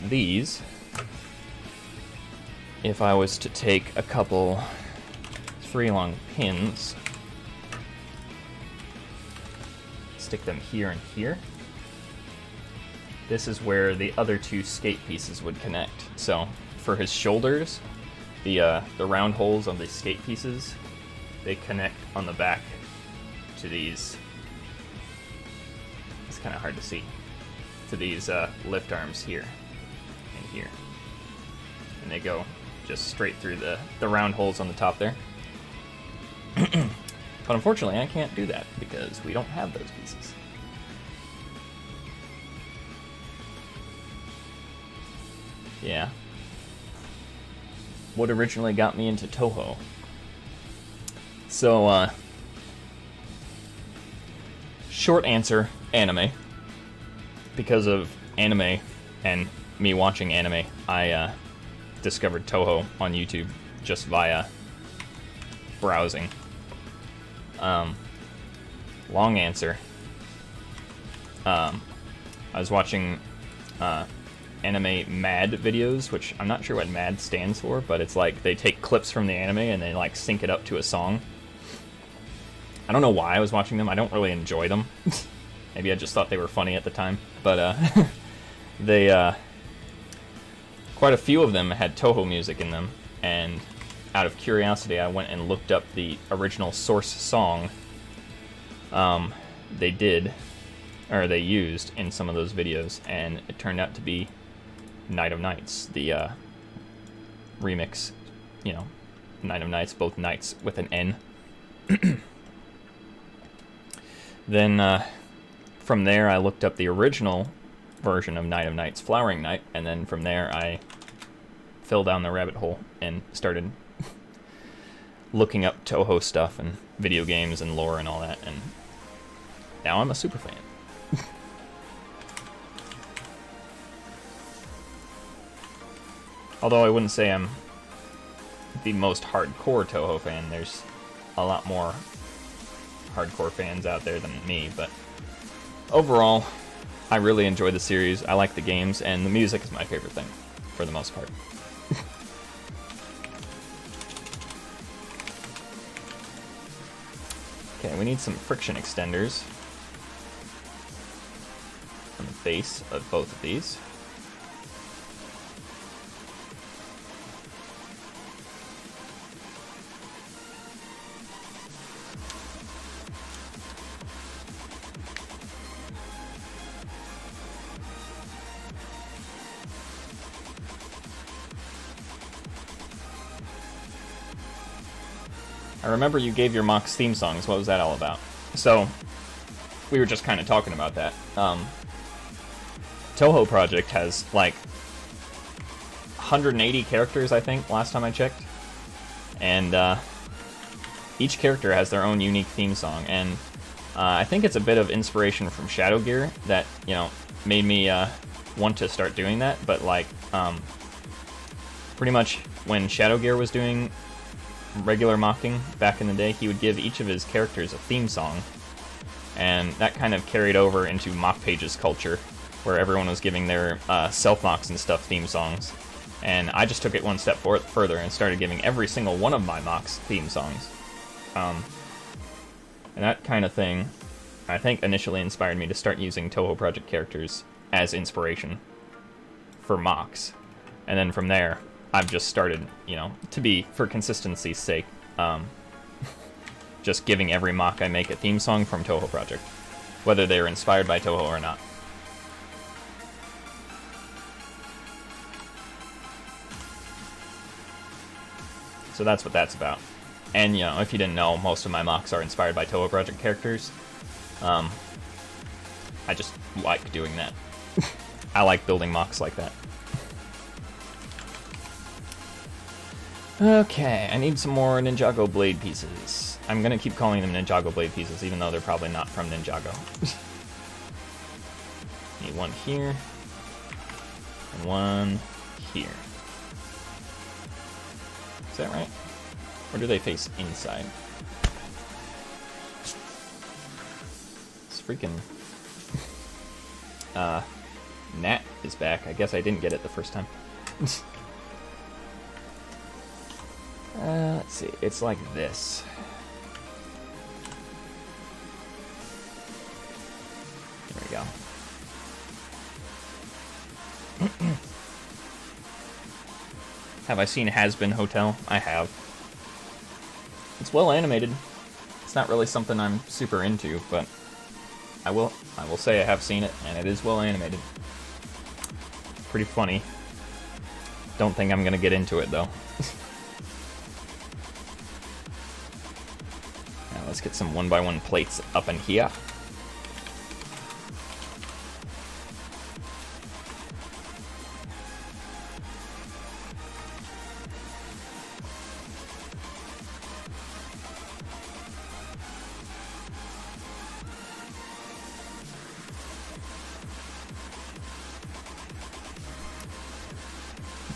Speaker 1: these, if I was to take a couple 3 long pins, stick them here and here, this is where the other 2 skate pieces would connect. So for his shoulders, the round holes on the skate pieces, they connect on the back to these. It's kind of hard to see. To these lift arms here and here, and they go just straight through the round holes on the top there. But unfortunately, I can't do that because we don't have those pieces. Yeah. What originally got me into Toho? So, short answer, anime. Because of anime and me watching anime, I discovered Toho on YouTube just via browsing. Long answer. I was watching anime MAD videos, which I'm not sure what MAD stands for, but it's like they take clips from the anime and they like sync it up to a song. I don't know why I was watching them. I don't really enjoy them. Maybe I just thought they were funny at the time. But they quite a few of them had Toho music in them, and out of curiosity I went and looked up the original source song they used in some of those videos, and it turned out to be Night of Nights, the remix, you know, Night of Nights, both nights with an N. Then from there I looked up the original version of Night of Nights, Flowering Night, and then from there I fell down the rabbit hole and started looking up Toho stuff and video games and lore and all that, and now I'm a super fan. Although I wouldn't say I'm the most hardcore Toho fan. There's a lot more hardcore fans out there than me, but overall, I really enjoy the series. I like the games, and the music is my favorite thing, for the most part. Okay, we need some friction extenders on the base of both of these. I remember you gave your Mox theme songs. What was that all about? So, we were just kind of talking about that. Toho Project has, like, 180 characters, I think, last time I checked. And, each character has their own unique theme song. And, I think it's a bit of inspiration from Shadow Gear that, you know, made me, want to start doing that. But, like, pretty much when Shadow Gear was doing regular mocking back in the day, he would give each of his characters a theme song, and that kind of carried over into mock pages culture, where everyone was giving their self-mocks and stuff theme songs, and I just took it one step further and started giving every single one of my mocks theme songs. And that kind of thing, I think, initially inspired me to start using Toho Project characters as inspiration for mocks, and then from there I've just started, you know, for consistency's sake, just giving every mock I make a theme song from Toho Project, whether they're inspired by Toho or not. So that's what that's about. And, you know, if you didn't know, most of my mocks are inspired by Toho Project characters. I just like doing that. I like building mocks like that. Okay, I need some more Ninjago blade pieces. I'm gonna keep calling them Ninjago blade pieces, even though they're probably not from Ninjago. Need one here, and one here. Is that right? Or do they face inside? This freaking Nat is back. I guess I didn't get it the first time. Let's see, it's like this. There we go. Have I seen Has Been Hotel? I have. It's well animated. It's not really something I'm super into, but I will say I have seen it, and it is well animated. Pretty funny. Don't think I'm gonna get into it though. Now let's get some 1x1 plates up in here.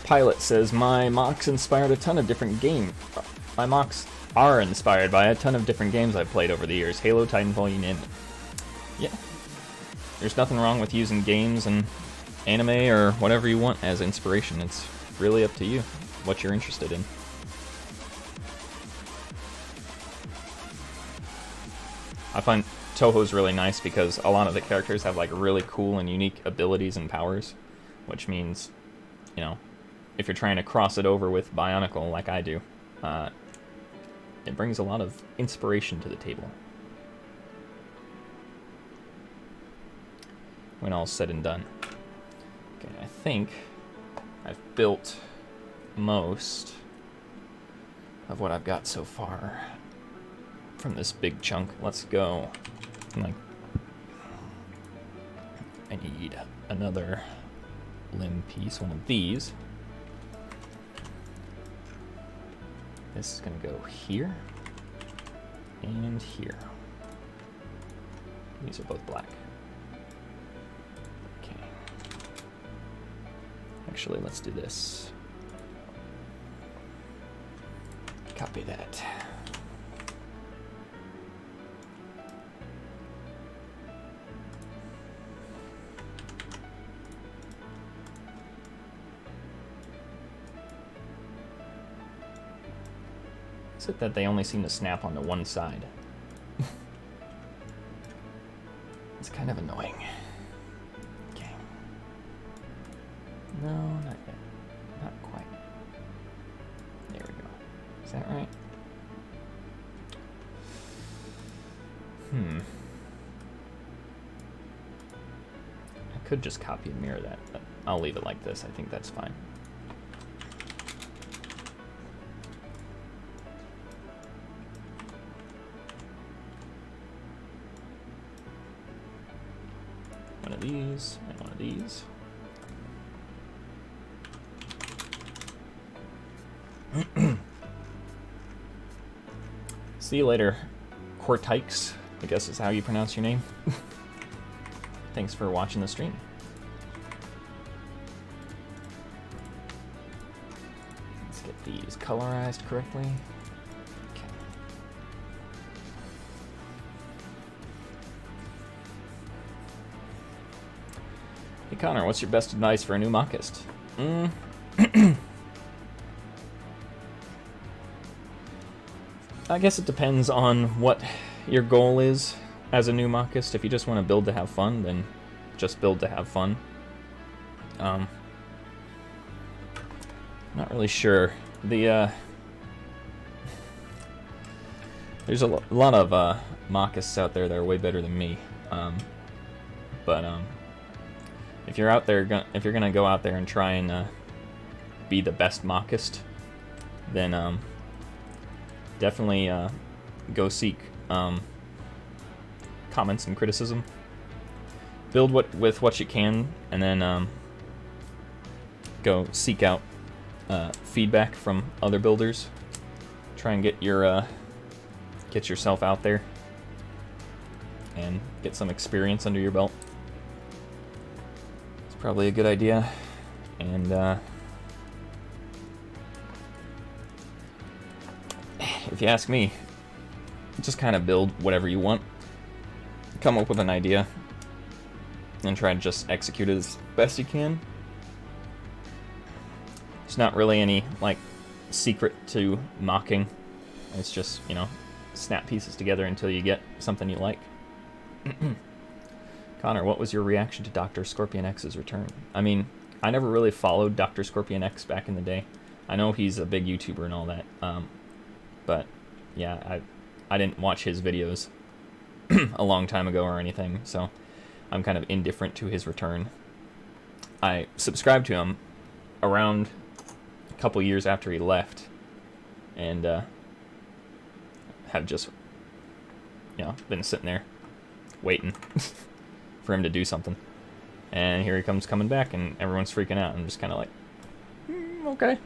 Speaker 1: Pilot says, my mocks inspired a ton of different games. My mocks are inspired by a ton of different games I've played over the years. Halo, Titanfall, you name it. Yeah. There's nothing wrong with using games and anime or whatever you want as inspiration. It's really up to you what you're interested in. I find Toho's really nice because a lot of the characters have like really cool and unique abilities and powers, which means, you know, if you're trying to cross it over with Bionicle like I do, it brings a lot of inspiration to the table. When all's said and done. Okay, I think I've built most of what I've got so far from this big chunk. Let's go. Like, I need another limb piece, one of these. This is gonna go here and here. These are both black. Okay. Actually, let's do this. Copy that. Is it that they only seem to snap onto one side? It's kind of annoying. Okay. No, not yet. Not quite. There we go. Is that right? I could just copy and mirror that, but I'll leave it like this. I think that's fine. One of these, and one of these. See you later, Cortix, I guess is how you pronounce your name. Thanks for watching the stream. Let's get these colorized correctly. Okay. Hey Connor, what's your best advice for a new mockist? I guess it depends on what your goal is as a new mockist. If you just want to build to have fun, then just build to have fun. Not really sure. There's a lot of mockists out there that are way better than me. If you're out there, if you're gonna go out there and try and be the best mockist, then definitely go seek comments and criticism. Build with what you can, and then go seek out feedback from other builders. Try and get yourself out there and get some experience under your belt. It's probably a good idea, and if you ask me, just kind of build whatever you want. Come up with an idea and try to just execute it as best you can. There's not really any like secret to mocking. It's just, you know, snap pieces together until you get something you like. Connor, what was your reaction to Dr. Scorpion X's return? I mean, I never really followed Dr. Scorpion X back in the day. I know he's a big YouTuber and all that, but yeah, I didn't watch his videos a long time ago or anything, so I'm kind of indifferent to his return. I subscribed to him around a couple years after he left, and have just, you know, been sitting there waiting for him to do something. And here he comes coming back, and everyone's freaking out. I'm just kind of like, okay.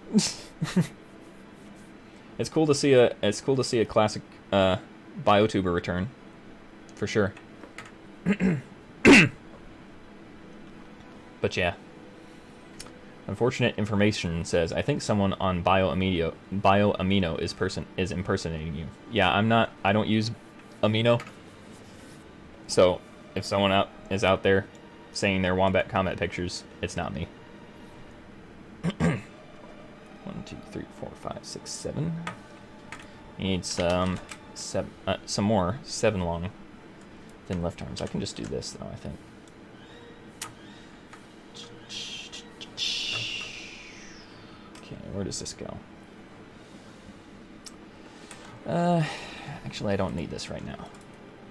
Speaker 1: It's cool to see a classic BioTuber return, for sure. But yeah, unfortunate information says, I think someone on BioAmino is impersonating you. Yeah, I'm not. I don't use Amino. So if someone is out there saying they're Wombat Combat Pictures, it's not me. 1, 2, 3, 4, 5, 6, 7. Need some more 7 long thin left arms. I can just do this though, I think. Okay, where does this go? Actually, I don't need this right now,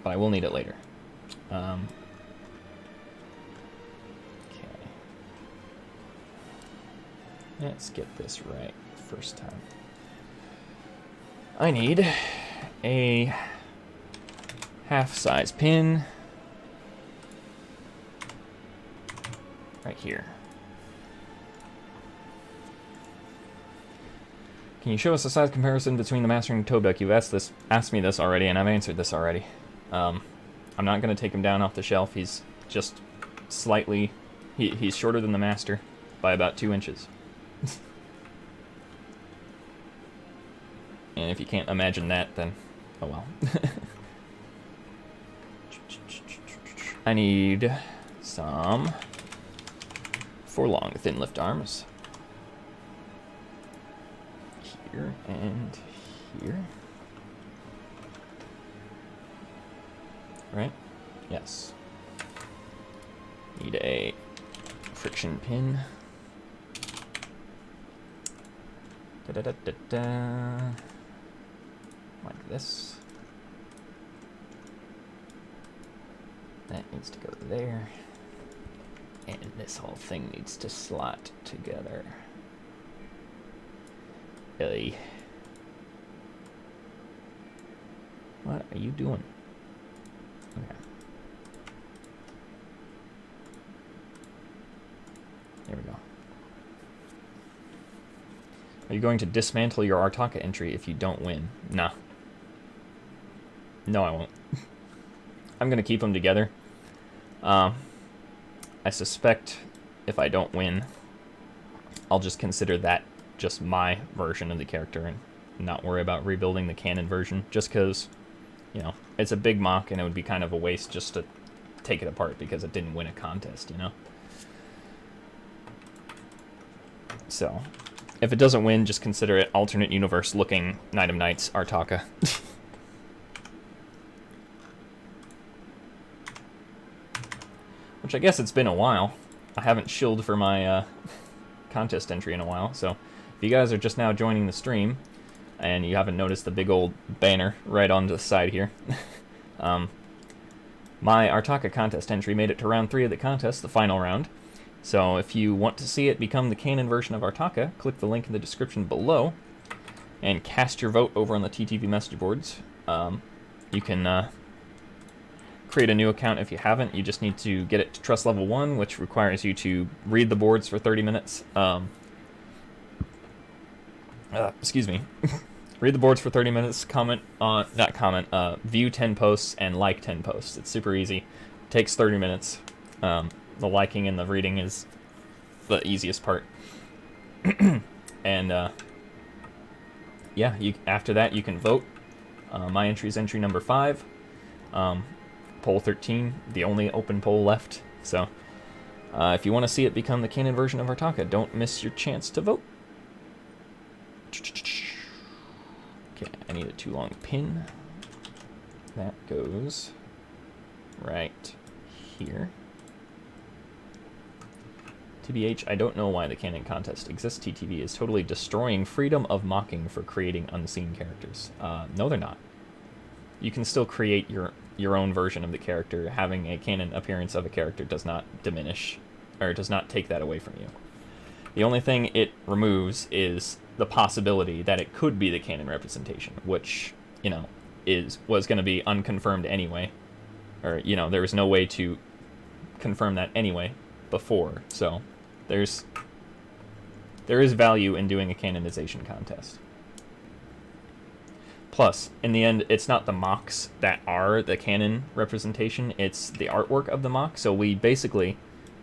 Speaker 1: but I will need it later. Okay. Let's get this right first time. I need a half-size pin right here. Can you show us a size comparison between the Master and Tobeck? You've asked me this already, and I've answered this already. I'm not going to take him down off the shelf. He's just slightly... He's shorter than the Master by about 2 inches. And if you can't imagine that, then oh well. I need some 4 long thin lift arms. Here and here. Right? Yes. Need a friction pin. Da-da-da-da-da. Like this. That needs to go there. And this whole thing needs to slot together. Hey. What are you doing? Okay. There we go. Are you going to dismantle your Artaka entry if you don't win? Nah. No, I won't. I'm going to keep them together. I suspect if I don't win, I'll just consider that just my version of the character and not worry about rebuilding the canon version, just because, you know, it's a big mock and it would be kind of a waste just to take it apart because it didn't win a contest, you know? So, if it doesn't win, just consider it alternate universe looking Knight of Knights Artaka. Which I guess it's been a while. I haven't shilled for my contest entry in a while, so if you guys are just now joining the stream and you haven't noticed the big old banner right on the side here, my Artaka contest entry made it to round 3 of the contest, the final round. So if you want to see it become the canon version of Artaka, click the link in the description below and cast your vote over on the TTV message boards. You can create a new account if you haven't. You just need to get it to trust level 1, which requires you to read the boards for 30 minutes. Excuse me. Read the boards for 30 minutes, view 10 posts, and like 10 posts. It's super easy. It takes 30 minutes. The liking and the reading is the easiest part. And, yeah, after that you can vote. My entry is entry number 5. Poll 13, the only open poll left. So, if you want to see it become the canon version of Artaka, don't miss your chance to vote. Okay, I need a 2 long pin. That goes right here. TBH, I don't know why the canon contest exists. TTV is totally destroying freedom of mocking for creating unseen characters. No, they're not. You can still create your own version of the character. Having a canon appearance of a character does not diminish, or does not take that away from you. The only thing it removes is the possibility that it could be the canon representation, which, you know, was going to be unconfirmed anyway. Or, you know, there was no way to confirm that anyway before, so there is value in doing a canonization contest. Plus, in the end, it's not the mocks that are the canon representation, it's the artwork of the mock, so we basically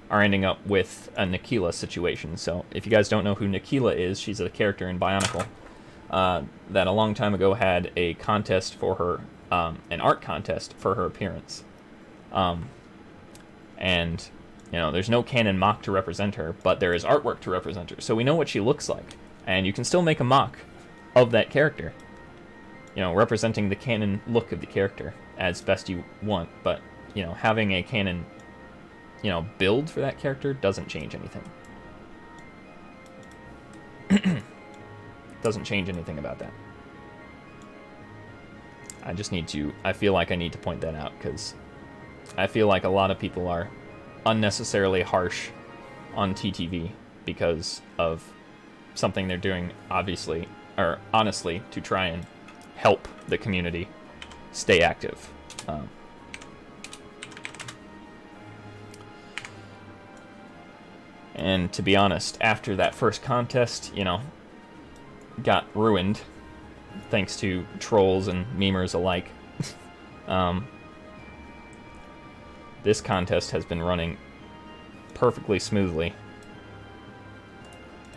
Speaker 1: are ending up with a Nikila situation. So, if you guys don't know who Nikila is, she's a character in BIONICLE that a long time ago had a contest for her, an art contest for her appearance. And You know, there's no canon mock to represent her, but there is artwork to represent her. So we know what she looks like. And you can still make a mock of that character. You know, representing the canon look of the character as best you want. But, you know, having a canon, you know, build for that character doesn't change anything. Doesn't change anything about that. I feel like I need to point that out, because I feel like a lot of people are unnecessarily harsh on TTV because of something they're doing, obviously, or honestly, to try and help the community stay active. And to be honest, after that first contest, you know, got ruined, thanks to trolls and memers alike. This contest has been running perfectly smoothly.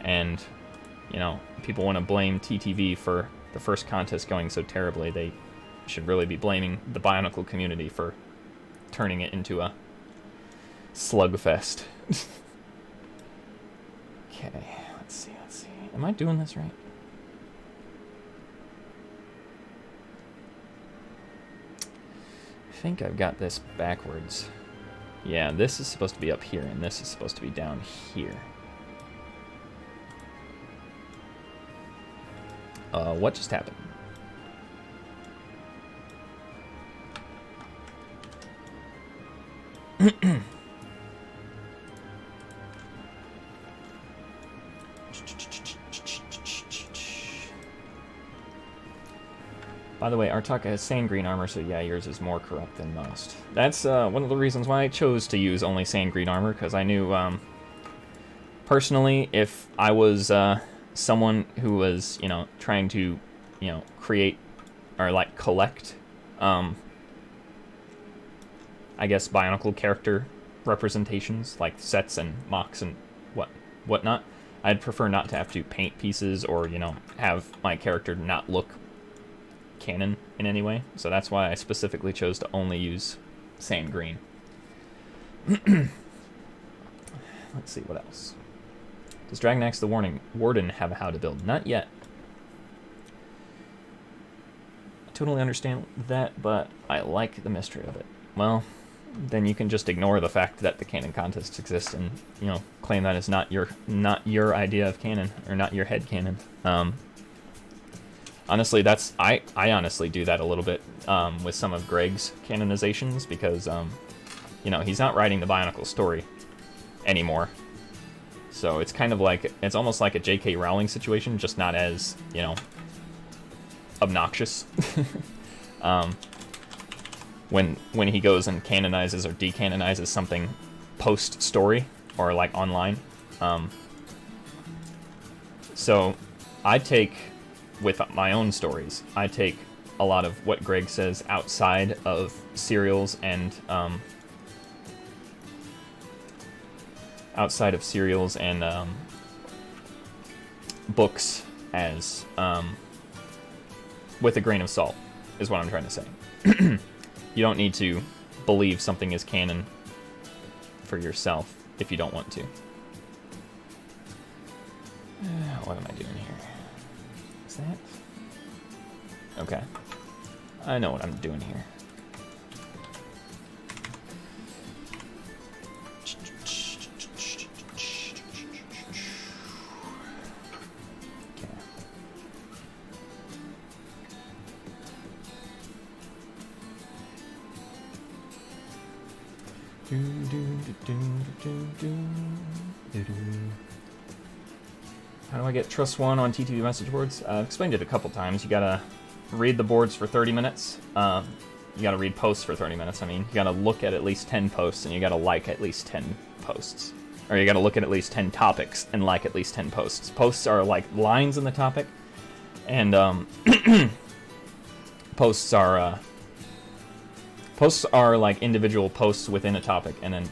Speaker 1: And, you know, people want to blame TTV for the first contest going so terribly. They should really be blaming the BIONICLE community for turning it into a slugfest. Okay, let's see. Am I doing this right? I think I've got this backwards. Yeah, this is supposed to be up here, and this is supposed to be down here. What just happened? By the way, Artaka has sand green armor, so yeah, yours is more corrupt than most. That's one of the reasons why I chose to use only sand green armor, because I knew, personally, if I was someone who was, you know, trying to, you know, create or like collect, I guess, BIONICLE character representations, like sets and mocks and whatnot, I'd prefer not to have to paint pieces or, you know, have my character not look canon in any way. So that's why I specifically chose to only use sand green. Let's see, what else? Does Dragonax the Warden have a how to build? Not yet. I totally understand that, but I like the mystery of it. Well, then you can just ignore the fact that the canon contests exist and, you know, claim that it's not your idea of canon, or not your head canon. Honestly, I honestly do that a little bit with some of Greg's canonizations, because you know, he's not writing the BIONICLE story anymore. So it's kind of like, it's almost like a J.K. Rowling situation, just not as, you know, obnoxious. When he goes and canonizes or decanonizes something post-story or like online. So I take, with my own stories, I take a lot of what Greg says outside of serials and books as with a grain of salt, is what I'm trying to say. You don't need to believe something is canon for yourself if you don't want to. What am I doing here? Is that? Okay. I know what I'm doing here. How do I get Trust 1 on TTV message boards? I've explained it a couple times. You gotta read the boards for 30 minutes. You gotta read posts for 30 minutes. I mean, you gotta look at least 10 posts, and you gotta like at least 10 posts. Or you gotta look at least 10 topics and like at least 10 posts. Posts are like lines in the topic, and posts are like individual posts within a topic, and then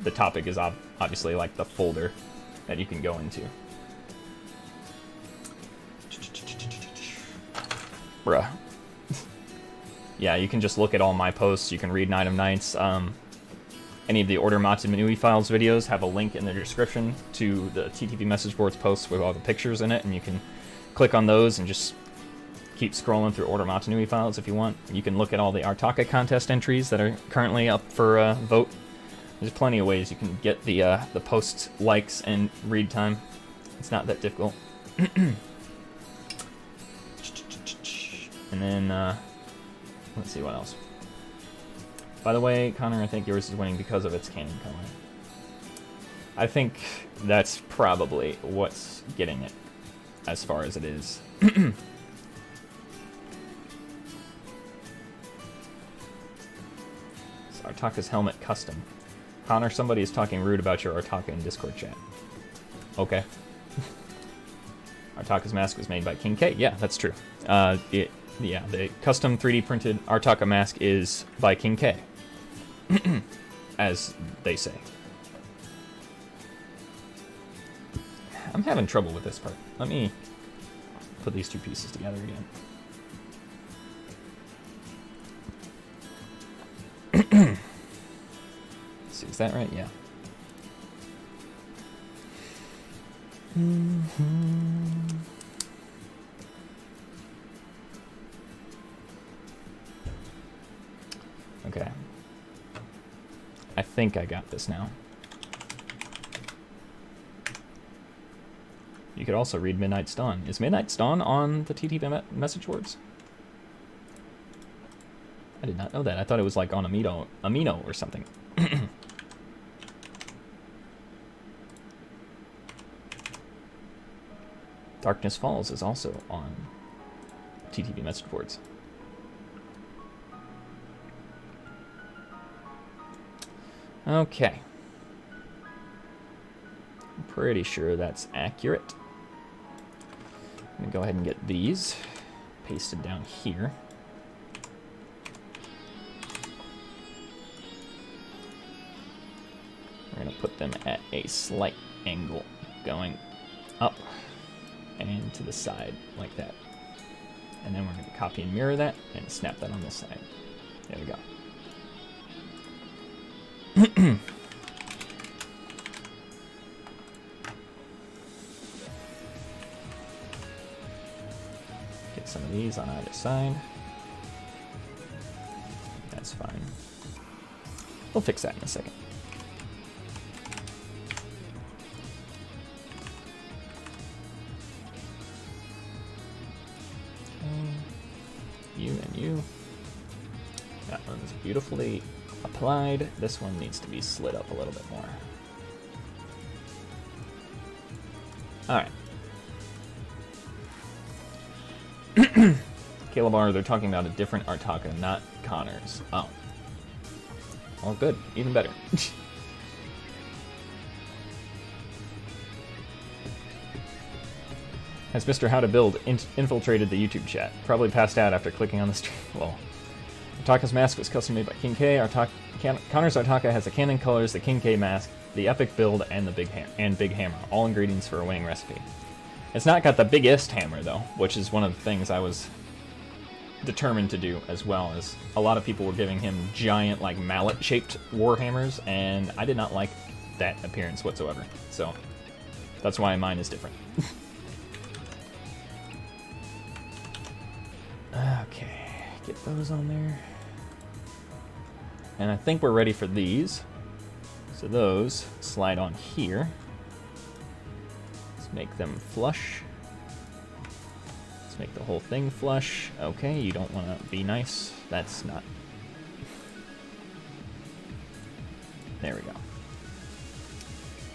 Speaker 1: the topic is obviously like the folder that you can go into. Bruh. Yeah, you can just look at all my posts. You can read Night of Nights. any of the Order Matanui Files videos have a link in the description to the TTP message boards posts with all the pictures in it, and you can click on those and just keep scrolling through Order Matanui Files if you want. You can look at all the Artaka contest entries that are currently up for vote. There's plenty of ways you can get the post likes and read time. It's not that difficult. And then, let's see what else. By the way, Connor, I think yours is winning because of its canon color. I think that's probably what's getting it, as far as it is. Artaka's helmet custom. Connor, somebody is talking rude about your Artaka in Discord chat. Okay. Artaka's mask was made by King K. Yeah, that's true. Yeah, the custom 3D printed Artaka mask is by King K. As they say. I'm having trouble with this part. Let me put these two pieces together again. Let's see, is that right? Yeah. Okay. I think I got this now. You could also read Midnight's Dawn. Is Midnight's Dawn on the TTP message boards? I did not know that. I thought it was like on Amino or something. Darkness Falls is also on TTP message boards. Okay. I'm pretty sure that's accurate. I'm going to go ahead and get these pasted down here. We're going to put them at a slight angle going up and to the side like that. And then we're going to copy and mirror that and snap that on this side. There we go. Get some of these on either side. That's fine. We'll fix that in a second. You and you. That one's beautifully applied. This one needs to be slid up a little bit more. Alright. Caleb R, they're talking about a different Artaka, not Connor's. Oh. Well, good. Even better. Has Mr. How to Build infiltrated the YouTube chat? Probably passed out after clicking on the stream. Well, Artaka's mask was custom made by King K. Connor's Artaka has the canon colors, the King K mask, the epic build, and the big hammer. All ingredients for a winning recipe. It's not got the biggest hammer though, which is one of the things I was determined to do, as well as a lot of people were giving him giant, like mallet-shaped war hammers, and I did not like that appearance whatsoever. So that's why mine is different. Okay, get those on there. And I think we're ready for these. So those slide on here. Let's make them flush. Let's make the whole thing flush. Okay, you don't want to be nice. That's not. There we go.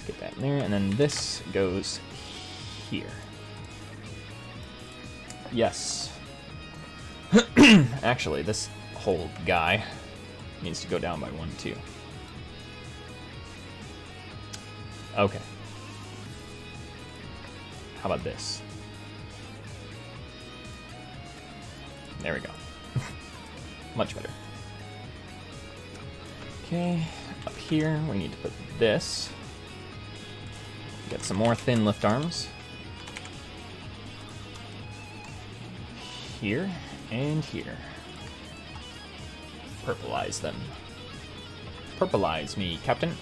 Speaker 1: Get that in there, and then this goes here. Yes. Actually, this whole guy needs to go down by 1, too. Okay. How about this? There we go. Much better. Okay, up here we need to put this. Get some more thin lift arms. Here and here. Purplize them. Purpleize me, Captain.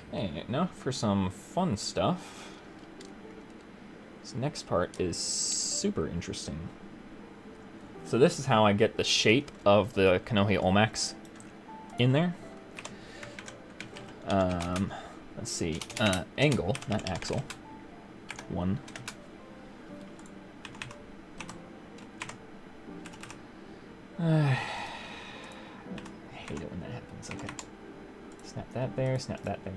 Speaker 1: Okay, now for some fun stuff. This next part is super interesting. So this is how I get the shape of the Kanohi Olmax in there. Let's see, angle, not axle, 1. I hate it when that happens. Okay, snap that there, snap that there.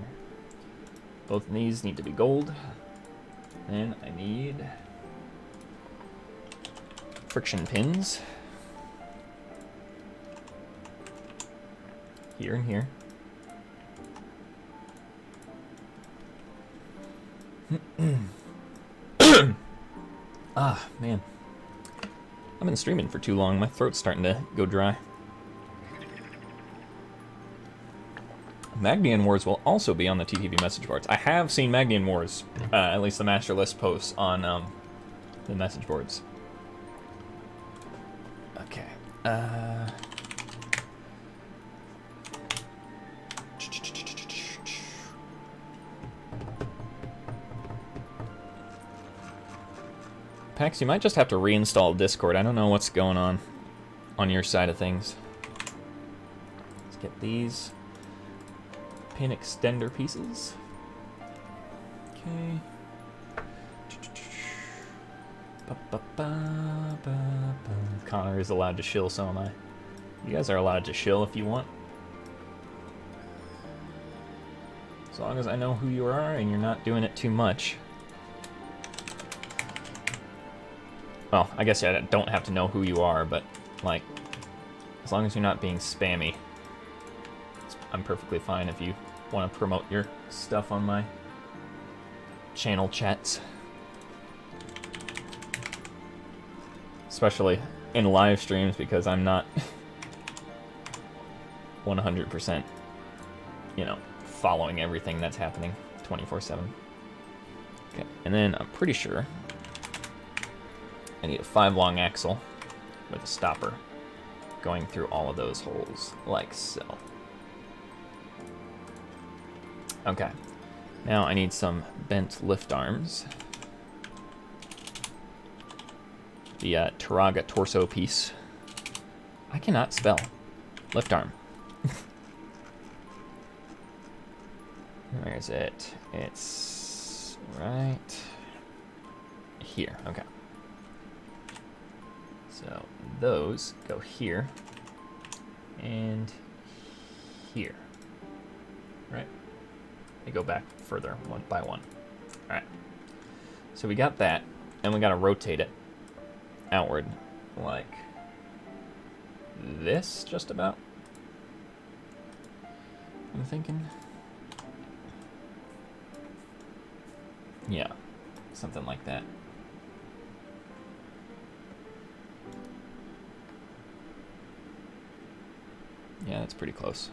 Speaker 1: Both of these need to be gold. Then I need friction pins. Here and here. Ah, man. I've been streaming for too long. My throat's starting to go dry. Magnian Wars will also be on the TTV message boards. I have seen Magnian Wars, at least the master list posts on the message boards. Okay. Pax, you might just have to reinstall Discord. I don't know what's going on your side of things. Let's get these pin extender pieces. Okay. Connor is allowed to shill, so am I. You guys are allowed to shill if you want. As long as I know who you are and you're not doing it too much. Well, I guess I don't have to know who you are, but, like, as long as you're not being spammy, I'm perfectly fine if you want to promote your stuff on my channel chats. Especially in live streams, because I'm not 100%, you know, following everything that's happening 24/7. Okay, and then I'm pretty sure I need a 5-long axle with a stopper going through all of those holes, like so. Okay, now I need some bent lift arms. The Taraga torso piece. I cannot spell. Lift arm. Where is it? It's right here. Okay. So those go here and here, right? They go back further, one by one. All right. So we got that, and we got to rotate it outward like this, just about. I'm thinking. Yeah, something like that. Yeah, that's pretty close.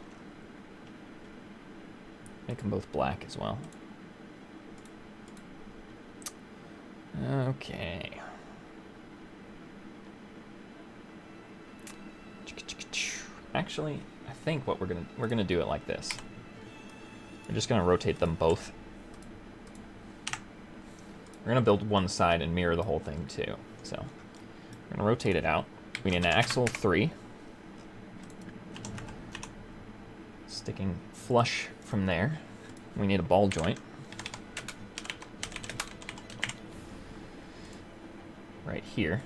Speaker 1: Make them both black as well. Okay. Actually, I think what we're gonna do it like this. We're just gonna rotate them both. We're gonna build one side and mirror the whole thing too. So we're gonna rotate it out. We need an axle 3. Sticking flush from there. We need a ball joint. Right here.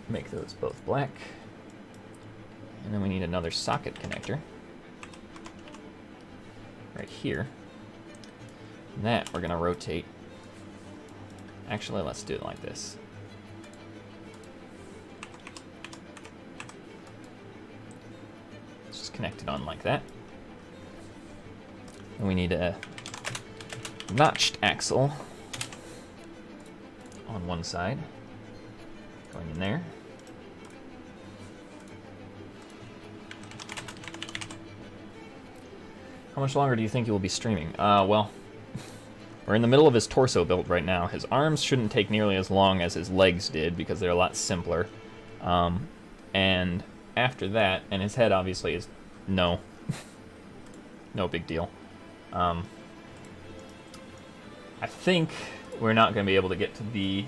Speaker 1: Make those both black. And then we need another socket connector. Right here. And that we're gonna rotate. Actually, let's do it like this. Connect it on like that. And we need a notched axle on one side, going in there. How much longer do you think you will be streaming? Well, we're in the middle of his torso build right now. His arms shouldn't take nearly as long as his legs did because they're a lot simpler. And after that, and his head obviously is no big deal. I think we're not going to be able to get to the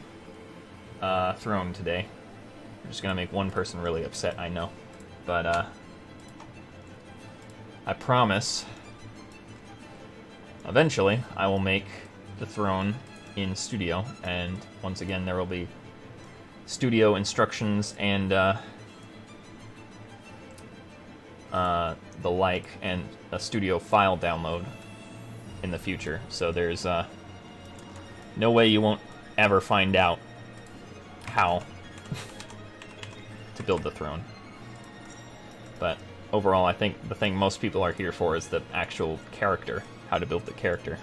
Speaker 1: throne today. We're just going to make one person really upset, I know. But I promise eventually I will make the throne in studio, and once again there will be studio instructions and the like, and a studio file download in the future. So there's no way you won't ever find out how to build the throne. But overall, I think the thing most people are here for is the actual character, how to build the character.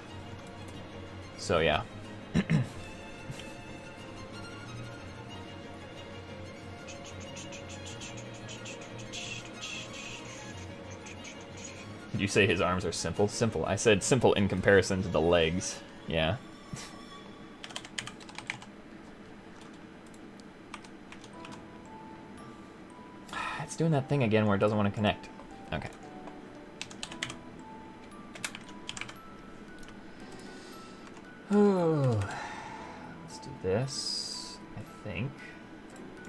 Speaker 1: So yeah. Did you say his arms are simple? Simple. I said simple in comparison to the legs. Yeah. It's doing that thing again where it doesn't want to connect. Okay. Oh, let's do this, I think.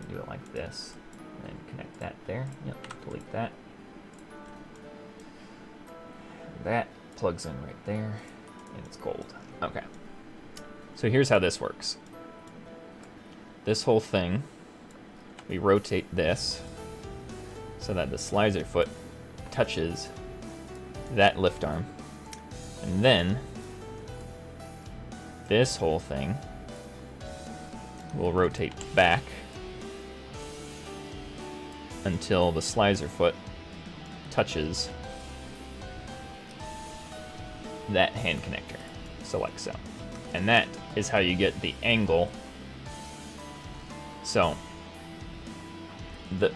Speaker 1: Do it like this, and then connect that there. Yep, delete that. That plugs in right there, and it's gold. Okay. So here's how this works. This whole thing, we rotate this so that the slicer foot touches that lift arm. And then this whole thing will rotate back until the slicer foot touches that hand connector. So like so. And that is how you get the angle. So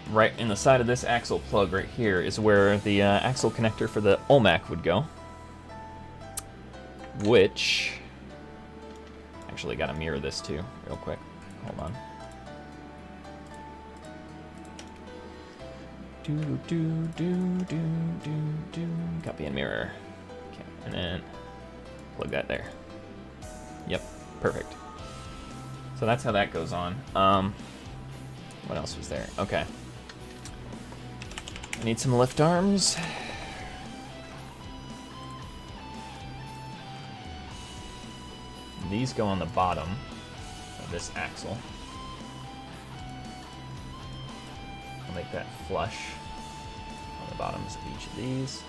Speaker 1: right in the side of this axle plug right here is where the axle connector for the OMAC would go, which actually got to mirror this too real quick. Hold on. Copy and mirror. Okay, and then plug that there. Yep, perfect. So that's how that goes on. What else was there? Okay. I need some lift arms. These go on the bottom of this axle. I'll make that flush on the bottoms of each of these.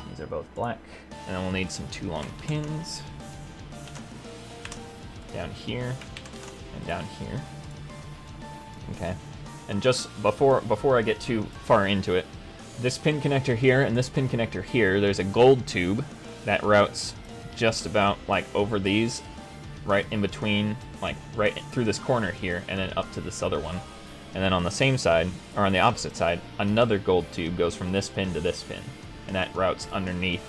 Speaker 1: These are both black. And then we'll need some 2 long pins down here and down here. Okay, and just before I get too far into it, this pin connector here and this pin connector here, there's a gold tube that routes just about like over these, right in between, like right through this corner here, and then up to this other one. And then on the same side, or on the opposite side, another gold tube goes from this pin to this pin, and that routes underneath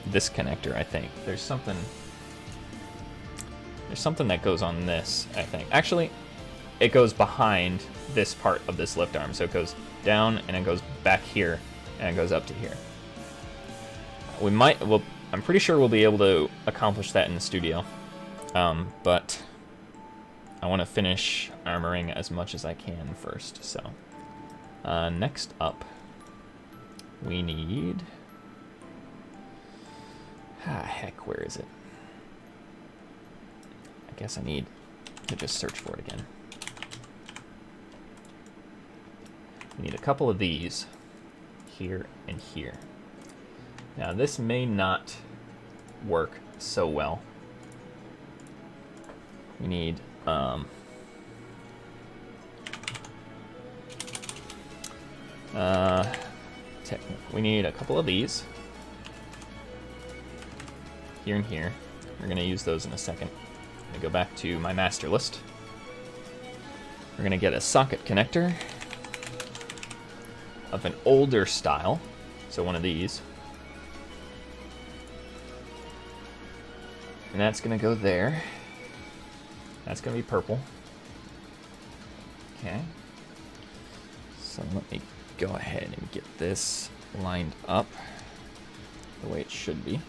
Speaker 1: this connector, I think. There's something that goes on this, I think. Actually, it goes behind this part of this lift arm. So it goes down, and it goes back here, and it goes up to here. I'm pretty sure we'll be able to accomplish that in the studio. But I want to finish armoring as much as I can first. So next up, we need... heck, where is it? I guess I need to just search for it again. We need a couple of these here and here. Now this may not work so well. We need we need a couple of these here and here. We're going to use those in a second. I'm going to go back to my master list. We're going to get a socket connector of an older style. So one of these. And that's going to go there. That's going to be purple. Okay. So let me go ahead and get this lined up the way it should be.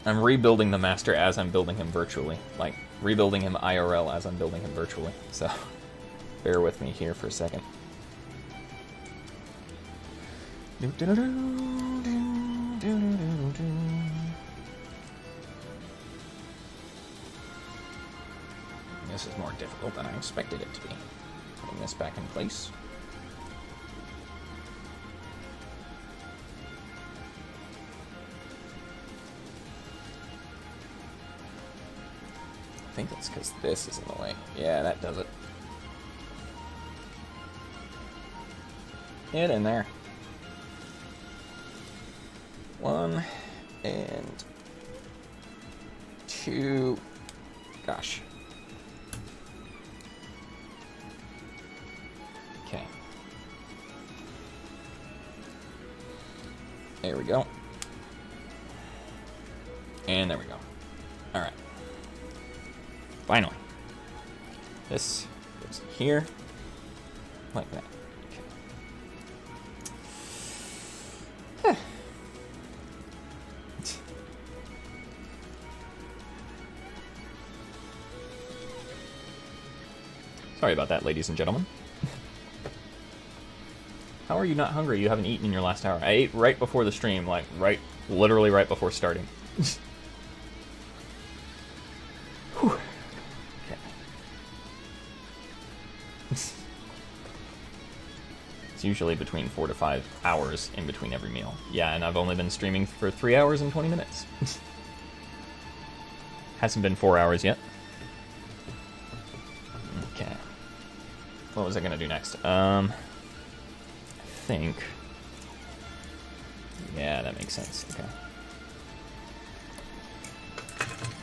Speaker 1: I'm rebuilding the master as I'm building him virtually. Like, rebuilding him IRL as I'm building him virtually. So, bear with me here for a second. This is more difficult than I expected it to be. Putting this back in place. I think it's because this is in the way. Yeah, that does it. Get in there. 1 and 2. Gosh. Okay. There we go. And there we go. All right. Finally. This goes here. Like that. Okay. Sorry about that, ladies and gentlemen. How are you not hungry? You haven't eaten in your last hour. I ate right before the stream, like literally right before starting. Whew. Okay. It's usually between 4 to 5 hours in between every meal. Yeah, and I've only been streaming for 3 hours and 20 minutes. Hasn't been 4 hours yet. Okay. What was I gonna do next? I think. Yeah, that makes sense. Okay.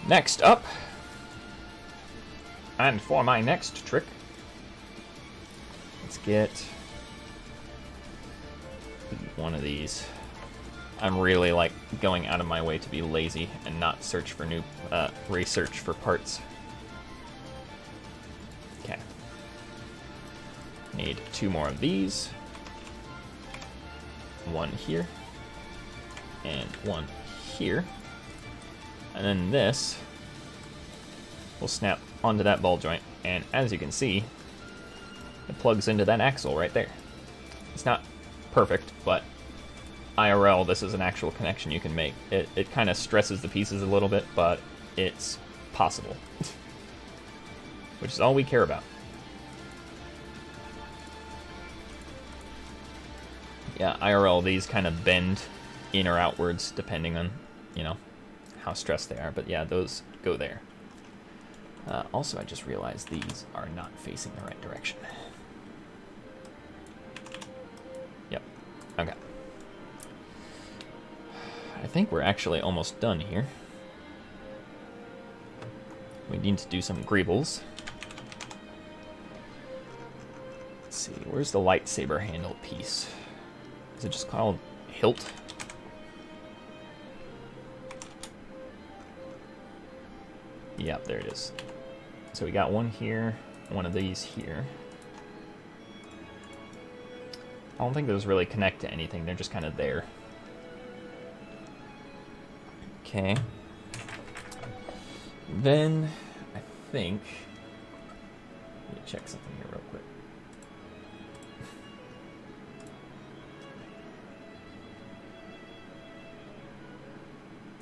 Speaker 1: Next up, and for my next trick, let's get one of these. I'm really like going out of my way to be lazy and not search for new, research for parts. Okay. Need 2 more of these. 1 here. And 1 here. And then this will snap onto that ball joint. And as you can see, it plugs into that axle right there. It's not perfect, but IRL, this is an actual connection you can make. It kind of stresses the pieces a little bit, but it's possible. Which is all we care about. Yeah, IRL, these kind of bend in or outwards depending on, you know, how stressed they are. But yeah, those go there. Also, I just realized these are not facing the right direction. Yep. Okay. I think we're actually almost done here. We need to do some greebles. Let's see, where's the lightsaber handle piece? Is it just called hilt? Yep, there it is. So we got one here, one of these here. I don't think those really connect to anything, they're just kind of there. Okay. Then, I think... Let me check something here real quick.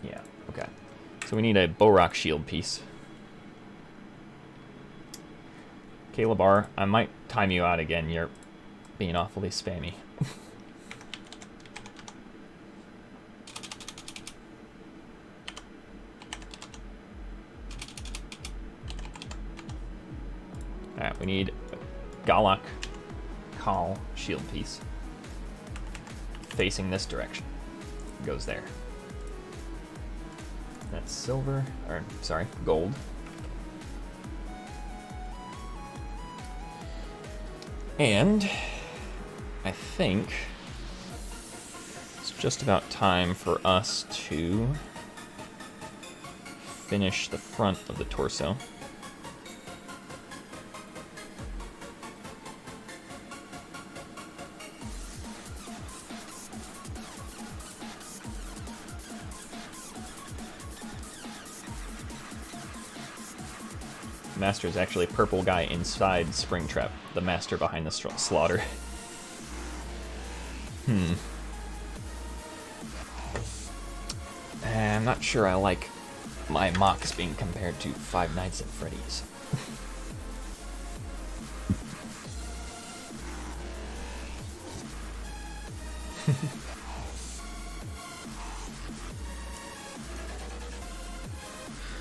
Speaker 1: Yeah, okay. So we need a Borak shield piece. Caleb R, I might time you out again. You're being awfully spammy. Alright, we need a Galak Kal shield piece. Facing this direction. It goes there. That's silver, or sorry, gold. And I think it's just about time for us to finish the front of the torso. Master is actually a purple guy inside Springtrap, the master behind the slaughter. I'm not sure I like my mocks being compared to Five Nights at Freddy's.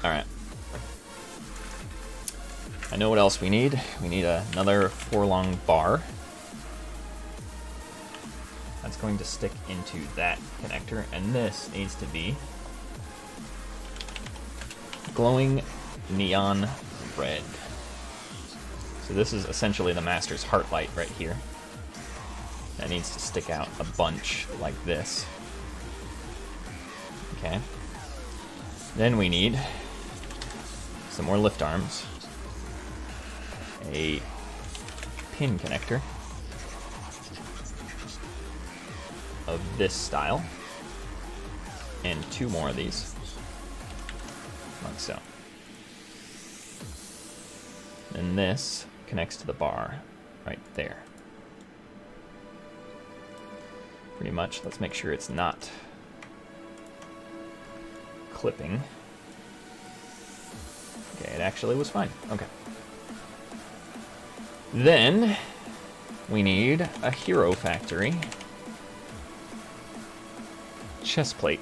Speaker 1: Alright. I know what else we need. We need another 4-long bar. That's going to stick into that connector, and this needs to be glowing neon red. So this is essentially the master's heart light right here. That needs to stick out a bunch like this. Okay. Then we need some more lift arms, a pin connector of this style, and 2 more of these, like so. And this connects to the bar right there. Pretty much. Let's make sure it's not clipping. Okay, it actually was fine. Okay. Then we need a Hero Factory chest plate.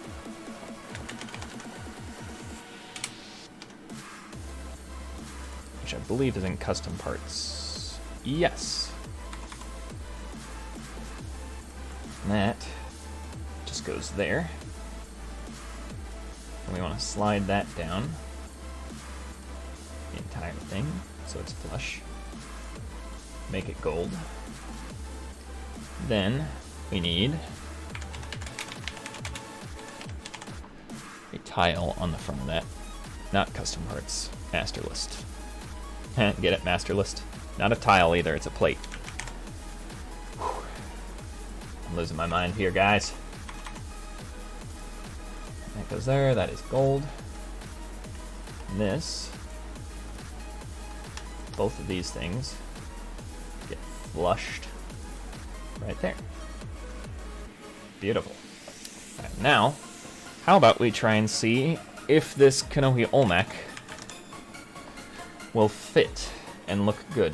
Speaker 1: Which I believe is in custom parts. Yes. And that just goes there. And we want to slide that down the entire thing so it's flush. Make it gold. Then we need a tile on the front of that. Not custom parts, master list. Get it, master list? Not a tile either, it's a plate. Whew. I'm losing my mind here, guys. That goes there, that is gold. And this, both of these things get flushed right there. Beautiful. Right, now, how about we try and see if this Kanohi Olmec will fit and look good.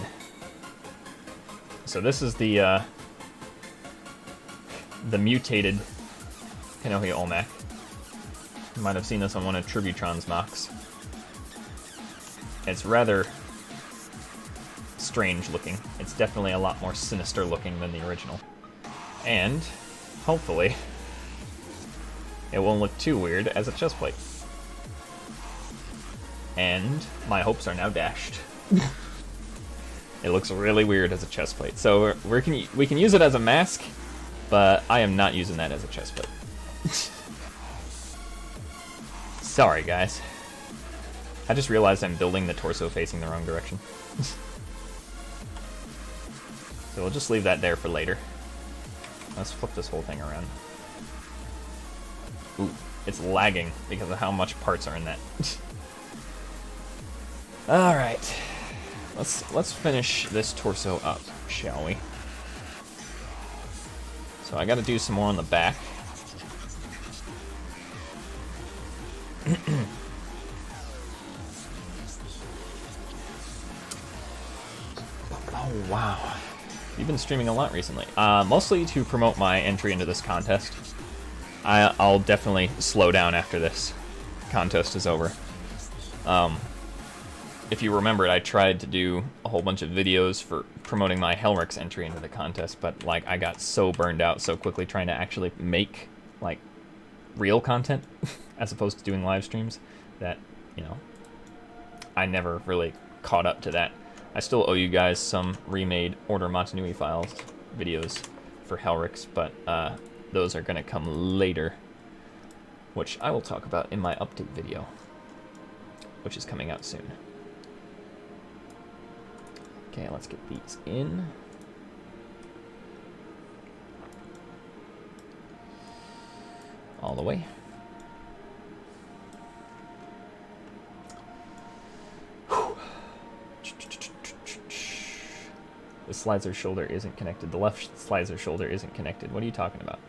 Speaker 1: So this is the mutated Kanohi Olmec. You might have seen this on one of Tributron's mocks. It's rather strange looking. It's definitely a lot more sinister looking than the original. And, hopefully, it won't look too weird as a chest plate. And my hopes are now dashed. It looks really weird as a chest plate. So we can use it as a mask, but I am not using that as a chest plate. Sorry, guys. I just realized I'm building the torso facing the wrong direction. So we'll just leave that there for later. Let's flip this whole thing around. Ooh, it's lagging because of how much parts are in that. All right, let's finish this torso up, shall we? So I got to do some more on the back. Oh wow, you've been streaming a lot recently. Mostly to promote my entry into this contest. I'll definitely slow down after this contest is over. If you remember it, I tried to do a whole bunch of videos for promoting my Helrix entry into the contest, but like I got so burned out so quickly trying to actually make like real content as opposed to doing live streams that, you know, I never really caught up to that. I still owe you guys some remade Order Montanui files videos for Helrix, but those are going to come later, which I will talk about in my update video, which is coming out soon. Okay, let's get these in. All the way. The slicer shoulder isn't connected. The left slicer shoulder isn't connected. What are you talking about?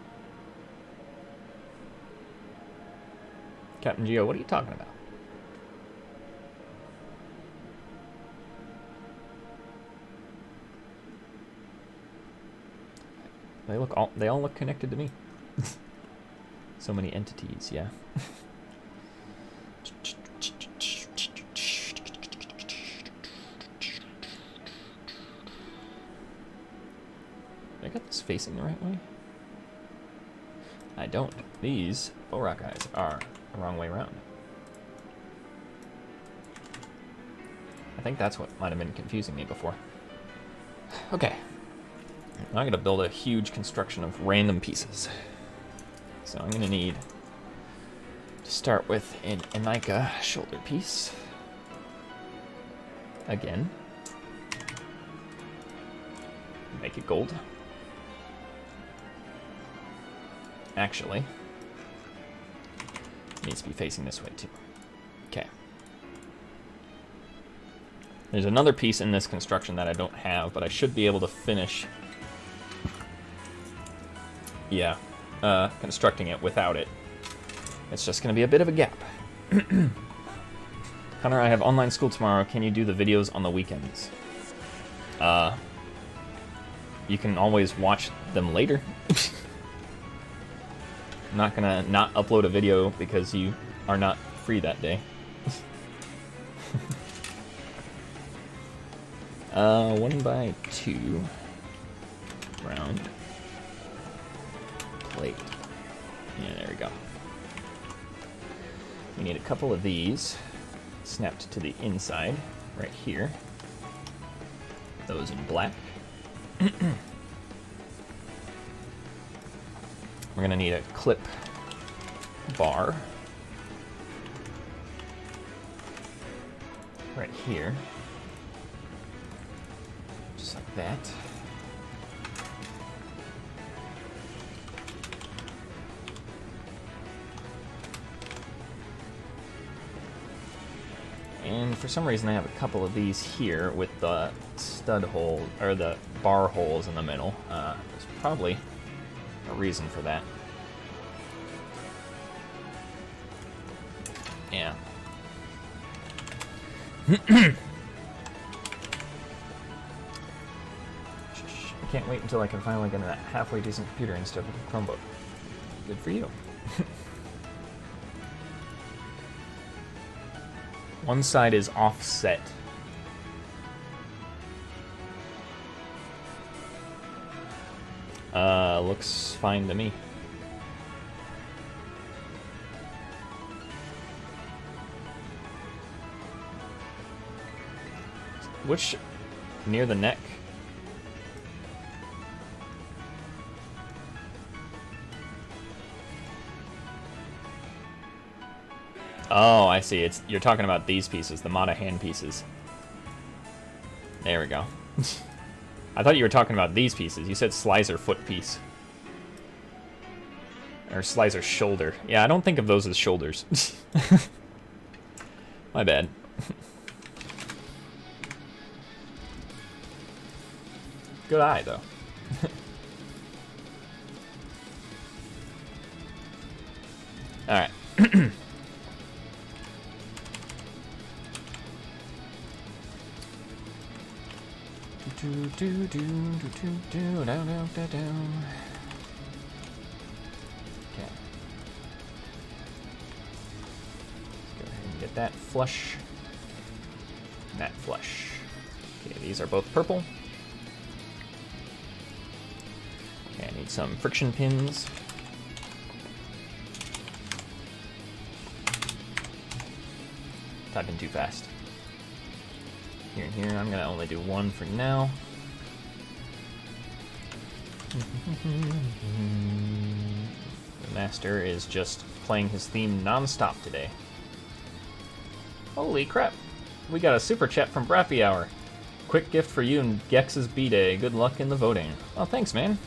Speaker 1: Captain Geo, what are you talking about? They all look connected to me. So many entities, yeah. I got this facing the right way? I don't. These Borak eyes are the wrong way around. I think that's what might have been confusing me before. Okay. I'm going to build a huge construction of random pieces. So I'm going to need to start with an Anika shoulder piece. Again. Make it gold. Actually, it needs to be facing this way too. Okay. There's another piece in this construction that I don't have, but I should be able to finish. Yeah, constructing it without it. It's just going to be a bit of a gap. Connor, I have online school tomorrow. Can you do the videos on the weekends? You can always watch them later. I'm not gonna not upload a video because you are not free that day. 1x2 round plate. Yeah, there we go. We need a couple of these snapped to the inside right here. Those in black. We're gonna need a clip bar right here, just like that. And for some reason I have a couple of these here with the stud hole, or the bar holes in the middle. There's probably a reason for that. Yeah. I can't wait until I can finally get a halfway decent computer instead of a Chromebook. Good for you. One side is offset. Looks fine to me. Which, near the neck? Oh, I see. You're talking about these pieces, the Mata hand pieces. There we go. I thought you were talking about these pieces. You said slicer foot piece. Or slicer shoulder. Yeah, I don't think of those as shoulders. My bad. Good eye, though. Alright. Okay. Go ahead and get that flush. And that flush. Okay, these are both purple. Okay, I need some friction pins. typing too fast. Here and here, I'm gonna only do one for now. The master is just playing his theme non-stop today. Holy crap! We got a super chat from Brappy Hour. Quick gift for you and Gex's B-Day. Good luck in the voting. Oh, thanks, man.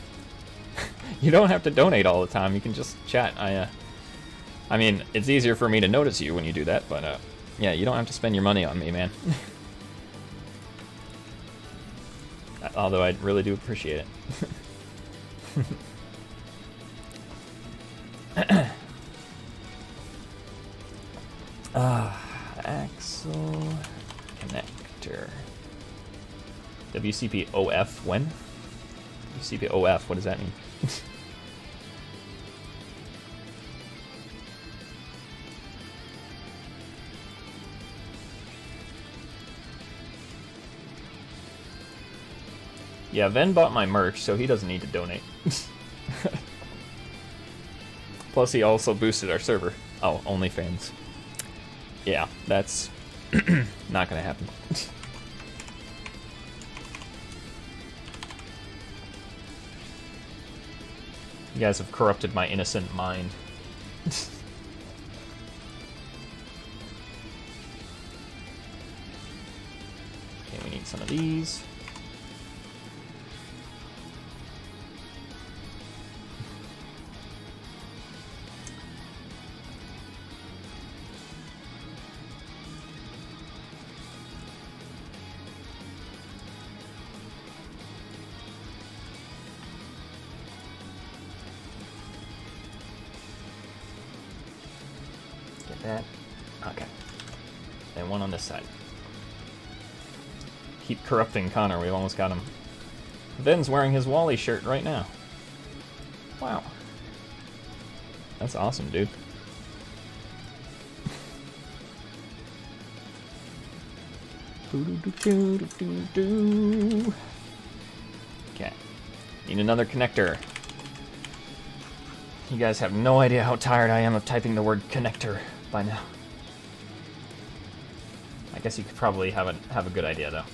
Speaker 1: You don't have to donate all the time. You can just chat. I mean, it's easier for me to notice you when you do that, but yeah, you don't have to spend your money on me, man. Although I really do appreciate it. Axle connector. WCP OF when? WCP OF, what does that mean? Yeah, Ven bought my merch, so he doesn't need to donate. Plus, he also boosted our server. Oh, OnlyFans. Yeah, that's not gonna happen. You guys have corrupted my innocent mind. Okay, we need some of these. That. Okay. And one on this side. Keep corrupting Connor, we've almost got him. Ven's wearing his Wally shirt right now. Wow. That's awesome, dude. Okay. Need another connector. You guys have no idea how tired I am of typing the word connector by now. I guess you could probably have a good idea though.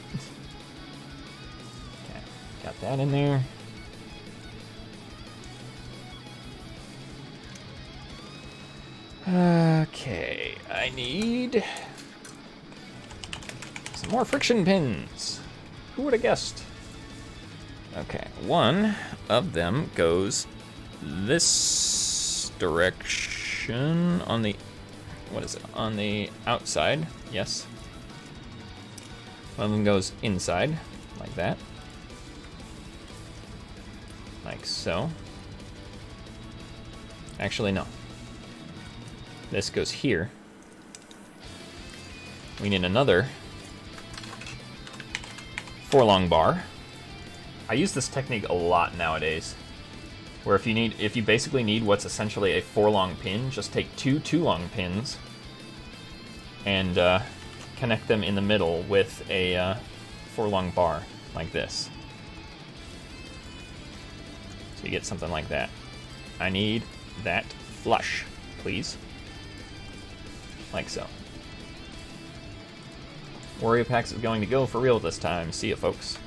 Speaker 1: Okay, got that in there. Okay, I need some more friction pins. Who would have guessed? Okay, one of them goes this direction on the, what is it, on the outside, yes. One of them goes inside, like that. Like so. Actually, no. This goes here. We need another 4-long bar. I use this technique a lot nowadays, where if you basically need what's essentially a 4-long pin, just take two 2-long pins and connect them in the middle with a 4-long bar, like this. So you get something like that. I need that flush, please. Like so. Warrior Pax is going to go for real this time. See ya, folks.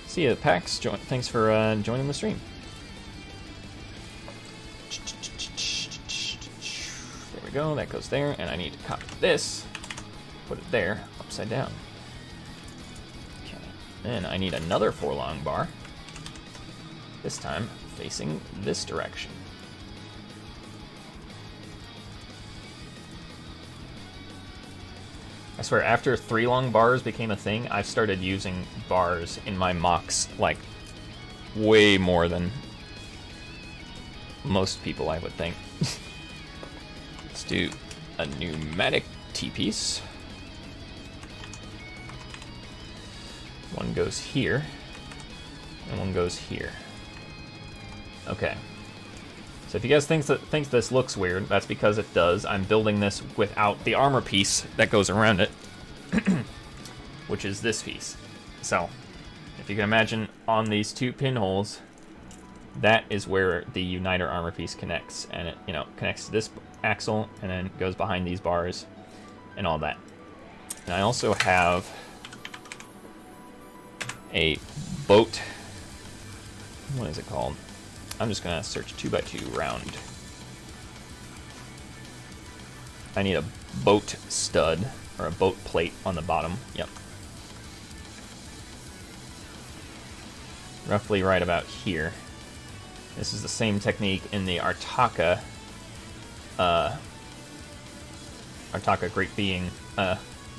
Speaker 1: See ya, Pax. Thanks for joining the stream. There we go, that goes there, and I need to copy this, put it there, upside down. Okay, then I need another 4-long bar, this time facing this direction. I swear, after 3-long bars became a thing, I've started using bars in my mocks, like, way more than most people, I would think. Let's do a pneumatic T-piece. One goes here, and one goes here. Okay. So if you guys think this looks weird, that's because it does. I'm building this without the armor piece that goes around it, which is this piece. So, if you can imagine on these 2 pinholes, that is where the uniter armor piece connects, and it, connects to this axle and then goes behind these bars, and all that. And I also have a boat. What is it called? I'm just gonna search 2x2 round. I need a boat stud, or a boat plate on the bottom. Yep. Roughly right about here. This is the same technique in the Artaka Great Being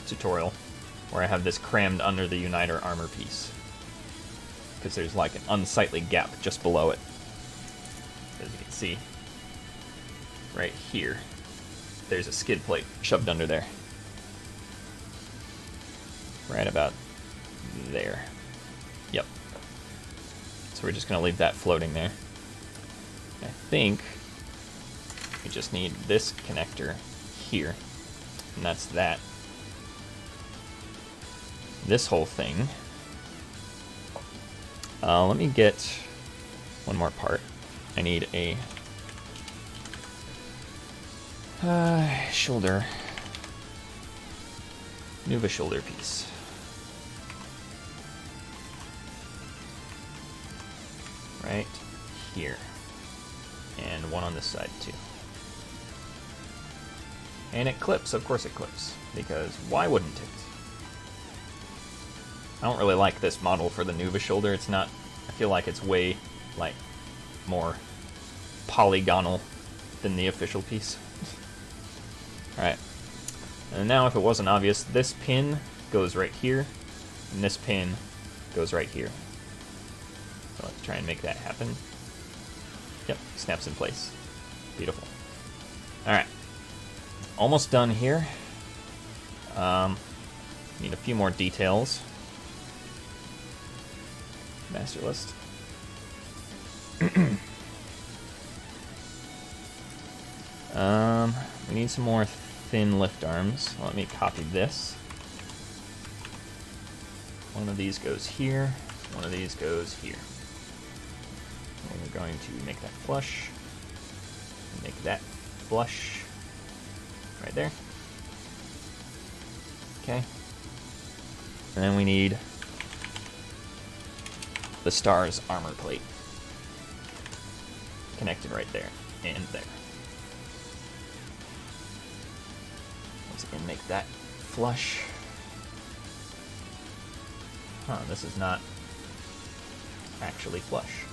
Speaker 1: tutorial, where I have this crammed under the Uniter armor piece. Because there's like an unsightly gap just below it. As you can see, right here, there's a skid plate shoved under there. Right about there. Yep. So we're just going to leave that floating there. I think we just need this connector here, and that's that. This whole thing. Let me get one more part. I need a shoulder, Nuva shoulder piece. Right here. And one on this side too. And it clips, of course it clips, because why wouldn't it? I don't really like this model for the Nuva shoulder. It's not, I feel like it's way, like, more polygonal than the official piece. Alright. And now, if it wasn't obvious, this pin goes right here, and this pin goes right here. So let's try and make that happen. Yep, snaps in place. Beautiful. Alright. Almost done here. Need a few more details. Master list. We need some more thin lift arms. Let me copy this. One of these goes here. One of these goes here. And we're going to make that flush. Make that flush. Right there. Okay. And then we need the star's armor plate. Connected right there and there. Once again, make that flush. Huh, this is not actually flush.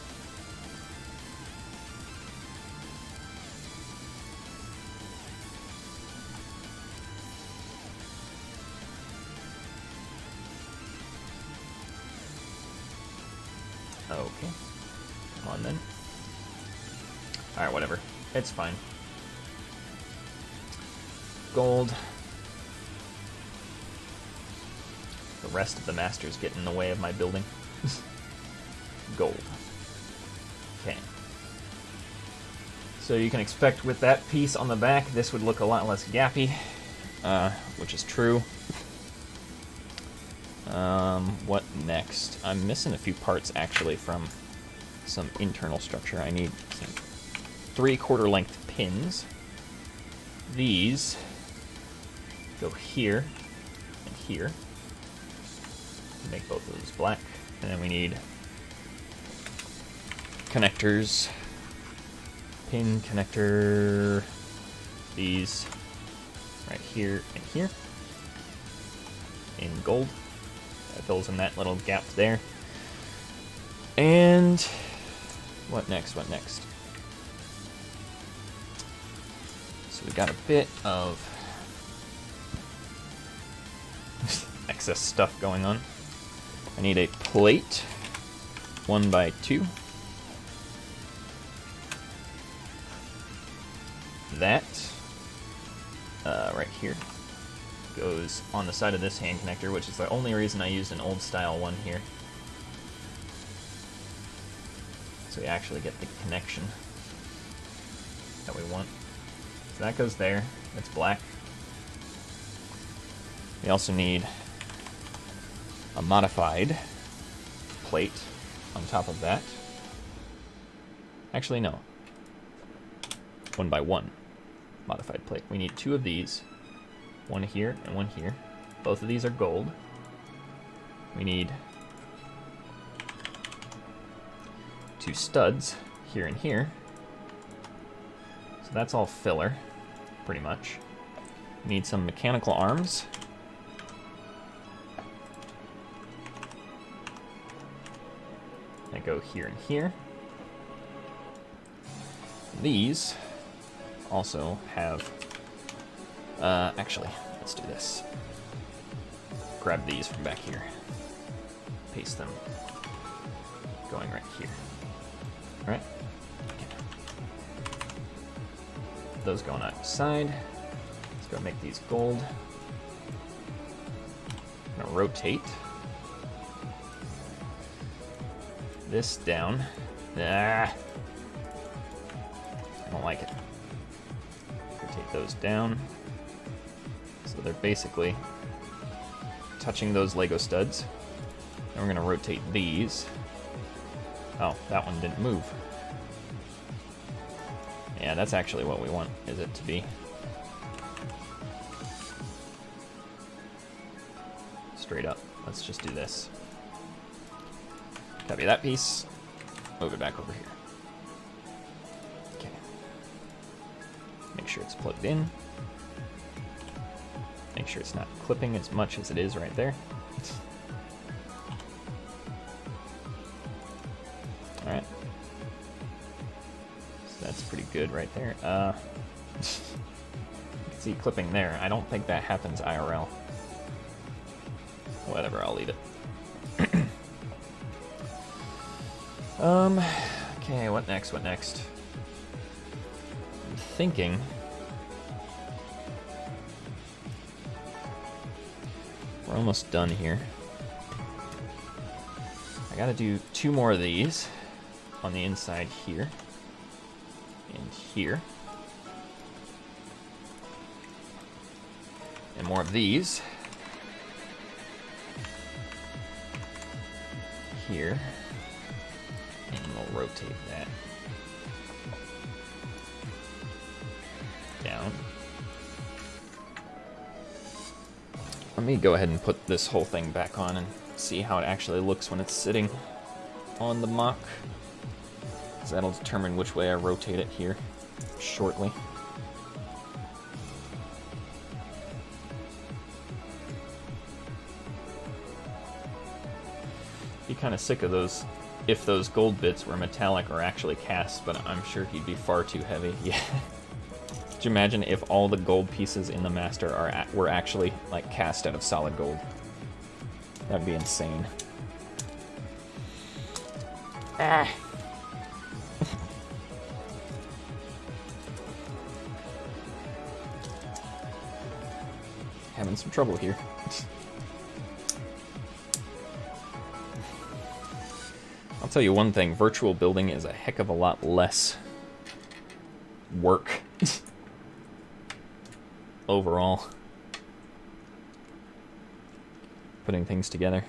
Speaker 1: Okay. Come on then. Alright, whatever. It's fine. Gold. The rest of the masters get in the way of my building. Gold. Okay. So you can expect with that piece on the back, this would look a lot less gappy, which is true. What next? I'm missing a few parts actually from some internal structure. I need some 3/4 length pins. These go here and here. Make both of those black. And then we need connectors. Pin connector. These right here and here. In gold. That fills in that little gap there. And what next? What next? So we got a bit of excess stuff going on. I need a plate, 1x2. That right here goes on the side of this hand connector, which is the only reason I used an old style one here. So we actually get the connection that we want. So that goes there. It's black. We also need a modified plate on top of that. Actually, no. 1x1 modified plate. We need 2 of these. One here and one here. Both of these are gold. We need 2 studs here and here. So that's all filler, pretty much. We need some mechanical arms. That go here and here. These also have, actually, let's do this. Grab these from back here. Paste them. Going right here. All right. Those go on either side. Let's go make these gold. I'm gonna rotate this down. Ah. I don't like it. Rotate those down. So they're basically touching those Lego studs. And we're gonna rotate these. Oh, that one didn't move. Yeah, that's actually what we want, is it to be. Straight up. Let's just do this. Copy that piece. Move it back over here. Okay. Make sure it's plugged in. Make sure it's not clipping as much as it is right there. Alright. So that's pretty good right there. You can see clipping there. I don't think that happens IRL. Whatever, I'll leave it. Okay, what next? What next? I'm thinking we're almost done here. I gotta do 2 more of these on the inside here and here. And more of these here. And we'll rotate that down. Let me go ahead and put this whole thing back on and see how it actually looks when it's sitting on the mock. So that'll determine which way I rotate it here shortly. Be kind of sick of those if those gold bits were metallic or actually cast, but I'm sure he'd be far too heavy. Yeah. Could you imagine if all the gold pieces in the master were actually like cast out of solid gold? That'd be insane. Ah. Having some trouble here. I'll tell you one thing, virtual building is a heck of a lot less work overall. Putting things together.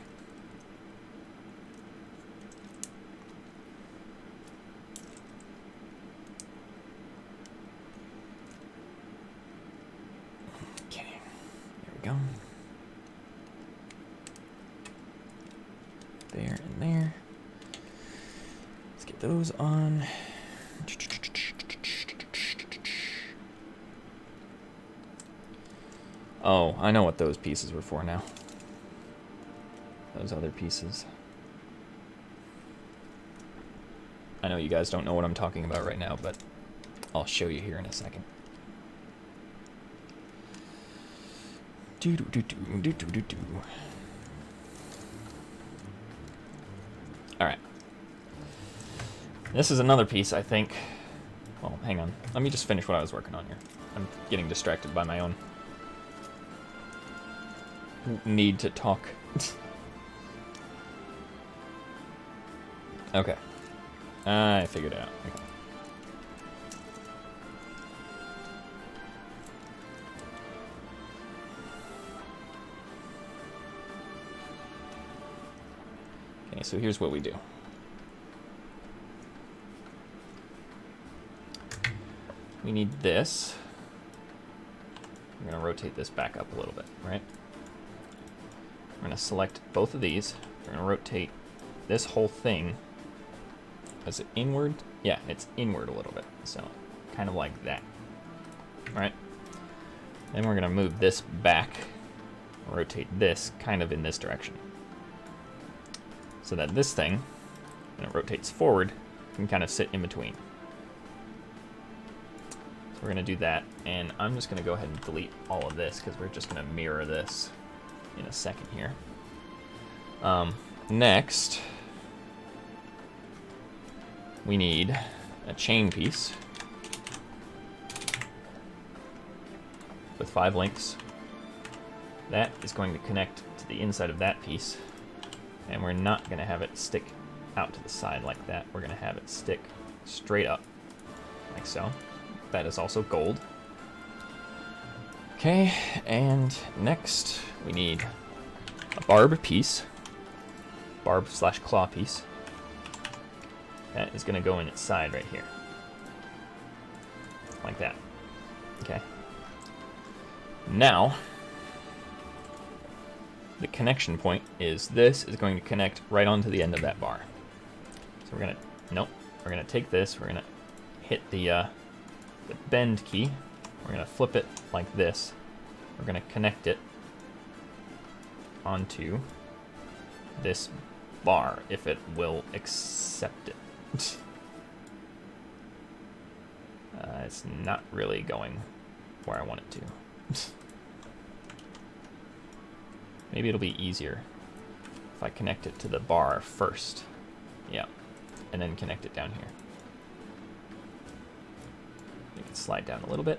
Speaker 1: Okay, there we go. There and there. Let's get those on. Oh, I know what those pieces were for now. Those other pieces. I know you guys don't know what I'm talking about right now, but I'll show you here in a second. Alright. This is another piece, I think. Well, hang on. Let me just finish what I was working on here. I'm getting distracted by my own need to talk. Okay. I figured it out. Okay. Okay, so here's what we do. We need this. We're going to rotate this back up a little bit, right? We're going to select both of these. We're going to rotate this whole thing. Is it inward? Yeah, it's inward a little bit. So kind of like that. All right. Then we're going to move this back, rotate this kind of in this direction. So that this thing, when it rotates forward, can kind of sit in between. So we're going to do that, and I'm just going to go ahead and delete all of this because we're just going to mirror this in a second here. Next, we need a chain piece with 5 links. That is going to connect to the inside of that piece, and we're not going to have it stick out to the side like that. We're going to have it stick straight up, like so. That is also gold. Okay, and next we need a barb piece, barb/claw piece. That is going to go in its side right here, like that. Okay. Now, the connection point is this is going to connect right onto the end of that bar. So we're going to, nope, we're going to take this, we're going to hit the bend key, we're going to flip it like this, we're going to connect it onto this bar if it will accept it. It's not really going where I want it to. Maybe it'll be easier if I connect it to the bar first. Yeah, and then connect it down here. Make it slide down a little bit.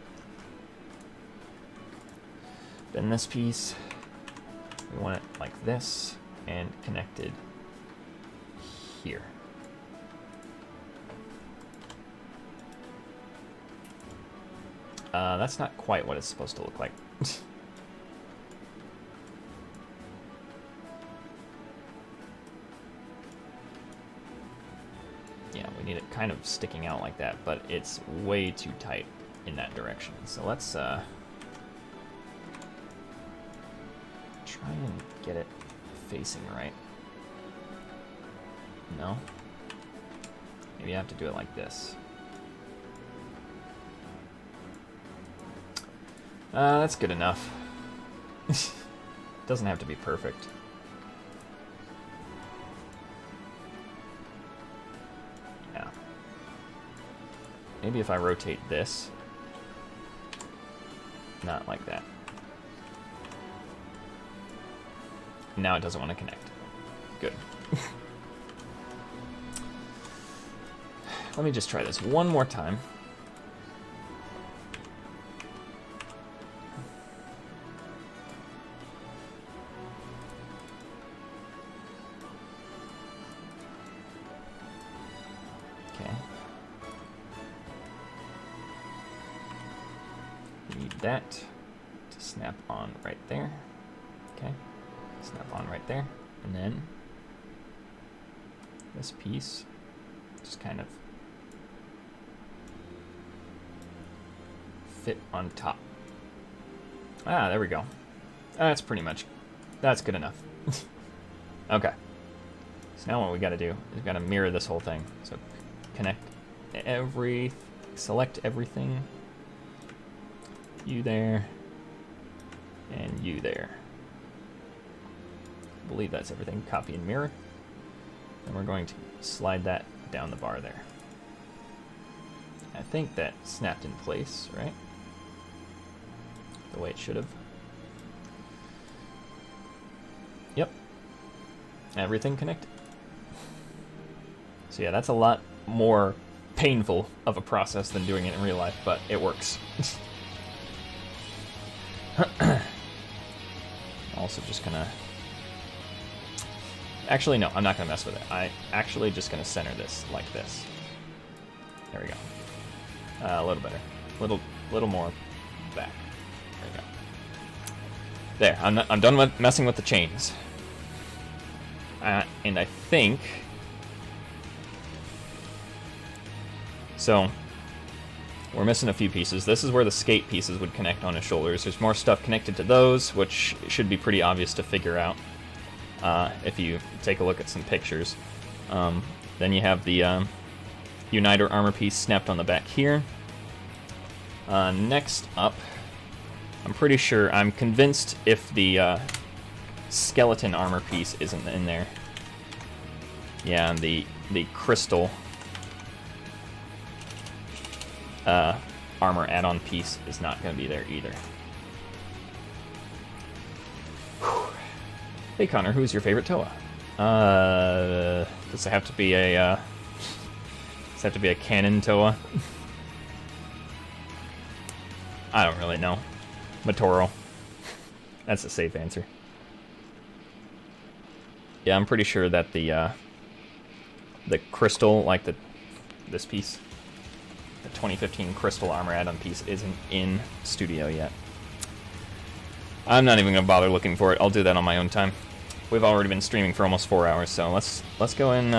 Speaker 1: Bend this piece. We want it like this and connected here. That's not quite what it's supposed to look like. Yeah, we need it kind of sticking out like that, but it's way too tight in that direction. So let's try and get it facing right. No? Maybe I have to do it like this. That's good enough. Doesn't have to be perfect. Yeah. Maybe if I rotate this. Not like that. Now it doesn't want to connect. Good. Let me just try this one more time. Okay. We need that to snap on right there. Okay. Snap on right there. And then this piece just kind of fit on top. Ah, there we go. That's pretty much, that's good enough. Okay. So now what we gotta do is we gotta mirror this whole thing. So connect select everything. You there, and you there. I believe that's everything. Copy and mirror. And we're going to slide that down the bar there. I think that snapped in place, right? The way it should have. Yep. Everything connected. So yeah, that's a lot more painful of a process than doing it in real life, but it works. Also just gonna... Actually, no, I'm not gonna mess with it. I actually just gonna center this like this. There we go. A little better. Little more back. There we go. There, I'm done with messing with the chains. And I think... So, We're missing a few pieces. This is where the skate pieces would connect on his shoulders. There's more stuff connected to those, which should be pretty obvious to figure out if you take a look at some pictures. Then you have the Uniter armor piece snapped on the back here. Next up, I'm pretty sure, I'm convinced if the skeleton armor piece isn't in there. Yeah, and the crystal armor add-on piece is not going to be there either. Whew. Hey Connor, who's your favorite Toa? Does it have to be a canon Toa? I don't really know. Matoro. That's a safe answer. Yeah, I'm pretty sure that the crystal, like this piece, the 2015 crystal armor add-on piece, isn't in studio yet. I'm not even gonna bother looking for it. I'll do that on my own time. We've already been streaming for almost 4 hours, so let's go in.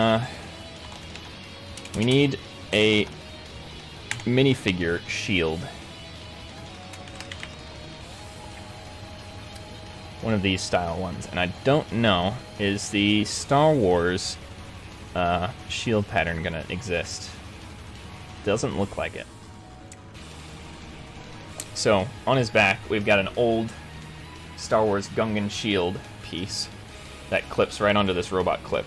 Speaker 1: We need a minifigure shield. One of these style ones, and I don't know, is the Star Wars shield pattern gonna exist? Doesn't look like it. So, on his back, we've got an old Star Wars Gungan shield piece that clips right onto this robot clip.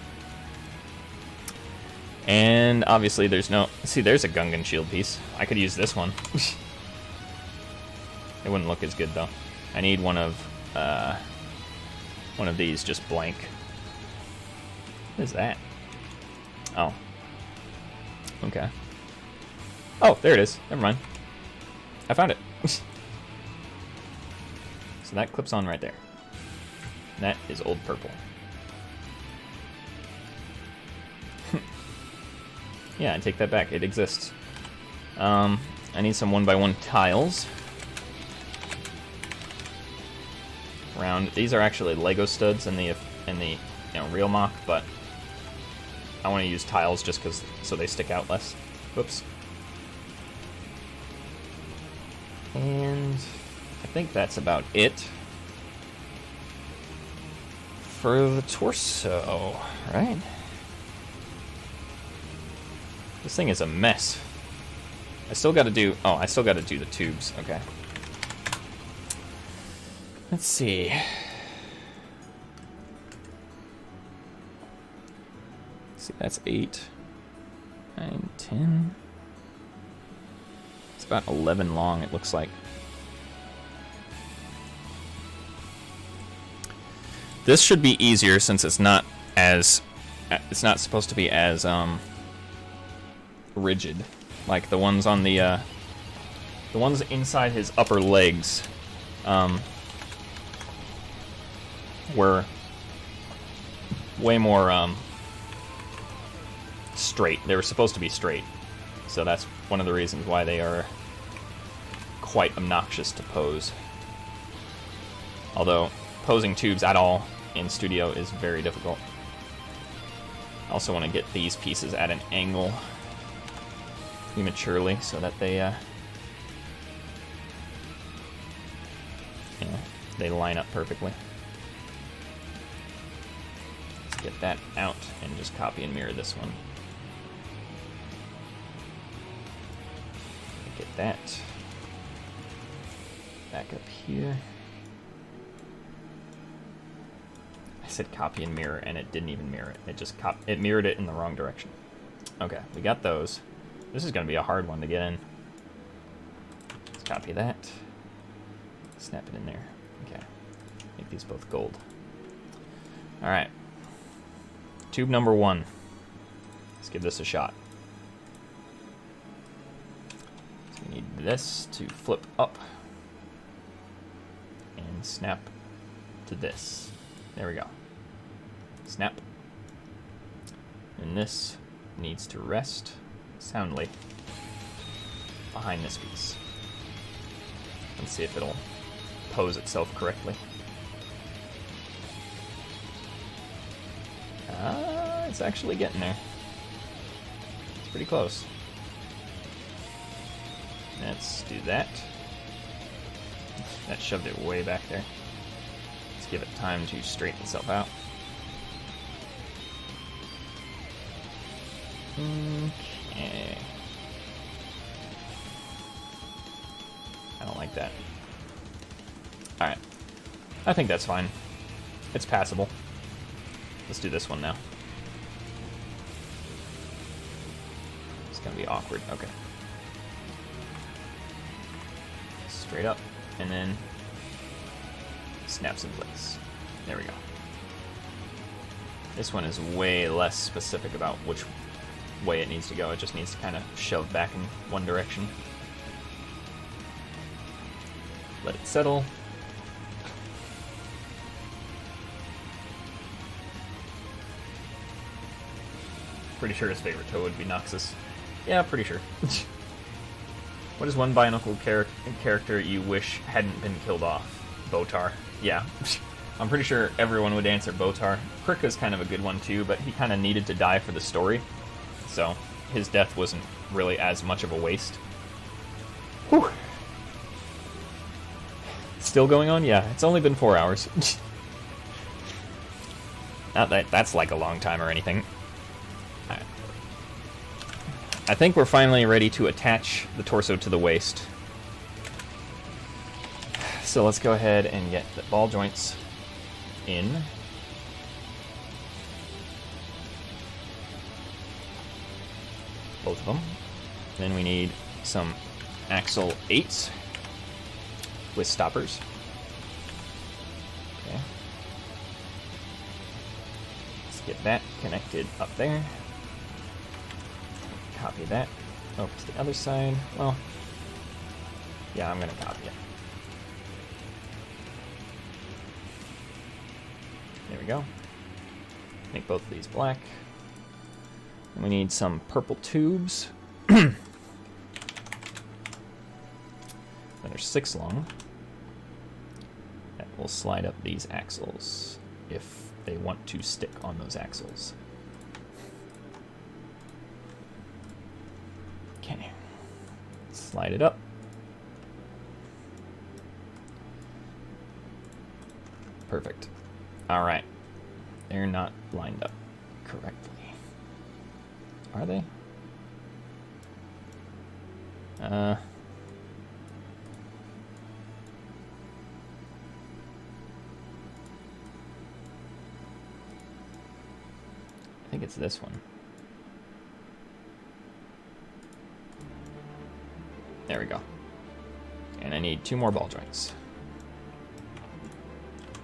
Speaker 1: And obviously there's no... See, there's a Gungan shield piece. I could use this one. It wouldn't look as good, though. I need one of these, just blank. What is that? Oh. Okay. Oh, there it is. Never mind. I found it. So that clips on right there. That is old purple. Yeah, I take that back. It exists. I need some 1x1 tiles. Round. These are actually Lego studs in the real mock, but I want to use tiles just because so they stick out less. Whoops. And I think that's about it for the torso, right? This thing is a mess. I still got to do the tubes. Okay. Let's see. See, that's 8, 9, 10. It's about 11 long, it looks like. This should be easier since it's not supposed to be as rigid, like the ones on the ones inside his upper legs were way more straight. They were supposed to be straight, so that's one of the reasons why they are quite obnoxious to pose. Although posing tubes at all in studio is very difficult. I also want to get these pieces at an angle prematurely so that they they line up perfectly. Let's get that out and just copy and mirror this one. Get that back up here. I said copy and mirror and it didn't even mirror it. It just it mirrored it in the wrong direction. Okay, we got those. This is going to be a hard one to get in. Let's copy that. Snap it in there. Okay. Make these both gold. Alright. Tube number 1. Let's give this a shot. So we need this to flip up and snap to this. There we go. Snap. And this needs to rest soundly behind this piece. Let's see if it'll pose itself correctly. It's actually getting there. It's pretty close. Let's do that. That shoved it way back there. Let's give it time to straighten itself out. Okay. I don't like that. Alright. I think that's fine. It's passable. Let's do this one now. It's gonna be awkward. Okay. Straight up, and then snaps in place. There we go. This one is way less specific about which way it needs to go. It just needs to kind of shove back in one direction. Let it settle. Pretty sure his favorite toe would be Noxus. Yeah, pretty sure. What is one Bionicle character you wish hadn't been killed off? Botar. Yeah. I'm pretty sure everyone would answer Botar. Krika's kind of a good one too, but he kind of needed to die for the story. So his death wasn't really as much of a waste. Whew. Still going on? Yeah, it's only been 4 hours. Not that that's like a long time or anything. Right. I think we're finally ready to attach the torso to the waist. So let's go ahead and get the ball joints in. Both of them. Then we need some axle 8s with stoppers. Okay. Let's get that connected up there. Copy that over to the other side. Well, yeah, I'm going to copy it. There we go. Make both of these black. And we need some purple tubes. Then there's 6 long. That will slide up these axles if they want to stick on those axles. Okay. Slide it up. Perfect. Alright. They're not lined up correctly. Are they? I think it's this one. There we go. And I need 2 more ball joints.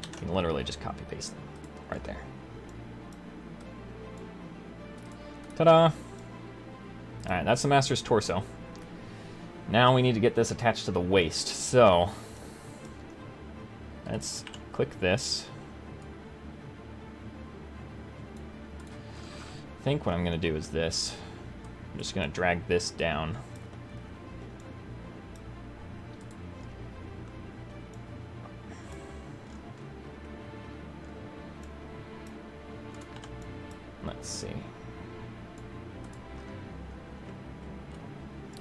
Speaker 1: You can literally just copy paste them right there. Ta-da! Alright, that's the master's torso. Now we need to get this attached to the waist. So, let's click this. I think what I'm going to do is this. I'm just going to drag this down. Let's see.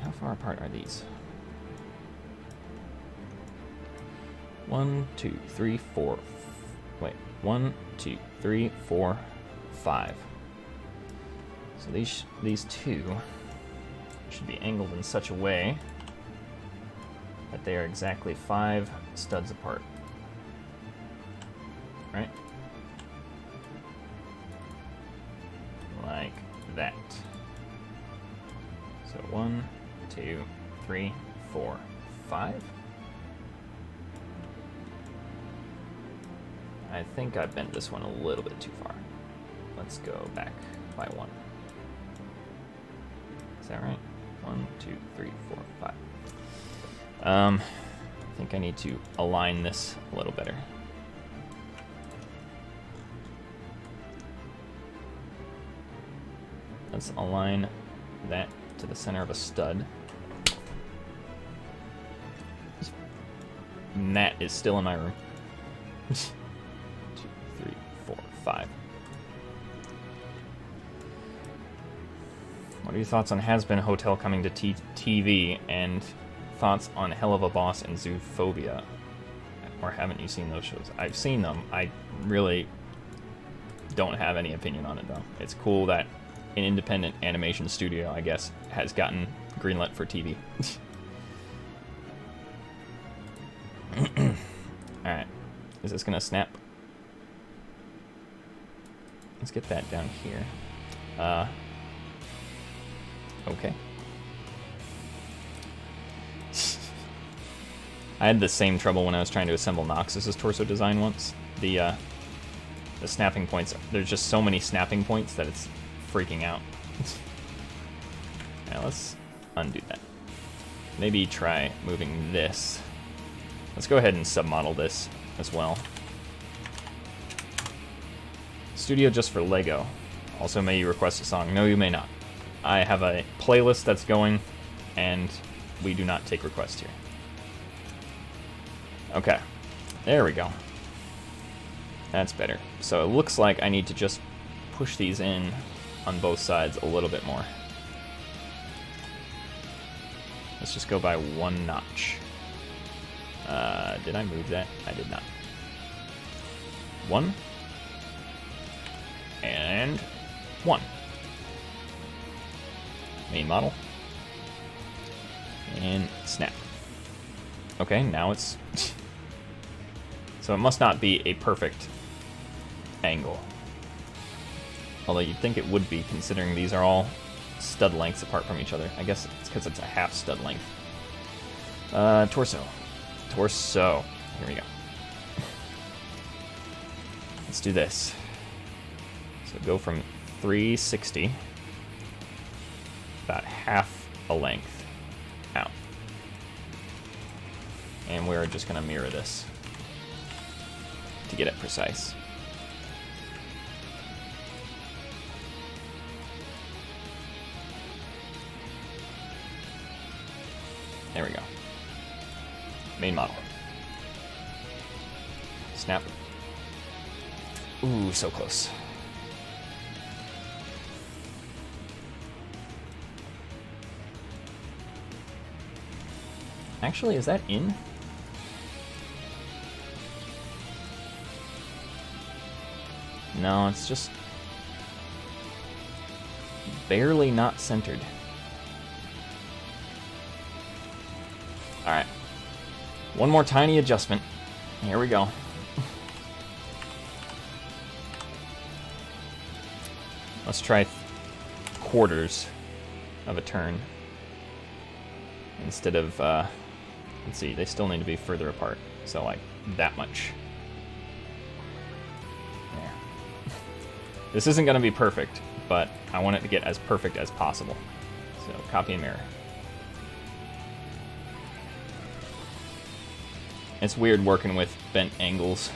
Speaker 1: How far apart are these? 1, 2, 3, 4. Wait, 1, 2, 3, 4, 5. So these 2 should be angled in such a way that they are exactly 5 studs apart. Right? Like that. So 1, 2, 3, 4, 5. I think I bent this one a little bit too far. Let's go back by 1. Is that right? 1, 2, 3, 4, 5. I think I need to align this a little better. Let's align that to the center of a stud. Mat is still in my room. 2, 3, 4, 5. What are your thoughts on Has Been Hotel coming to TV and thoughts on Hell of a Boss and Zoophobia? Or haven't you seen those shows? I've seen them. I really don't have any opinion on it, though. It's cool that an independent animation studio, I guess, has gotten greenlit for TV. Alright. Is this gonna snap? Let's get that down here. Okay. I had the same trouble when I was trying to assemble Noxus's torso design once. The snapping points, there's just so many snapping points that it's freaking out. Now let's undo that. Maybe try moving this. Let's go ahead and submodel this as well. Studio just for Lego. Also, may you request a song? No, you may not. I have a playlist that's going, and we do not take requests here. Okay, there we go. That's better. So it looks like I need to just push these in on both sides a little bit more. Let's just go by 1 notch. Did I move that? I did not. 1. And 1. Main model. And snap. Okay, now it's... So it must not be a perfect angle. Although you'd think it would be, considering these are all stud lengths apart from each other. I guess it's because it's a half stud length. Torso. Torso. Here we go. Let's do this. So go from 360, about half a length out. And we're just going to mirror this to get it precise. There we go. Main model. Snap. Ooh, so close. Actually, is that in? No, it's just barely not centered. Alright. One more tiny adjustment. Here we go. Let's try quarters of a turn. Instead of, let's see, they still need to be further apart. So like that much. There. This isn't going to be perfect, but I want it to get as perfect as possible. So copy and mirror. It's weird working with bent angles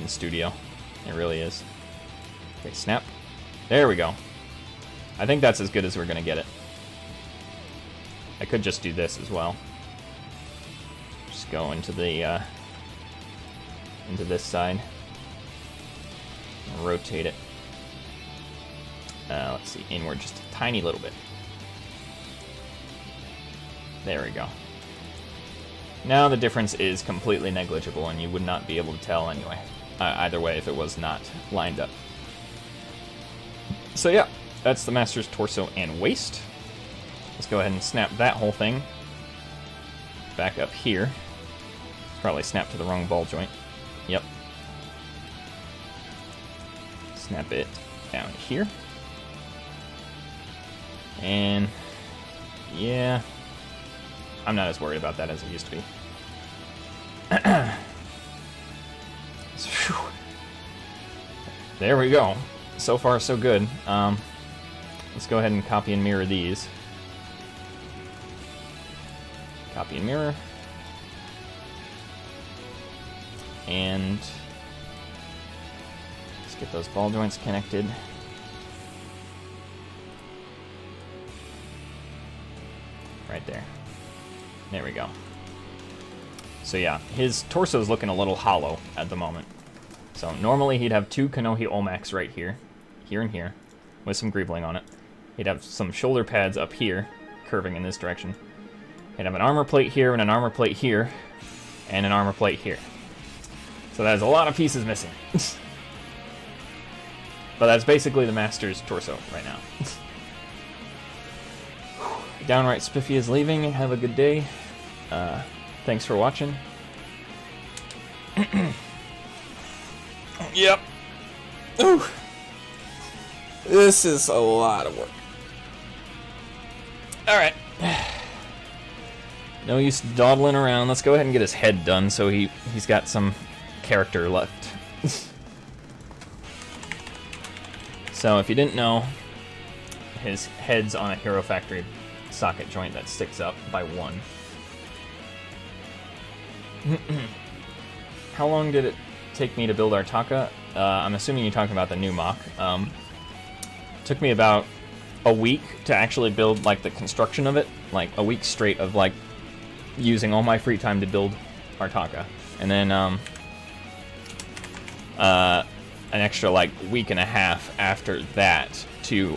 Speaker 1: in studio. It really is. Okay, snap. There we go. I think that's as good as we're going to get it. I could just do this as well. Just go into the into this side. And rotate it. Let's see, inward just a tiny little bit. There we go. Now the difference is completely negligible, and you would not be able to tell anyway. Either way, if it was not lined up. So yeah, that's the Master's torso and waist. Let's go ahead and snap that whole thing back up here. Probably snapped to the wrong ball joint. Yep. Snap it down here. And yeah, I'm not as worried about that as I used to be. There we go. So far, so good. Let's go ahead and copy and mirror these. Copy and mirror. And let's get those ball joints connected. Right there. There we go. So yeah, his torso is looking a little hollow at the moment. So normally he'd have 2 Kanohi Olmacs right here, here and here, with some greebling on it. He'd have some shoulder pads up here, curving in this direction. He'd have an armor plate here and an armor plate here and an armor plate here. So there's a lot of pieces missing. But that's basically the Master's torso right now. Downright Spiffy is leaving. Have a good day. Thanks for watching. Yep. Ooh. This is a lot of work. Alright. No use dawdling around. Let's go ahead and get his head done so he's got some character left. So if you didn't know, his head's on a Hero Factory socket joint that sticks up by 1. How long did it take me to build Artaka? I'm assuming you're talking about the new mock. Took me about a week to actually build like the construction of it, like a week straight of like using all my free time to build Artaka, and then an extra like week and a half after that to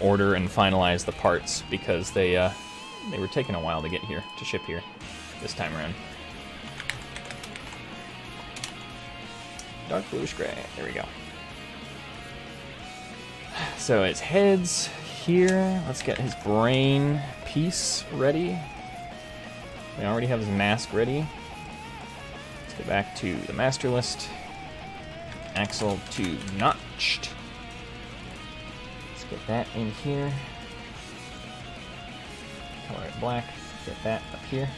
Speaker 1: order and finalize the parts, because they were taking a while to get here, to ship here this time around. Dark bluish gray, there we go. So his head's here. Let's get his brain piece ready. We already have his mask ready. Let's go back to the master list. Axle to notched. Let's get that in here. Color it black. Get that up here.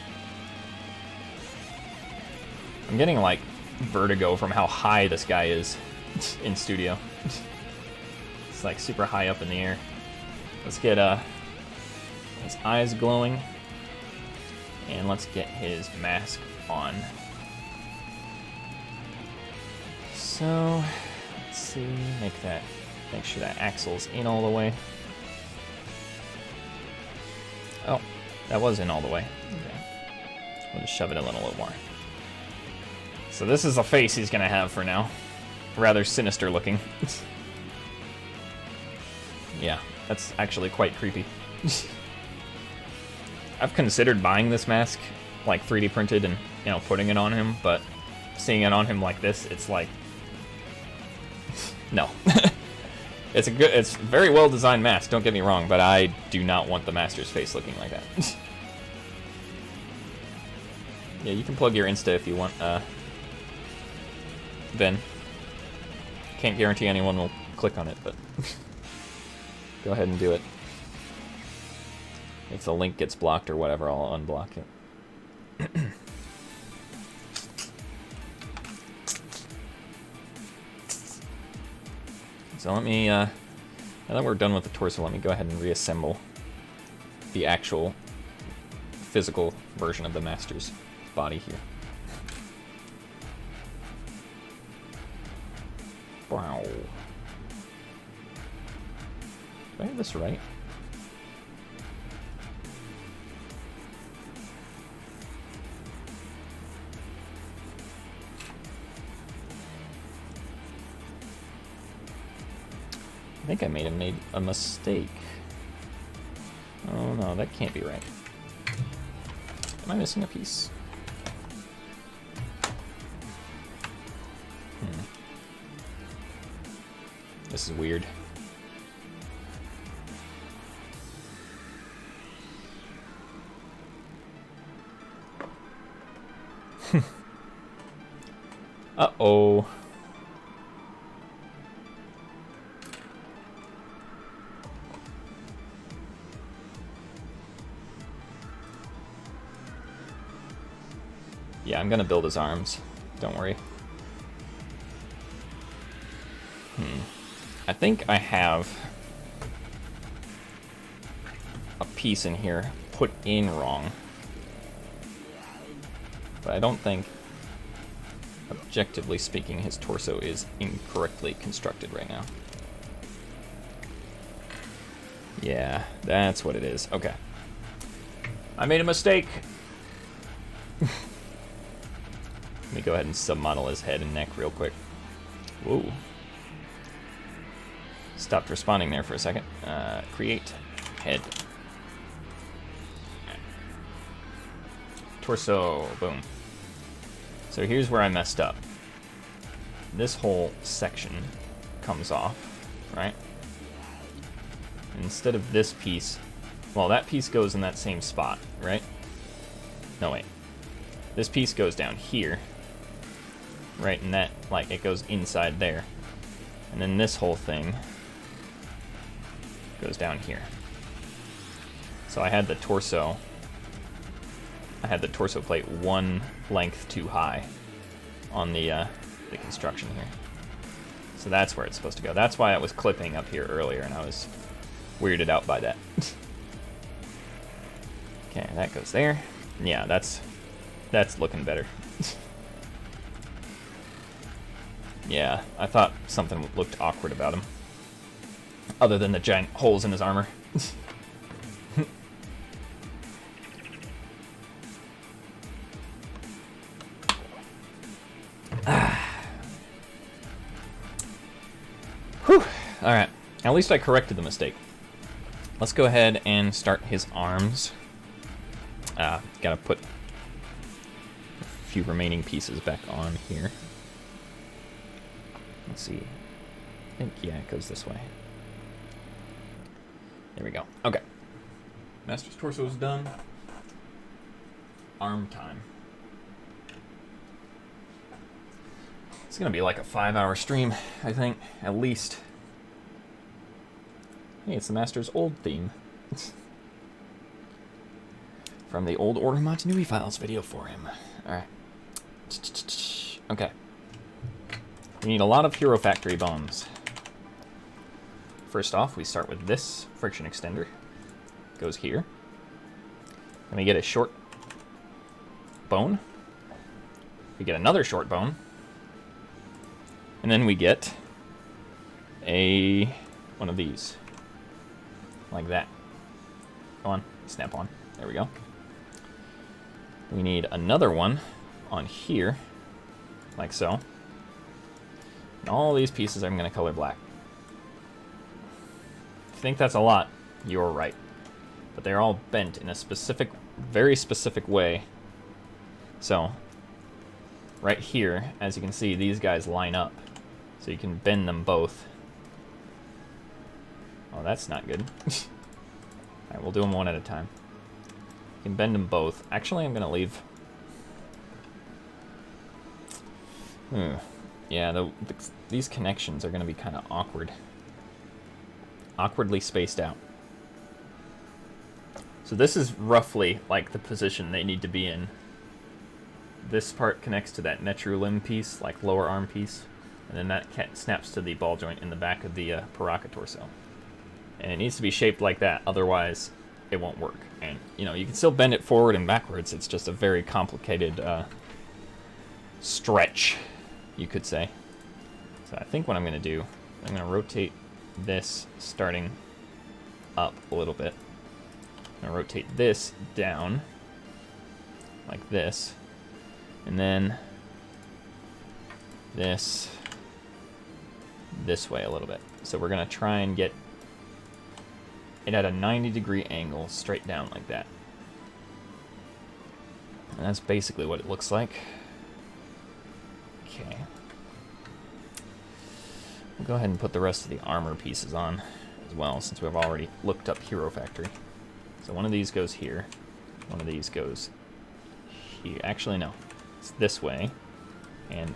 Speaker 1: I'm getting like vertigo from how high this guy is in studio. It's like super high up in the air. Let's get his eyes glowing, and let's get his mask on. So let's see, make sure that axle's in all the way. Oh, that was in all the way. Okay. We'll just shove it in a little more. So this is the face he's gonna have for now. Rather sinister looking. Yeah, that's actually quite creepy. I've considered buying this mask, like 3D printed, and putting it on him, but seeing it on him like this, it's like, no. It's a very well designed mask. Don't get me wrong, but I do not want the Master's face looking like that. Yeah, you can plug your Insta if you want, Ben. Can't guarantee anyone will click on it, but go ahead and do it. If the link gets blocked or whatever, I'll unblock it. So let me, now that we're done with the torso, let me go ahead and reassemble the actual physical version of the Master's body here. Wow. Did I have this right? I think I made a mistake. Oh no, that can't be right. Am I missing a piece? This is weird. Uh-oh. Yeah, I'm gonna build his arms. Don't worry. I think I have a piece in here put in wrong. But I don't think, objectively speaking, his torso is incorrectly constructed right now. Yeah, that's what it is. Okay. I made a mistake! Let me go ahead and submodel his head and neck real quick. Whoa. Stopped responding there for a second. Create head. torso, boom. So here's where I messed up. This whole section comes off, right? Instead of this piece, well, that piece goes in that same spot, right? No, wait. This piece goes down here, right? And that, like, it goes inside there. And then this whole thing goes down here. So I had the torso plate one length too high on the construction here. So that's where it's supposed to go. That's why it was clipping up here earlier, and I was weirded out by that. Okay, that goes there. Yeah, that's looking better. Yeah, I thought something looked awkward about him, other than the giant holes in his armor. Whew. Alright, at least I corrected the mistake. Let's go ahead and start his arms. Gotta put a few remaining pieces back on here. Let's see. I think, yeah, it goes this way. There we go. Okay. Master's torso is done. Arm time. It's gonna be like a 5-hour stream, I think, at least. Hey, it's the Master's old theme. From the old Order Montanui Files video for him. Alright. Okay. We need a lot of Hero Factory bones. First off, we start with this friction extender. Goes here. Then we get a short bone. We get another short bone. And then we get one of these. Like that. Go on, snap on. There we go. We need another one on here, like so. And all these pieces I'm going to color black. If you think that's a lot, you're right. But they're all bent in a specific, very specific way. So, right here, as you can see, these guys line up. So you can bend them both. Oh, that's not good. Alright, we'll do them one at a time. You can bend them both. Actually, I'm going to leave... Yeah, these connections are going to be kind of awkward. Awkwardly spaced out. So this is roughly like the position they need to be in. This part connects to that Netru limb piece, like lower arm piece. And then that snaps to the ball joint in the back of the Paraka torso. And it needs to be shaped like that, otherwise it won't work. And, you know, you can still bend it forward and backwards. It's just a very complicated stretch, you could say. So I think what I'm going to do, I'm going to rotate this starting up a little bit. I'm going to rotate this down, like this. And then this way a little bit. So we're going to try and get it at a 90-degree angle straight down like that. And that's basically what it looks like. Okay. We'll go ahead and put the rest of the armor pieces on as well, since we've already looked up Hero Factory. So one of these goes here. One of these goes here. Actually, no. It's this way and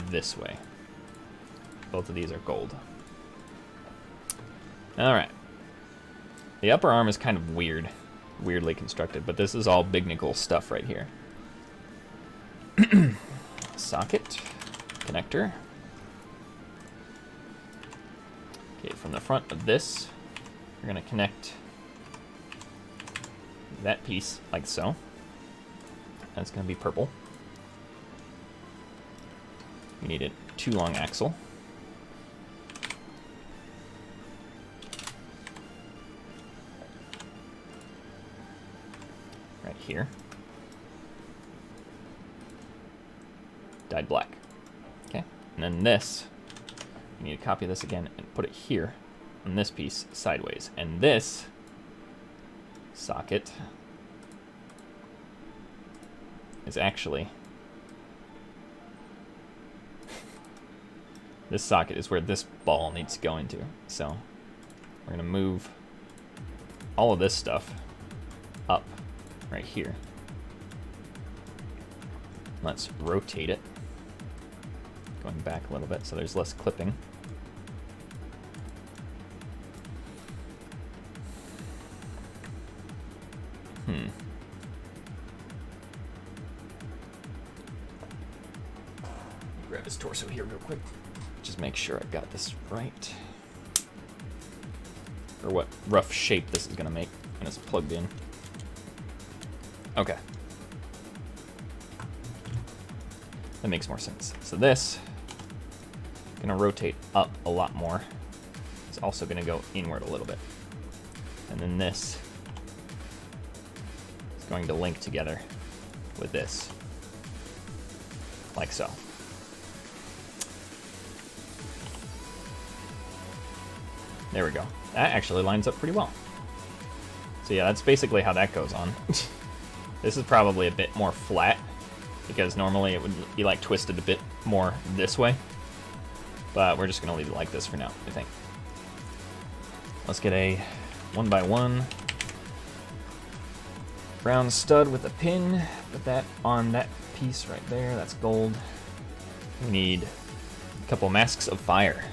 Speaker 1: this way. Both of these are gold. Alright. The upper arm is kind of weirdly constructed, but this is all BIONICLE stuff right here. Socket, connector. Okay, from the front of this, we're going to connect that piece like so. That's going to be purple. We need a 2-long axle. Right here. Dyed black. Okay, and then this, you need to copy this again and put it here on this piece sideways. And this socket is actually... This socket is where this ball needs to go into. So we're going to move all of this stuff up right here. Let's rotate it. Going back a little bit so there's less clipping. Grab his torso here real quick. Just make sure I've got this right. Or what rough shape this is gonna make when it's plugged in. Okay. That makes more sense. So this, gonna rotate up a lot more. It's also gonna go inward a little bit. And then this is going to link together with this. Like so. There we go. That actually lines up pretty well. So yeah, that's basically how that goes on. This is probably a bit more flat, because normally it would be like twisted a bit more this way. But we're just gonna leave it like this for now, I think. Let's get a 1x1 brown stud with a pin. Put that on that piece right there. That's gold. We need a couple masks of fire.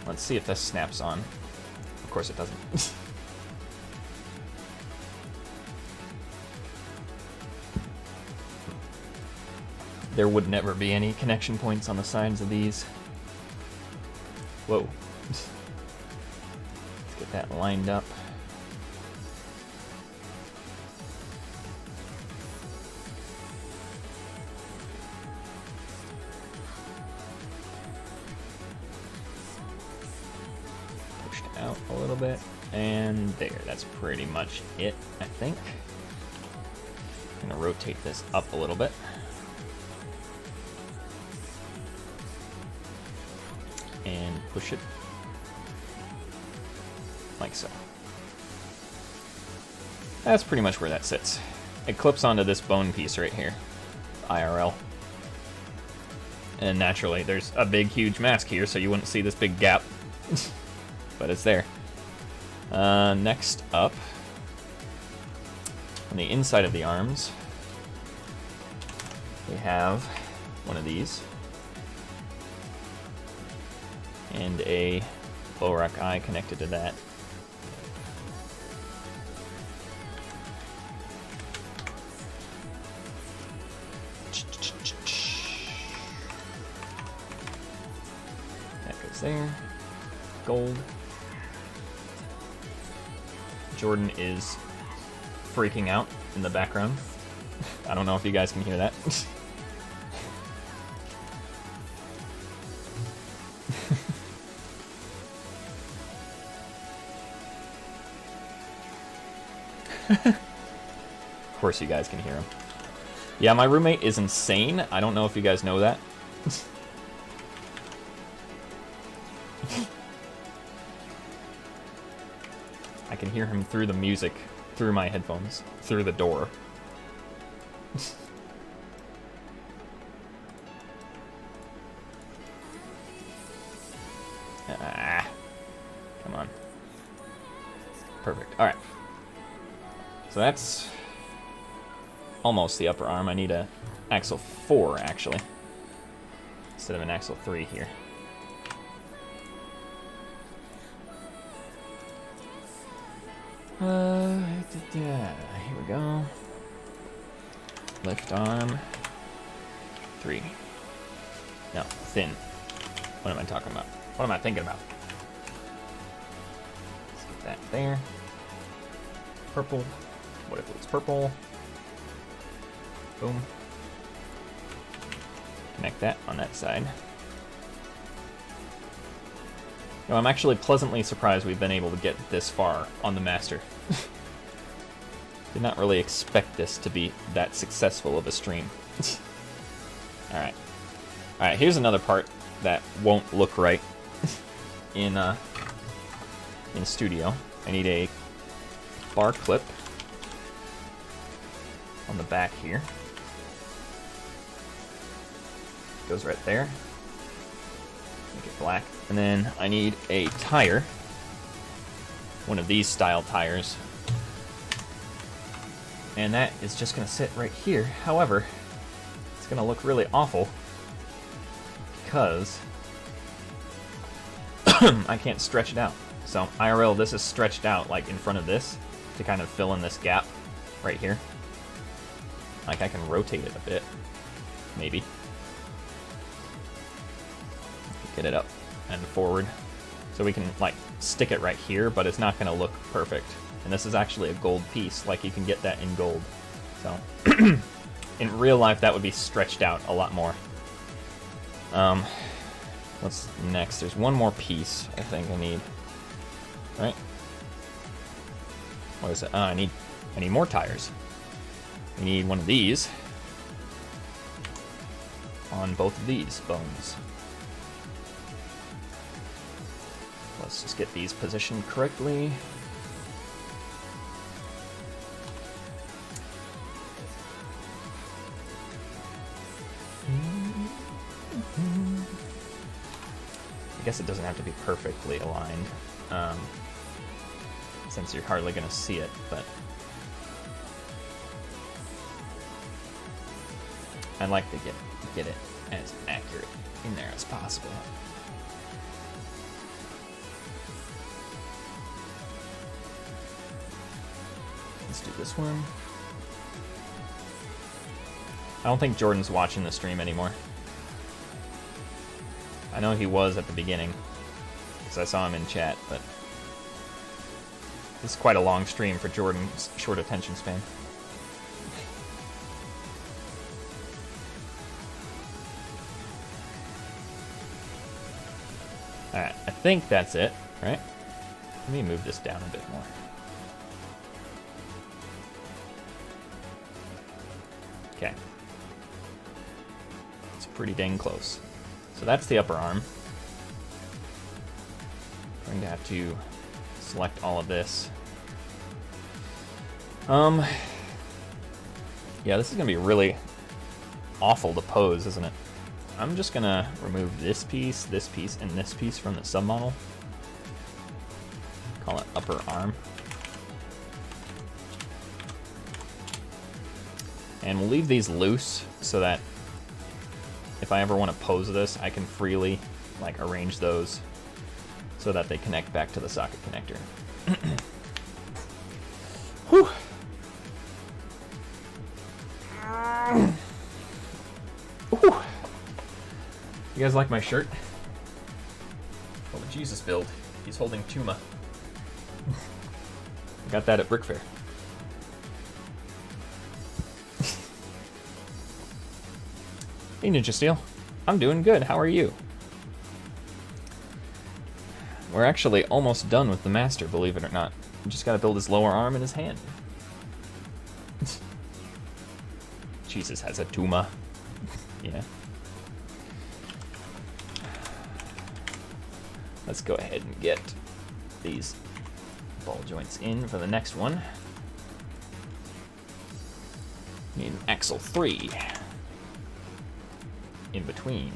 Speaker 1: Let's see if this snaps on. Of course it doesn't. There would never be any connection points on the sides of these. Whoa. Let's get that lined up. Pushed out a little bit. And there, that's pretty much it, I think. I'm gonna rotate this up a little bit. And push it like so. That's pretty much where that sits. It clips onto this bone piece right here, IRL. And naturally, there's a big, huge mask here, so you wouldn't see this big gap. But it's there. Next up, on the inside of the arms, we have one of these. And a Borak eye connected to that. That goes there. Gold. Jordan is freaking out in the background. I don't know if you guys can hear that. Of course you guys can hear him. Yeah, my roommate is insane. I don't know if you guys know that. I can hear him through the music, through my headphones, through the door. Come on. Perfect. All right. So that's almost the upper arm. I need a axle 4, actually, instead of an axle 3 here. Here we go. Lift arm 3. No, thin. What am I talking about? What am I thinking about? Let's get that there. Purple. What if it was purple? Boom. Connect that on that side. You know, I'm actually pleasantly surprised we've been able to get this far on the Master. Did not really expect this to be that successful of a stream. Alright. Alright, here's another part that won't look right in studio. I need a bar clip. on the back here. Goes right there. Make it black. And then I need a tire. One of these style tires. And that is just going to sit right here. However, it's going to look really awful because I can't stretch it out. So IRL, this is stretched out like in front of this to kind of fill in this gap right here. Like I can rotate it a bit, maybe. Get it up and forward. So we can like stick it right here, but it's not gonna look perfect. And this is actually a gold piece, like you can get that in gold. So in real life that would be stretched out a lot more. What's next? There's one more piece I think I need. Right? What is it? I need more tires. We need one of these on both of these bones. Let's just get these positioned correctly. I guess it doesn't have to be perfectly aligned, since you're hardly going to see it, but I like to get it as accurate in there as possible. Let's do this one. I don't think Jordan's watching the stream anymore. I know he was at the beginning, because I saw him in chat, but this is quite a long stream for Jordan's short attention span. Alright, I think that's it, right? Let me move this down a bit more. Okay. It's pretty dang close. So that's the upper arm. I'm going to have to select all of this. Yeah, this is going to be really awful to pose, isn't it? I'm just going to remove this piece, and this piece from the submodel. Call it upper arm. And we'll leave these loose so that if I ever want to pose this, I can freely like arrange those so that they connect back to the socket connector. Whew. Whew. You guys like my shirt? Oh, the Jesus build. He's holding Tuma. I got that at Brick Fair. Hey Ninja Steel, I'm doing good, how are you? We're actually almost done with the master, believe it or not. We just gotta build his lower arm and his hand. Jesus has a Tuma. Yeah. Let's go ahead and get these ball joints in for the next one. Need an axle 3. In between.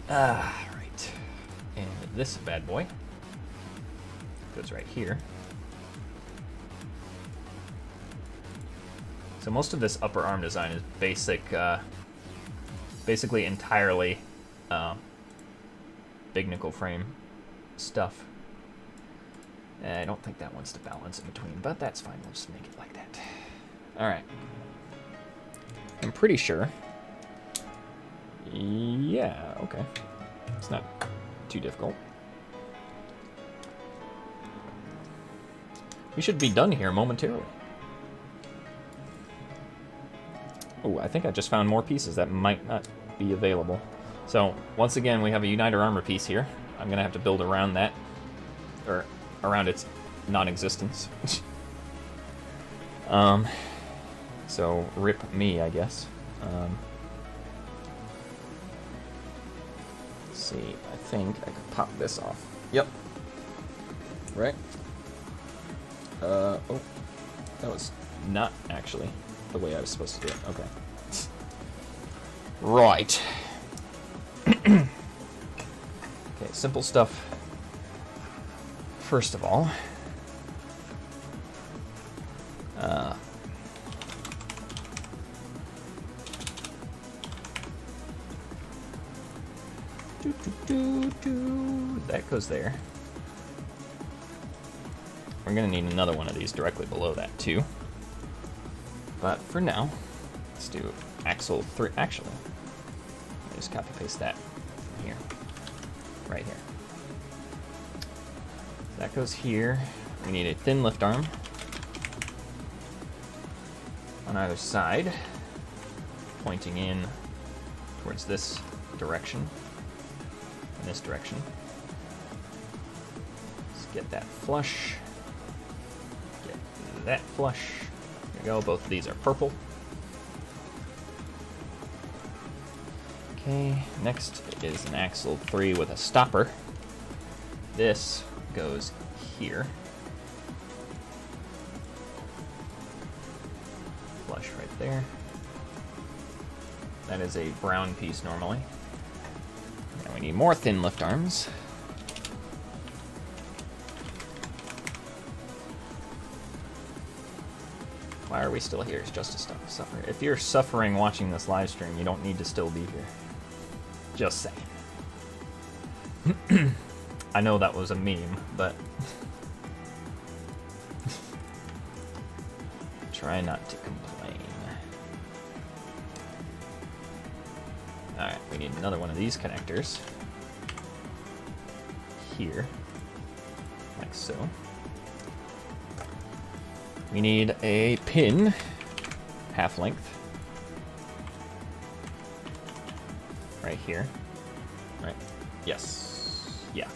Speaker 1: Right. And this bad boy goes right here. So most of this upper arm design is basically entirely big nickel frame stuff. I don't think that wants to balance in between, but that's fine. We'll just make it like that. All right. I'm pretty sure. Yeah, okay. It's not too difficult. We should be done here momentarily. Oh, I think I just found more pieces that might not be available. So, once again, we have a Uniter armor piece here. I'm going to have to build around that, or around its non-existence. So rip me, I guess. see, I think I could pop this off. Yep. Right? Oh. That was not actually the way I was supposed to do it. Okay. Right. Okay, simple stuff. First of all, that goes there. We're gonna need another one of these directly below that too. But for now, let's do axle 3. Actually, let me just copy paste that here, right here. That goes here. We need a thin lift arm on either side, pointing in towards this direction and this direction. Let's get that flush. Get that flush. There we go. Both of these are purple. Okay, next is an axle 3 with a stopper. This goes here. Flush right there. That is a brown piece normally. Now we need more thin lift arms. Why are we still here? It's just to suffer. If you're suffering watching this live stream, you don't need to still be here. Just saying. I know that was a meme, but try not to complain. Alright, we need another one of these connectors. Here. Like so. We need a pin, half length. Right here. Right. Yes. Yeah.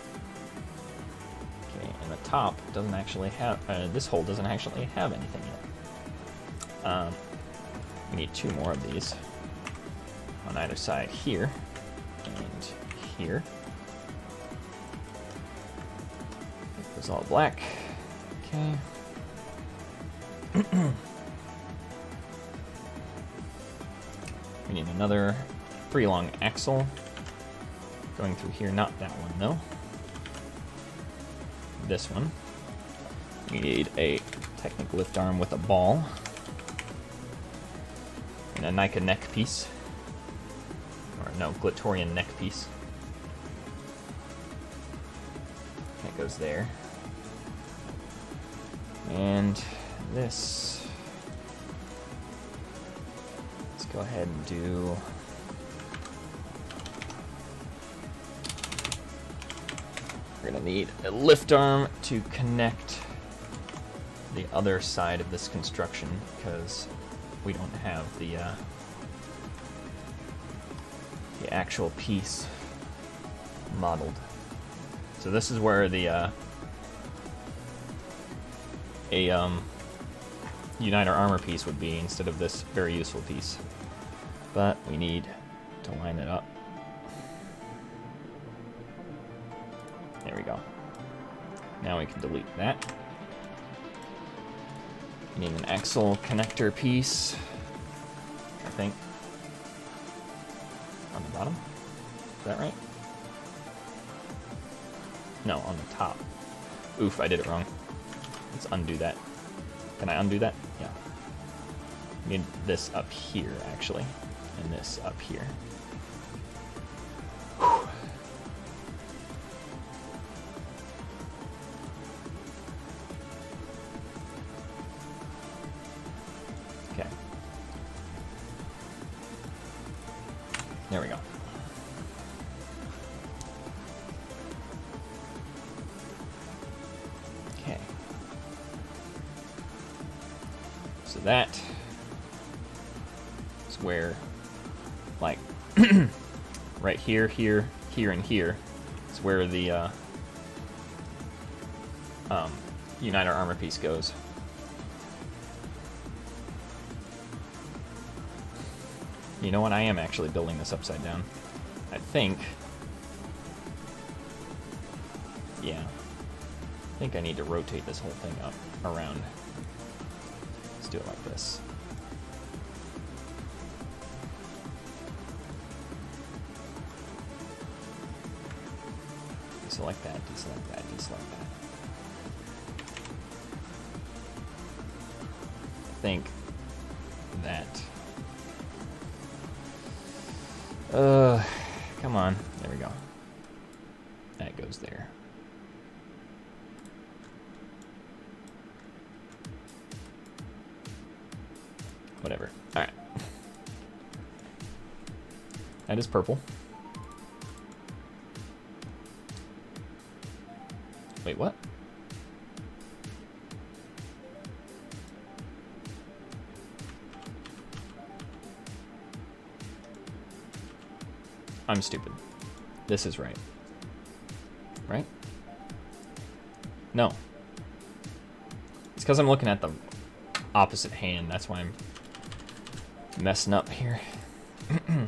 Speaker 1: Okay, and the top doesn't actually have, this hole doesn't actually have anything in it. We need 2 more of these on either side here and here. It was all black. Okay. We need another 3 long axle going through here. Not that one though. This one. We need a Technic lift arm with a ball and a Nika neck piece, or no, Glitorian neck piece. That goes there. And this, let's go ahead and do we're gonna need a lift arm to connect the other side of this construction because we don't have the actual piece modeled. So this is where the Uniter armor piece would be instead of this very useful piece. But we need to line it up. There we go. Now we can delete that. We need an axle connector piece, I think. On the bottom? Is that right? No, on the top. Oof, I did it wrong. Let's undo that. Can I undo that? Yeah. We need this up here, actually. And this up here. Whew. Okay. There we go. Okay. So that is where, like, right here, here, here, and here is where the Uniter armor piece goes. You know what? I am actually building this upside down. I think Yeah. I think I need to rotate this whole thing up, around. Let's do it like this. Deselect that, deselect that, deselect that. I think that... come on. There we go. That goes there. Whatever. Alright. That is purple. Wait, what? I'm stupid. This is right. Right? No. It's because I'm looking at the opposite hand. That's why I'm messing up here. I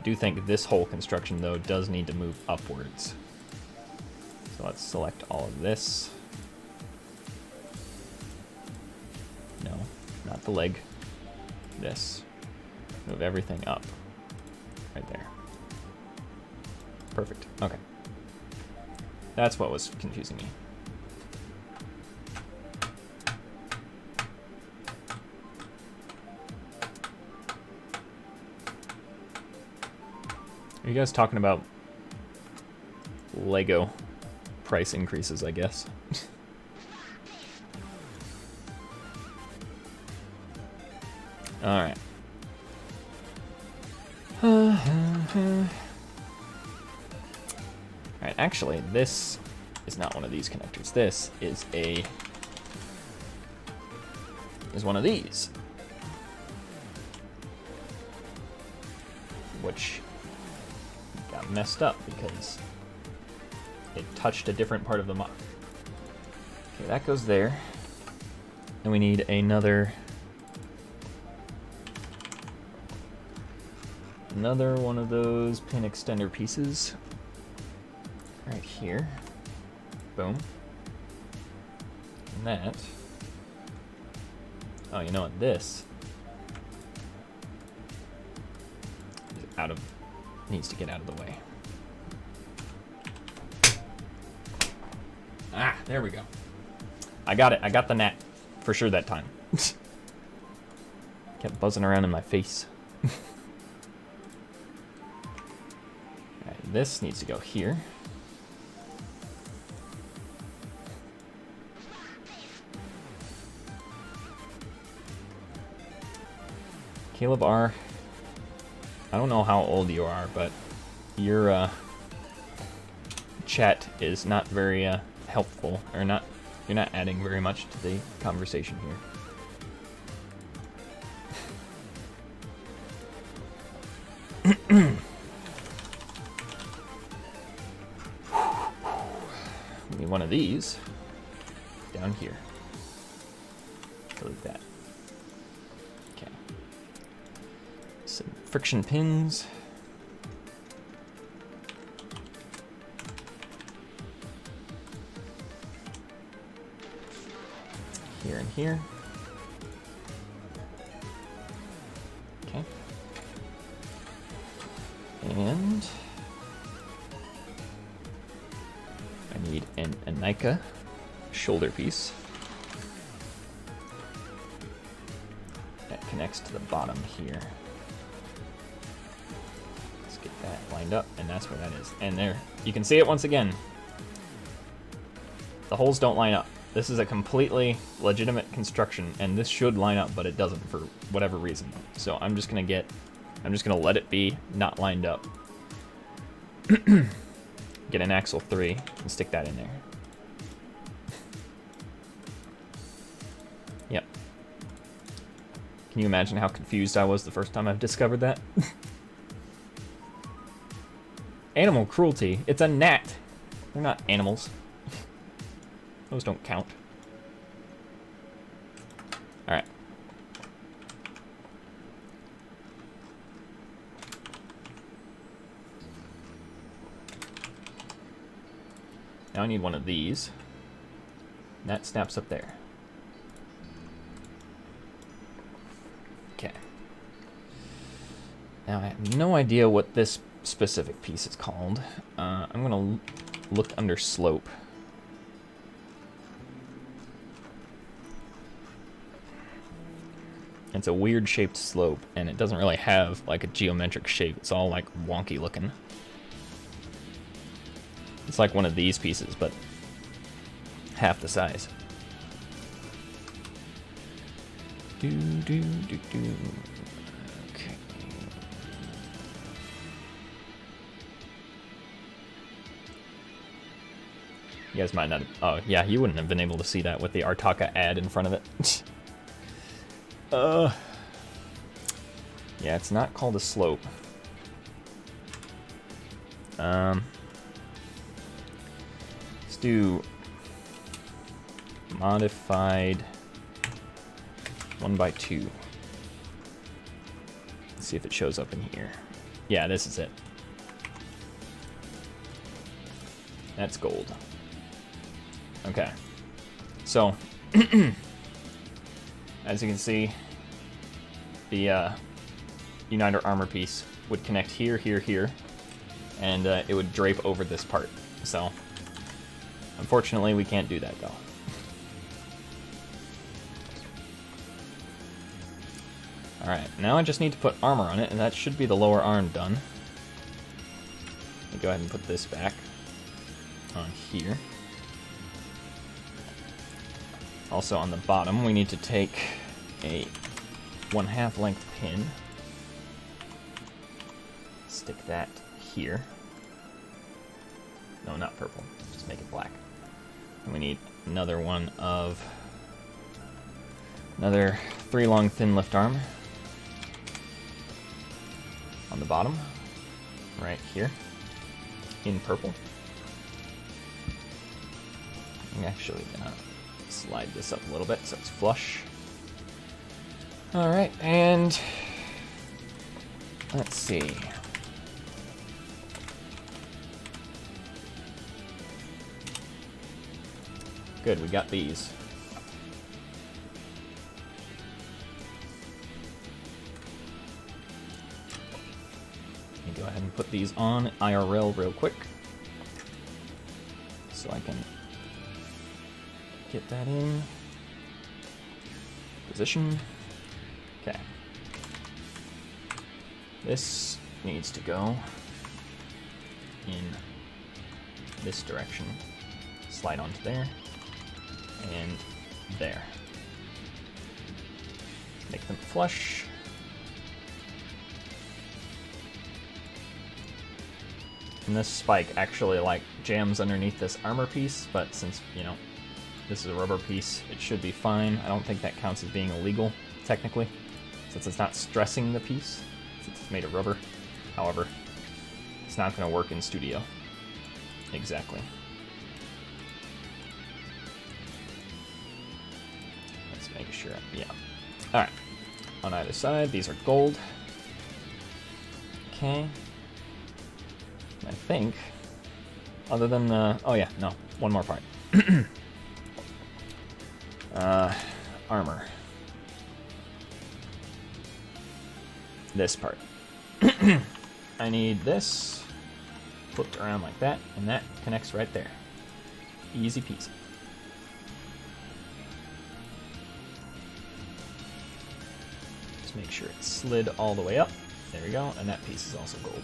Speaker 1: do think this whole construction, though, does need to move upwards. So let's select all of this. No, not the leg. This. Move everything up. Right there. Perfect. Okay. That's what was confusing me. Are you guys talking about Lego price increases, I guess? Alright. Alright, actually, this is not one of these connectors. This is one of these. Which got messed up because it touched a different part of the mod. Okay, that goes there. And we need another one of those pin extender pieces right here. Boom. And that. Oh, you know what? This is needs to get out of the way. Ah, there we go. I got it. I got the gnat for sure that time. Kept buzzing around in my face. Alright, this needs to go here. Caleb R. I don't know how old you are, but your chat is not very helpful, or not. You're not adding very much to the conversation here. We need one of these down here. Like that. Okay. Some friction pins. Here and here. Okay. And I need an Anika shoulder piece that connects to the bottom here. Let's get that lined up, and that's where that is. And there, you can see it once again. The holes don't line up. This is a completely legitimate construction, and this should line up, but it doesn't for whatever reason. So I'm just gonna let it be not lined up. Get an axle 3 and stick that in there. Yep. Can you imagine how confused I was the first time I've discovered that? Animal cruelty. It's a gnat. They're not animals. Those don't count. Alright. Now I need one of these. That snaps up there. Okay. Now I have no idea what this specific piece is called. I'm gonna look under slope. It's a weird shaped slope, and it doesn't really have like a geometric shape. It's all like wonky looking. It's like one of these pieces, but half the size. Okay. You guys might not have, oh yeah, you wouldn't have been able to see that with the Artaka ad in front of it. Yeah, it's not called a slope. Let's do modified 1x2. Let's see if it shows up in here. Yeah, this is it. That's gold. Okay. So, as you can see, the Uniter armor piece would connect here, here, here, and it would drape over this part. So, unfortunately, we can't do that, though. Alright, now I just need to put armor on it, and that should be the lower arm done. Let me go ahead and put this back on here. Also on the bottom, we need to take a 1/2 length pin. Stick that here. No, not purple. Just make it black. And we need another one of another 3 long thin lift arm on the bottom, right here, in purple. I'm actually gonna slide this up a little bit so it's flush. Alright, and let's see. Good, we got these. Let me go ahead and put these on IRL real quick so I can get that in position. Okay. This needs to go in this direction. Slide onto there and there. Make them flush. And this spike actually like jams underneath this armor piece, but since, you know, this is a rubber piece, it should be fine. I don't think that counts as being illegal, technically, since it's not stressing the piece, since it's made of rubber. However, it's not going to work in studio. Exactly. Let's make sure, yeah. Alright, on either side, these are gold. Okay. I think, other than, oh yeah, no, one more part. Armor. This part. I need this flipped around like that, and that connects right there. Easy peasy. Just make sure it's slid all the way up. There we go, and that piece is also gold.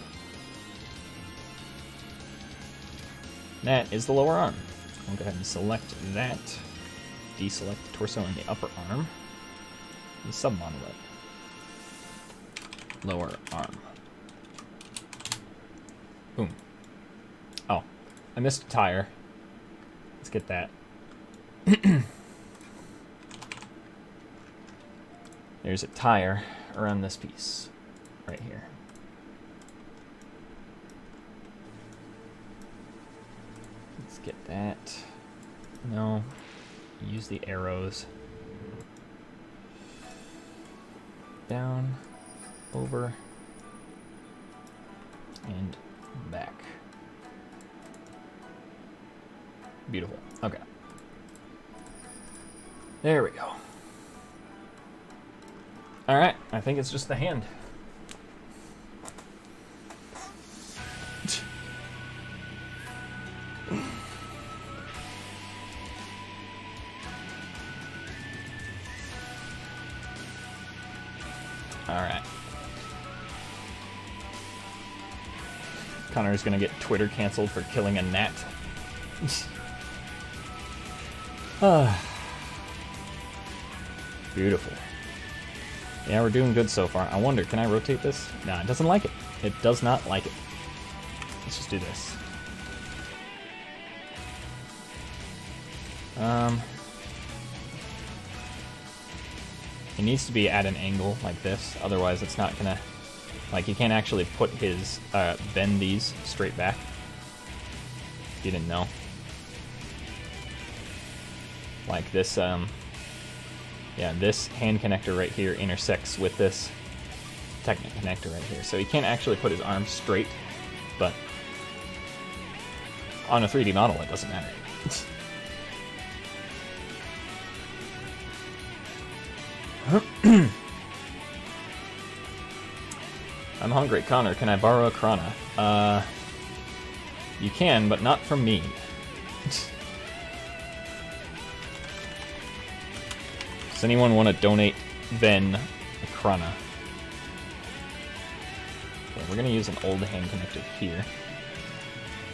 Speaker 1: That is the lower arm. I'll go ahead and select that. Deselect the torso and the upper arm. The sub-monolith. Lower arm. Boom. Oh, I missed a tire. Let's get that. There's a tire around this piece. Right here. Let's get that. No. Use the arrows. Down, over, and back. Beautiful. Okay. There we go. Alright, I think it's just the hand. Alright. Connor's gonna get Twitter canceled for killing a gnat. Beautiful. Yeah, we're doing good so far. I wonder, can I rotate this? Nah, it doesn't like it. It does not like it. Let's just do this. It needs to be at an angle like this, otherwise it's not gonna... Like, you can't actually put his, bend these straight back. If you didn't know. Like this, yeah, this hand connector right here intersects with this Technic connector right here. So he can't actually put his arms straight, but on a 3D model it doesn't matter. I'm hungry. Connor, can I borrow a Krana? You can, but not from me. Does anyone want to donate Ven a Krana? Okay, we're going to use an old hand connector here.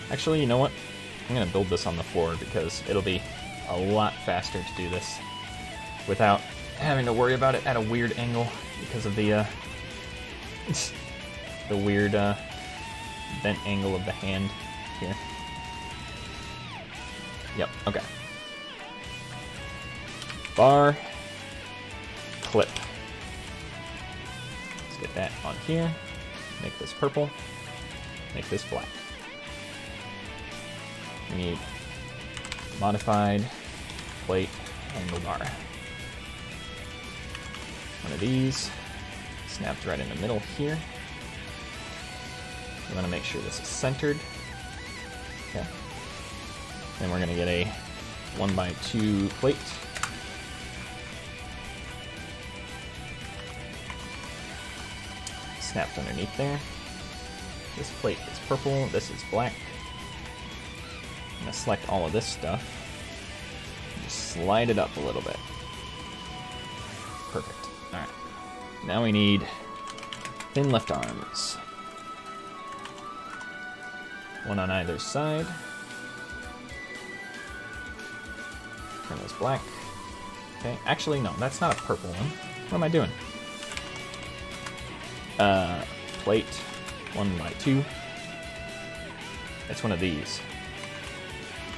Speaker 1: Actually, you know what? I'm going to build this on the floor because it'll be a lot faster to do this without having to worry about it at a weird angle because of the weird bent angle of the hand here. Yep, okay. Bar, clip. Let's get that on here. Make this purple. Make this black. We need modified plate angle bar. One of these snapped right in the middle here. We want to make sure this is centered. Okay. Then we're going to get a 1x2 plate. Snapped underneath there. This plate is purple, this is black. I'm going to select all of this stuff. Just slide it up a little bit. Perfect. Alright. Now we need thin left arms. One on either side. Turn this black. Okay, actually no, that's not a purple one. What am I doing? Plate 1x2. It's one of these.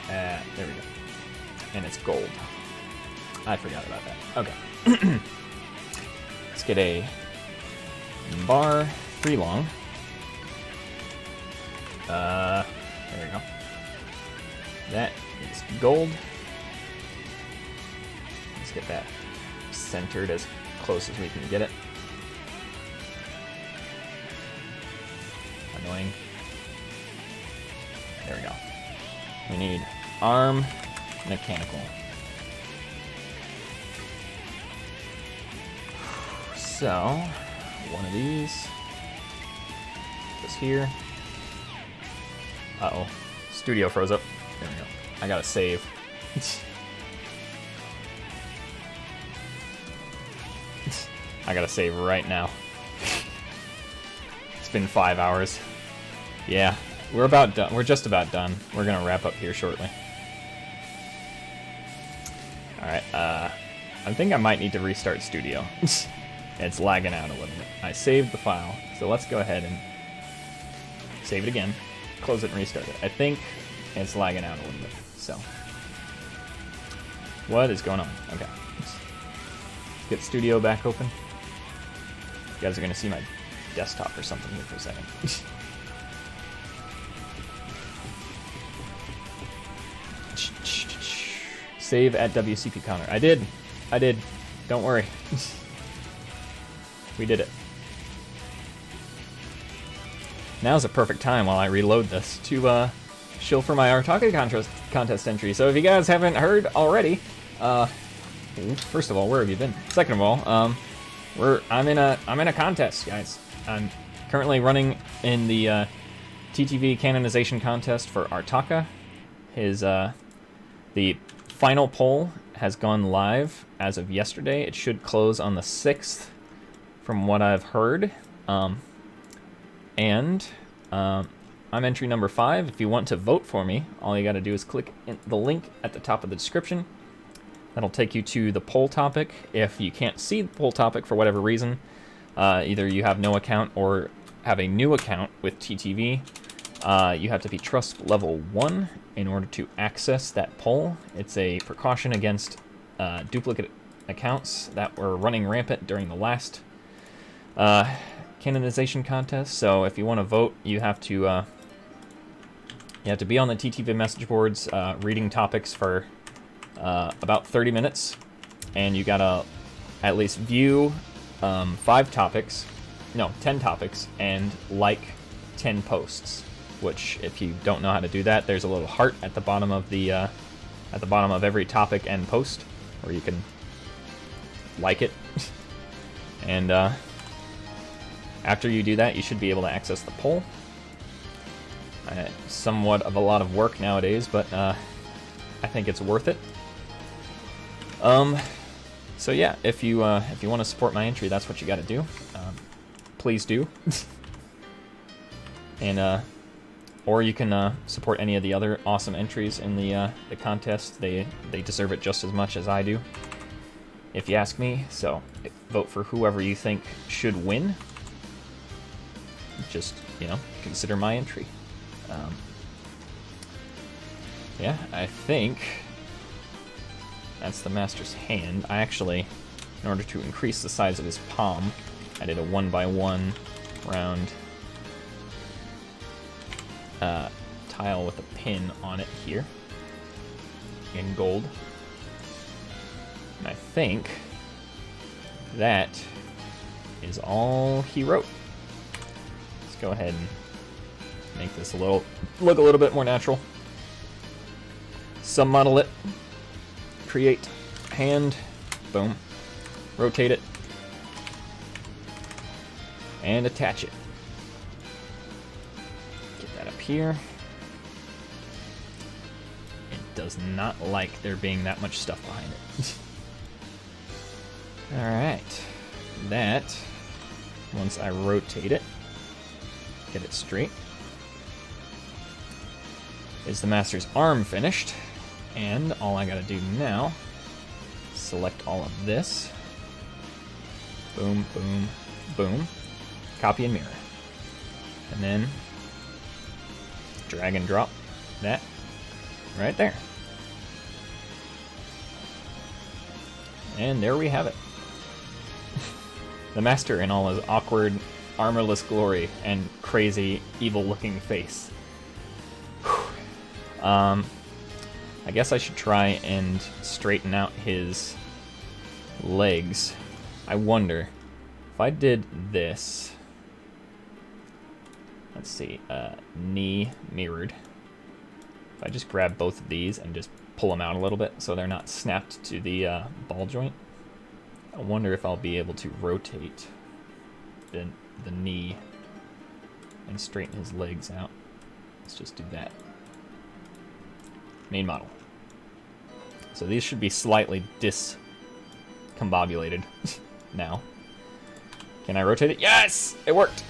Speaker 1: There we go. And it's gold. I forgot about that. Okay. Let's get a bar 3 long. There we go. That is gold. Let's get that centered as close as we can get it. Annoying. There we go. We need arm mechanical. So, one of these. This here. Uh-oh. Studio froze up. There we go. I gotta save. I gotta save right now. It's been 5 hours. Yeah, we're about done. We're just about done. We're gonna wrap up here shortly. Alright, I think I might need to restart Studio. It's lagging out a little bit. I saved the file, so let's go ahead and save it again. Close it and restart it. I think it's lagging out a little bit, so. What is going on? Okay. Let's get Studio back open. You guys are gonna see my desktop or something here for a second. Save at WCP counter. I did. Don't worry. We did it. Now's a perfect time while I reload this to shill for my Artaka contest entry. So if you guys haven't heard already, first of all, where have you been? Second of all, I'm in a contest, guys. I'm currently running in the TTV canonization contest for Artaka. The final poll has gone live as of yesterday. It should close on the 6th, from what I've heard. I'm entry number 5. If you want to vote for me, all you got to do is click the link at the top of the description. That'll take you to the poll topic. If you can't see the poll topic for whatever reason, either you have no account or have a new account with TTV, you have to be trust level 1 in order to access that poll. It's a precaution against duplicate accounts that were running rampant during the last canonization contest. So if you want to vote, you have to be on the TTV message boards reading topics for about 30 minutes, and you gotta at least view 10 topics, and like 10 posts. Which, if you don't know how to do that, there's a little heart at the bottom of every topic and post, where you can like it. And after you do that, you should be able to access the poll. Somewhat of a lot of work nowadays, but I think it's worth it. So yeah, if you want to support my entry, that's what you got to do. Please do. And or you can support any of the other awesome entries in the contest. They deserve it just as much as I do, if you ask me. So vote for whoever you think should win. Just, consider my entry. Yeah, I think that's the master's hand. I actually, in order to increase the size of his palm, I did a 1x1 round tile with a pin on it here in gold. And I think that is all he wrote. Let's go ahead and make this look a little bit more natural. Submodel it. Create hand. Boom. Rotate it. And attach it. Get that up here. It does not like there being that much stuff behind it. Alright. That, once I rotate it, get it straight, is the master's arm finished. And all I gotta do now, select all of this. Boom, boom, boom. Copy and mirror. And then drag and drop that right there. And there we have it. The master in all his awkward, armorless glory and crazy, evil-looking face. I guess I should try and straighten out his legs. I wonder if I did this. Let's see, knee mirrored. If I just grab both of these and just pull them out a little bit so they're not snapped to the ball joint, I wonder if I'll be able to rotate the knee and straighten his legs out. Let's just do that. Main model. So these should be slightly discombobulated now. Can I rotate it? Yes! It worked!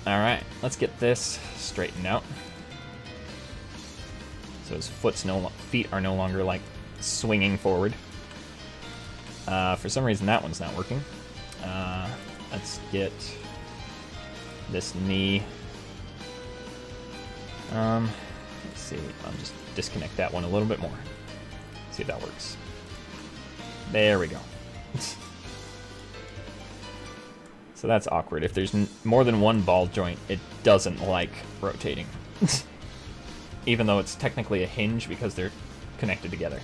Speaker 1: Alright, let's get this straightened out. So his feet are no longer, like, swinging forward. For some reason that one's not working. Let's get this knee. Let's see, I'll just disconnect that one a little bit more. See if that works. There we go. So that's awkward. If there's more than one ball joint, it doesn't like rotating. Even though it's technically a hinge because they're connected together.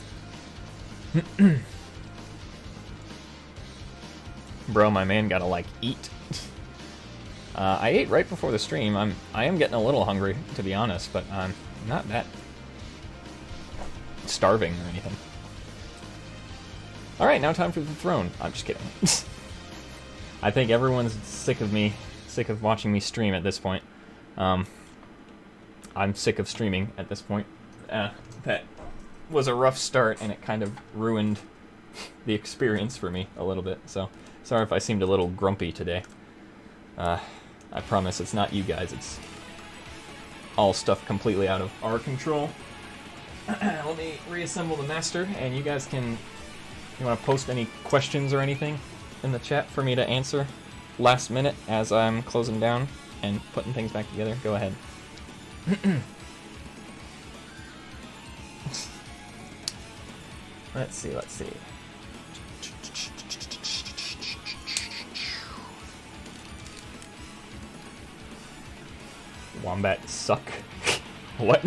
Speaker 1: Bro, my man gotta, like, eat. I ate right before the stream. I am getting a little hungry, to be honest, but I'm not that starving or anything. Alright, now time for the throne. I'm just kidding. I think everyone's sick of watching me stream at this point. I'm sick of streaming at this point. That was a rough start, and it kind of ruined the experience for me a little bit, so sorry if I seemed a little grumpy today. I promise it's not you guys, it's all stuff completely out of our control. Let me reassemble the master, and you guys can, you want to post any questions or anything in the chat for me to answer last minute as I'm closing down and putting things back together, go ahead. Let's see. Wombat suck. What?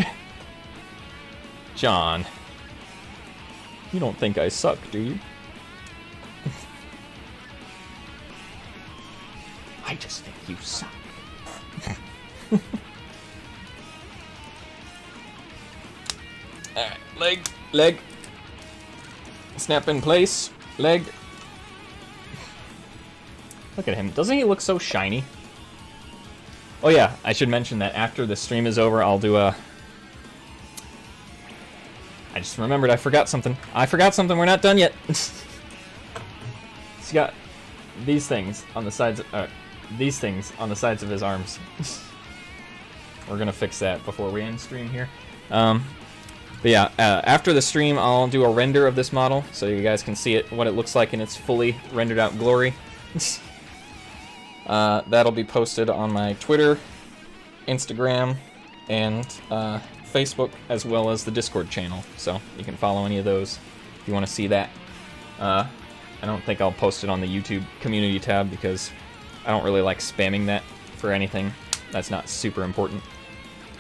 Speaker 1: John. You don't think I suck, do you? I just think you suck. Alright, leg. Snap in place. Leg. Look at him. Doesn't he look so shiny? Oh yeah, I should mention that after the stream is over, I'll do a... I just remembered I forgot something. We're not done yet. He's got these things on the sides of his arms. We're gonna fix that before we end stream here. But yeah, after the stream, I'll do a render of this model so you guys can see what it looks like in its fully rendered out glory. That'll be posted on my Twitter, Instagram, and Facebook, as well as the Discord channel. So you can follow any of those if you want to see that. I don't think I'll post it on the YouTube community tab because I don't really like spamming that for anything that's not super important,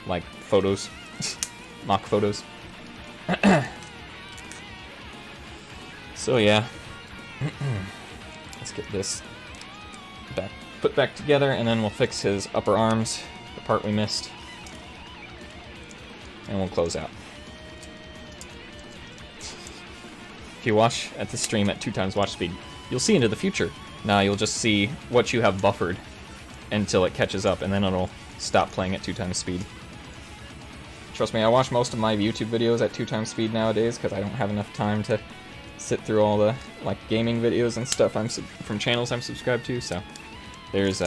Speaker 1: like photos, mock photos. So yeah, let's get this put back together, and then we'll fix his upper arms, the part we missed, and we'll close out. If you watch at the stream at 2x watch speed, you'll see into the future. Now you'll just see what you have buffered until it catches up, and then it'll stop playing at 2x speed. Trust me, I watch most of my YouTube videos at 2x speed nowadays because I don't have enough time to sit through all the gaming videos and stuff from channels I'm subscribed to. So there's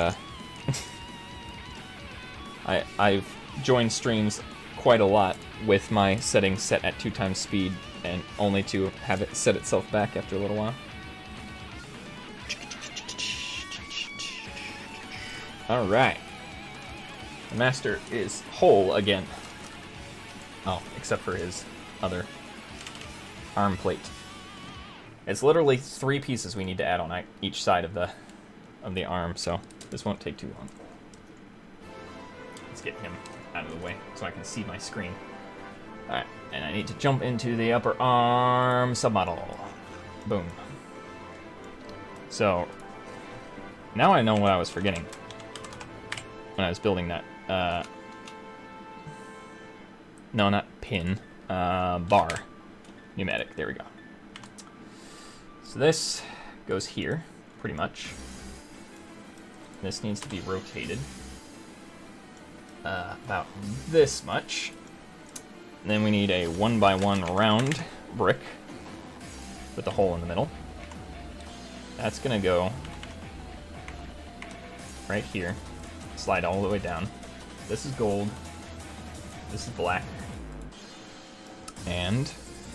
Speaker 1: I've joined streams quite a lot with my settings set at 2x speed, and only to have it set itself back after a little while. All right, the master is whole again. Oh, except for his other arm plate. It's literally 3 pieces we need to add on each side of the arm, so this won't take too long. Let's get him out of the way so I can see my screen. Alright, and I need to jump into the upper arm submodel. Boom. So, now I know what I was forgetting when I was building that. No, not pin. Bar. Pneumatic. There we go. So this goes here, pretty much. This needs to be rotated about this much. And then we need a 1x1 round brick with a hole in the middle. That's gonna go right here. Slide all the way down. This is gold. This is black. And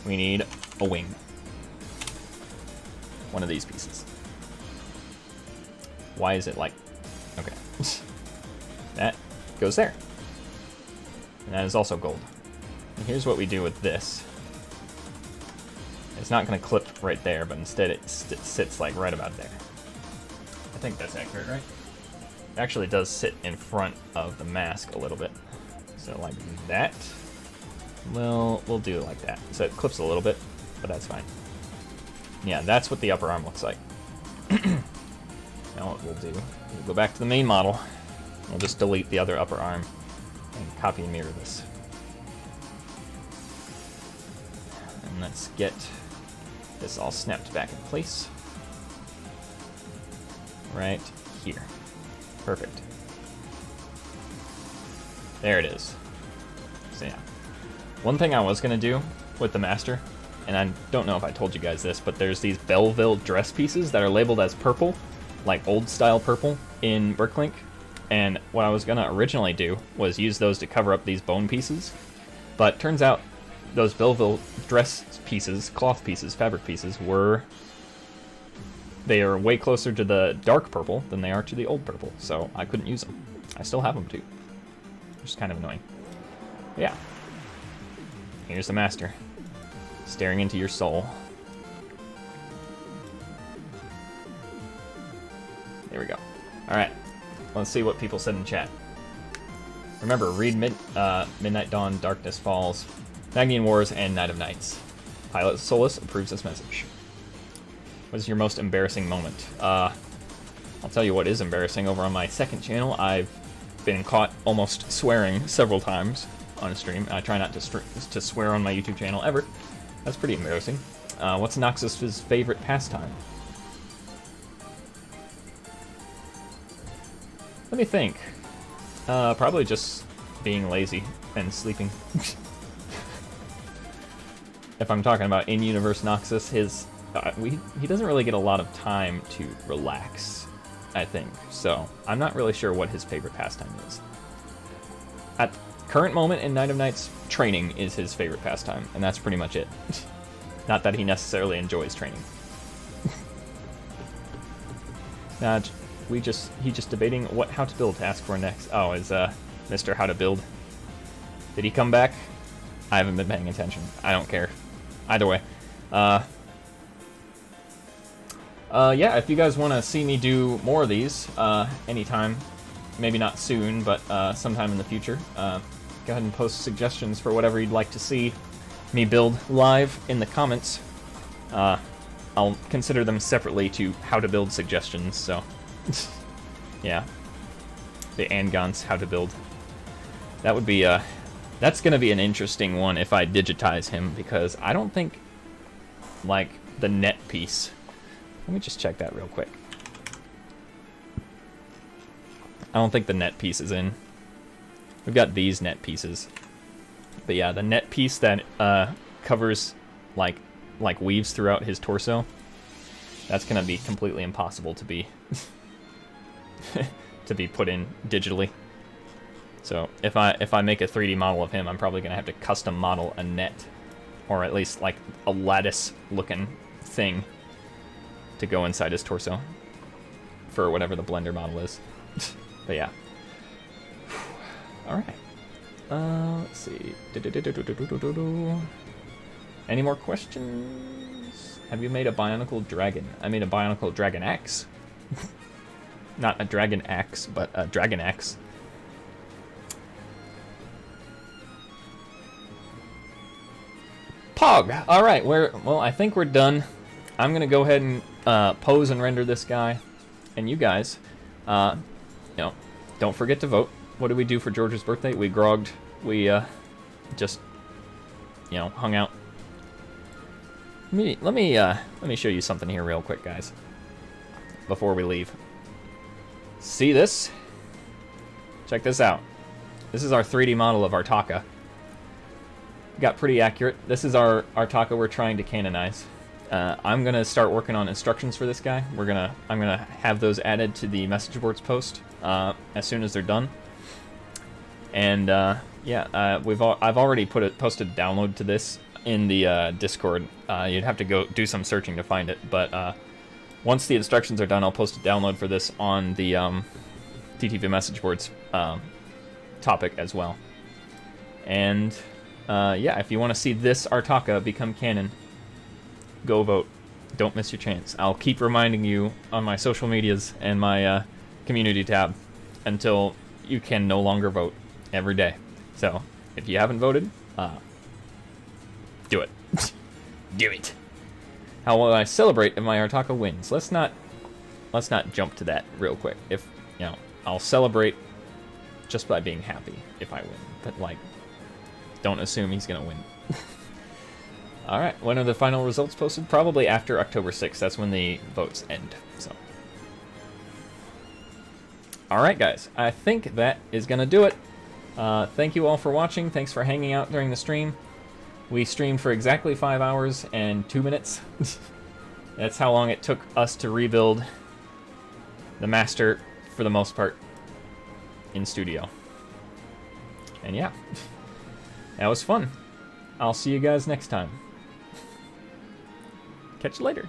Speaker 1: we need a wing. One of these pieces. Why is it like... Okay. That goes there. And that is also gold. And here's what we do with this. It's not going to clip right there, but instead it sits like right about there. I think that's accurate, right? It actually does sit in front of the mask a little bit. So like that. Well, we'll do it like that. So it clips a little bit, but that's fine. Yeah, that's what the upper arm looks like. Now what we'll do, we'll go back to the main model, We'll just delete the other upper arm and copy and mirror this. And let's get this all snapped back in place. Right here. Perfect. There it is. So yeah. One thing I was going to do with the master, and I don't know if I told you guys this, but there's these Belleville dress pieces that are labeled as purple, like old style purple in Bricklink. And what I was going to originally do was use those to cover up these bone pieces. But turns out those Belleville dress pieces, cloth pieces, fabric pieces, they are way closer to the dark purple than they are to the old purple. So I couldn't use them. I still have them too. Which is kind of annoying. But yeah. Here's the master. Staring into your soul. There we go. Alright. Let's see what people said in chat. Remember, read Midnight Dawn, Darkness Falls, Magnian Wars, and Night of Nights. Pilot Solus approves this message. What is your most embarrassing moment? I'll tell you what is embarrassing. Over on my second channel, I've been caught almost swearing several times on a stream. I try not to swear on my YouTube channel ever. That's pretty embarrassing. What's Noxus's favorite pastime? Let me think. Probably just being lazy and sleeping. If I'm talking about in-universe Noxus, he doesn't really get a lot of time to relax, I think. So I'm not really sure what his favorite pastime is. At current moment in Night of Nights, training is his favorite pastime, and that's pretty much it. Not that he necessarily enjoys training. Nah, he's just debating how to build to ask for next. Oh, is Mr. How to Build. Did he come back? I haven't been paying attention. I don't care. Either way. Yeah, if you guys want to see me do more of these, anytime, maybe not soon, but sometime in the future, go ahead and post suggestions for whatever you'd like to see me build live in the comments. I'll consider them separately to how to build suggestions, so yeah. The Angon's how to build. That would be that's gonna be an interesting one if I digitize him, because I don't think, like, the net piece. Let me just check that real quick. I don't think the net piece is in. We've got these net pieces. But yeah, the net piece that covers, like weaves throughout his torso, that's gonna be completely impossible to be to be put in digitally. So if I make a 3D model of him, I'm probably gonna have to custom model a net, or at least like a lattice looking thing to go inside his torso for whatever the Blender model is. But yeah. All right. Let's see. Any more questions? Have you made a Bionicle Dragon? I made a Bionicle Dragon Axe. Not a Dragon Axe, but a Dragon Axe. Pog! Alright, well, I think we're done. I'm gonna go ahead and pose and render this guy. And you guys, don't forget to vote. What did we do for George's birthday? We grogged. We just, hung out. Let me show you something here real quick, guys, before we leave. See this? Check this out. This is our 3D model of Artaka. Got pretty accurate. This is our Artaka we're trying to canonize. I'm gonna start working on instructions for this guy. I'm gonna have those added to the message boards post as soon as they're done. And yeah, I've already posted a download to this in the Discord. You'd have to go do some searching to find it, but once the instructions are done, I'll post a download for this on the TTV message boards topic as well. And yeah, if you want to see this Artaka become canon, go vote. Don't miss your chance. I'll keep reminding you on my social medias and my community tab until you can no longer vote every day. So if you haven't voted, do it. Do it. How will I celebrate if my Artaka wins? Let's not jump to that real quick. If I'll celebrate just by being happy if I win. But, like, don't assume he's going to win. Alright, when are the final results posted? Probably after October 6th. That's when the votes end. So, alright, guys. I think that is going to do it. Thank you all for watching. Thanks for hanging out during the stream. We streamed for exactly 5 hours and 2 minutes. That's how long it took us to rebuild the master, for the most part, in studio. And yeah, that was fun. I'll see you guys next time. Catch you later.